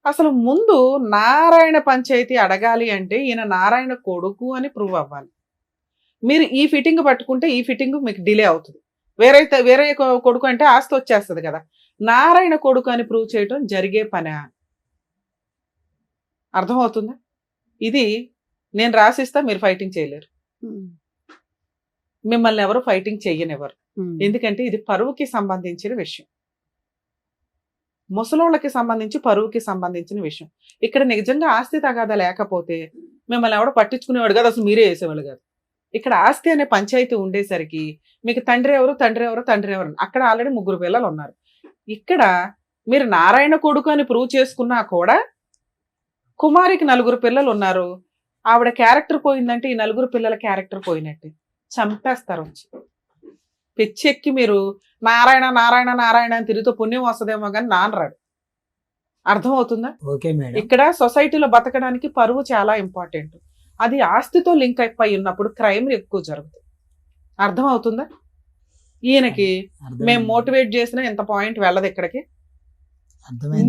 అసలు ముందు నారాయణ పంచాయతీ అడగాలి అంటే ఈయన నారాయణ కొడుకు అని ప్రూవ్ అవ్వాలి. మీరు ఈ ఫిట్టింగ్ పట్టుకుంటే ఈ ఫిట్టింగ్ మీకు డిలే అవుతుంది. వేరే కొడుకు అంటే ఆస్తి వచ్చేస్తుంది కదా. నారాయణ కొడుకు అని ప్రూవ్ చేయడం జరిగే పనే. అర్థమవుతుందా? ఇది నేను రాసిస్తా, మీరు ఫైటింగ్ చేయలేరు. మిమ్మల్ని ఎవరు ఫైటింగ్ చెయ్యనివ్వరు. ఎందుకంటే ఇది పరువుకి సంబంధించిన విషయం, ముసలోళ్ళకి సంబంధించి పరువుకి సంబంధించిన విషయం. ఇక్కడ నిజంగా ఆస్తి తగాదా లేకపోతే మిమ్మల్ని ఎవడో పట్టించుకునేవాడు కాదు, అసలు మీరే వేసేవాళ్ళు కాదు. ఇక్కడ ఆస్తి అనే పంచాయతీ ఉండేసరికి మీకు తండ్రి ఎవరు అక్కడ ఆల్రెడీ 3 పిల్లలు ఉన్నారు. ఇక్కడ మీరు నారాయణ కొడుకు అని ప్రూవ్ చేసుకున్నా కూడా కుమారికి 4 పిల్లలు ఉన్నారు. ఆవిడ క్యారెక్టర్ పోయిందంటే ఈ 4 పిల్లల క్యారెక్టర్ పోయినట్టే, చంపేస్తారు వచ్చి. పిచ్చెక్కి మీరు నారాయణ నారాయణ నారాయణ అని తిరుగుతూ పుణ్యం వస్తుందేమో కానీ నానరాడు. అర్థమవుతుందా? Okay madam. ఇక్కడ సొసైటీలో బతకడానికి పరువు చాలా ఇంపార్టెంట్. అది ఆస్తితో లింక్ అయిపోయి ఉన్నప్పుడు క్రైమ్ ఎక్కువ జరుగుతుంది. అర్థమవుతుందా? ఈయనకి మేము మోటివేట్ చేసినా ఎంత పాయింట్ వెళ్ళదు ఇక్కడికి.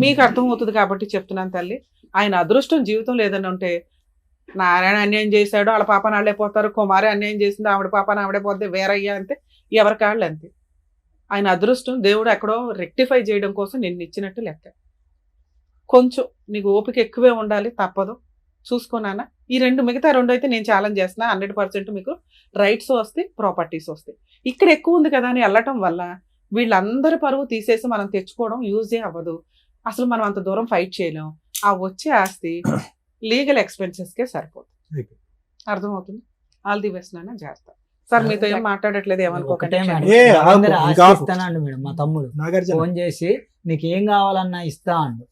మీకు అర్థమవుతుంది కాబట్టి చెప్తున్నాను తల్లి. ఆయన అదృష్టం జీవితం లేదని ఉంటే నారాయణ అన్యాయం చేశాడు, వాళ్ళ పాప నాళ్ళే పోతారు, కుమారి అన్యాయం చేసింది, ఆవిడ పాప ఆవిడే పోతే, వేరయ్యా అంతే, ఎవరి కాళ్ళు అంతే. ఆయన అదృష్టం దేవుడు ఎక్కడో రెక్టిఫై చేయడం కోసం నిన్ను ఇచ్చినట్టు లెక్క. కొంచెం నీకు ఓపిక ఎక్కువే ఉండాలి, తప్పదు, చూసుకున్నానా. ఈ మిగతా రెండు అయితే నేను ఛాలెంజ్ చేస్తున్నా. 100% మీకు రైట్స్ వస్తాయి, ప్రాపర్టీస్ వస్తాయి. ఇక్కడ ఎక్కువ ఉంది కదా అని వెళ్ళటం వల్ల వీళ్ళందరి పరువు తీసేసి మనం తెచ్చుకోవడం యూజే అవ్వదు. అసలు మనం అంత దూరం ఫైట్ చేయలేం. ఆ వచ్చే ఆస్తి లీగల్ ఎక్స్పెన్సెస్కే సరిపోతుంది. అర్థమవుతుంది. ఆల్ ది బెస్ట్ నాన్న, జాగ్రత్త. సార్ మీతో ఏం మాట్లాడట్లేదు, ఏమనుకోకండి. ఇస్తానండి మేడం. మా తమ్ముడు ఫోన్ చేసి నీకు ఏం కావాలన్నా ఇస్తా అండు.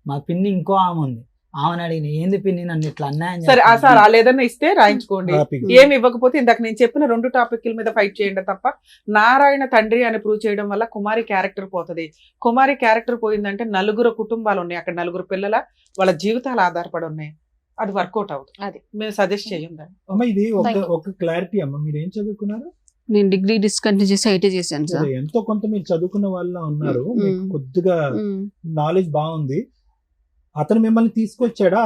మా పిన్ని ఇంకో ఆమె ఉంది, ఆమెను అడిగిన ఏంది పిన్ని నన్ను ఇట్లా అన్యాయం సరే సార్ వాళ్ళు ఏదన్నా ఇస్తే రాయించుకోండి, ఏమి ఇవ్వకపోతే ఇందాక నేను చెప్పిన 2 టాపిక్ల మీద ఫైట్ చేయండి తప్ప నారాయణ తండ్రి అని ప్రూవ్ చేయడం వల్ల కుమారి క్యారెక్టర్ పోతుంది. కుమారి క్యారెక్టర్ పోయిందంటే 4 కుటుంబాలు ఉన్నాయి అక్కడ, 4 పిల్లల వాళ్ళ జీవితాలు ఆధారపడి ఉన్నాయి. అది వర్కౌట్ అవుతుంది. అది మేము సజెస్ట్ చేయండి. అమ్మ ఇది ఒక క్లారిటీ అమ్మ, మీరు ఏం చదువుకున్నారు? నేను డిగ్రీ డిస్కంటిన్యూ చేసి ఐటీ చేశాను సార్. ఎంతో కొంత మీరు చదువుకున్న వాళ్ళ ఉన్నారు, మీకు కొద్దిగా నాలెడ్జ్ బాగుంది. అతను మిమ్మల్ని తీసుకొచ్చాడా?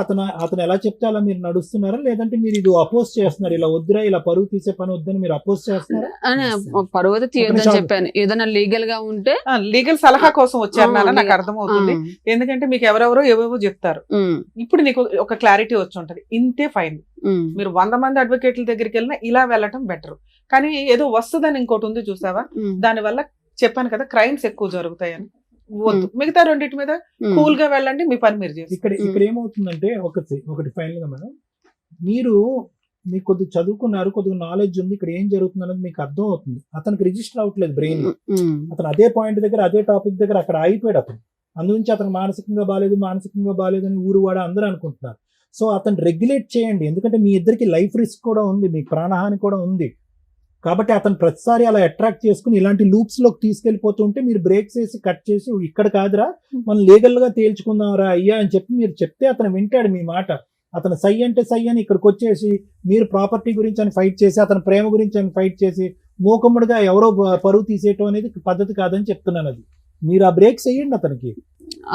అతను ఎలా చెప్తే అలా మీరు నడుస్తున్నారా, లేదంటే మీరు ఇది అపోజ్ చేస్తున్నారు? ఇలా వద్దురా, ఇలా పరువు తీసే పని వద్దని మీరు అపోజ్ చేస్తున్నారా? పరువు అయితే తీయొద్దని చెప్పాను. ఏదైనా లీగల్ గా ఉంటే లీగల్ సలహా కోసం వచ్చారు నాకు అర్థమవుతుంది. ఎందుకంటే మీకు ఎవరెవరో ఏవేవో చెప్తారు. ఇప్పుడు నీకు ఒక క్లారిటీ వచ్చి ఉంటది, ఇంతే ఫైన్. మీరు 100 మంది అడ్వకేట్ల దగ్గరికి వెళ్ళినా ఇలా వెళ్ళటం బెటర్. కానీ ఏదో వస్తుందని ఇంకోటి ఉంది చూసావా, దానివల్ల చెప్పాను కదా క్రైమ్స్ ఎక్కువ జరుగుతాయని. వద్దు, మిగతా రెండింటి మీద కూల్ గా వెళ్ళండి, మీ పని మీరు చేసి. ఇక్కడ ఏమవుతుందంటే ఒకటి ఫైనల్ గా మేడం, మీరు కొద్దిగా చదువుకున్నారు, కొద్దిగా నాలెడ్జ్ ఉంది, ఇక్కడ ఏం జరుగుతుంది అనేది మీకు అర్థం అవుతుంది. అతనికి రిజిస్టర్ అవ్వట్లేదు బ్రెయిన్. అతను అదే పాయింట్ దగ్గర, అదే టాపిక్ దగ్గర అక్కడ అయిపోయాడు అతను. అందుగురించి అతను మానసికంగా బాగాలేదు అని ఊరు వాడ అందరూ అనుకుంటున్నారు. సో అతను రెగ్యులేట్ చేయండి, ఎందుకంటే మీ ఇద్దరికి లైఫ్ రిస్క్ కూడా ఉంది, మీకు ప్రాణహాని కూడా ఉంది. కాబట్టి అతను ప్రతిసారి అలా అట్రాక్ట్ చేసుకుని ఇలాంటి లూప్స్ లోకి తీసుకెళ్లిపోతుంటే మీరు బ్రేక్స్ వేసి కట్ చేసి ఇక్కడ కాదురా మనం లీగల్ గా తేల్చుకుందాంరా అయ్యా అని చెప్పి మీరు చెప్తే అతను వింటాడు మీ మాట. అతను సై అంటే సై అని ఇక్కడికి వచ్చేసి మీరు ప్రాపర్టీ గురించి అని ఫైట్ చేసి, అతని ప్రేమ గురించి అని ఫైట్ చేసి మూకమ్ముడిగా ఎవరో పరువు తీసేయటం అనేది పద్ధతి కాదని చెప్తున్నాను. అది మీరు ఆ బ్రేక్స్ వేయండి అతనికి.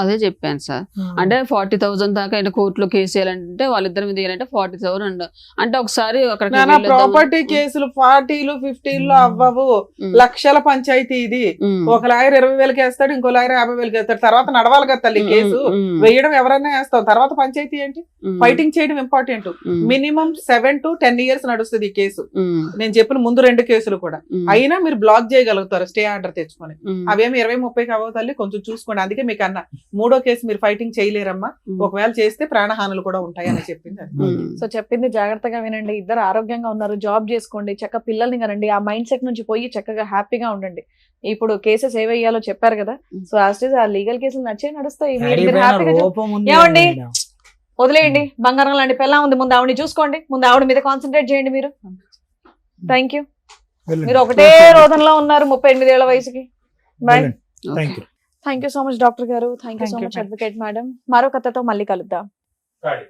అదే చెప్పాను సార్. అంటే 40,000 దాకా ఆయన కోర్టులో కేసు వేయాలంటే వాళ్ళిద్దరి మీద వేయాలంటే 40,000 అంటే ఒకసారి ప్రాపర్టీ కేసులు 40లు 50లు అవ్వవు, లక్షల పంచాయతీ ఇది. ఒక లాయర్ 20,000 వేస్తాడు, ఇంకో లాయర్ 50,000 వేస్తాడు. తర్వాత నడవాలి కదా తల్లి కేసు. వేయడం ఎవరైనా వేస్తాం, తర్వాత పంచాయతీ ఏంటి, ఫైటింగ్ చేయడం ఇంపార్టెంట్. మినిమం 7 to 10 years నడుస్తుంది ఈ కేసు. నేను చెప్పిన ముందు 2 కేసులు కూడా అయినా మీరు బ్లాక్ చేయగలుగుతారు స్టే ఆర్డర్ తెచ్చుకొని. అవేమి 20-30 అవ్వవు తల్లి, కొంచెం చూసుకోండి. అందుకే మీకు అన్న 3వ కేసు మీరు ఫైటింగ్ చేయలేరమ్మా, ఒకవేళ చేస్తే ప్రాణహానులు కూడా ఉంటాయి అని చెప్పింది. సో చెప్పింది జాగ్రత్తగా వినండి. ఇద్దరు ఆరోగ్యంగా ఉన్నారు, జాబ్ చేసుకోండి, చక్కగా పిల్లల్ని కనండి. ఆ మైండ్ సెట్ నుంచి పోయి చక్కగా హ్యాపీగా ఉండండి. ఇప్పుడు కేసెస్ ఏవయ్యాలో చెప్పారు కదా, సో ఆ లీగల్ కేసులు నచ్చే నడుస్తాయి. ఏమండి వదిలేయండి, బంగారం లాంటి పిల్ల ఉంది, ముందు ఆవిడని చూసుకోండి, ముందు ఆవిడ మీద కాన్సన్ట్రేట్ చేయండి మీరు. Thank you. మీరు ఒకటే రోదంలో ఉన్నారు 38 ఏళ్ల వయసుకి. Bye. Thank you so much doctor గారు. Thank you so much advocate madam. మరో కథతో మళ్ళీ కలుద్దాం.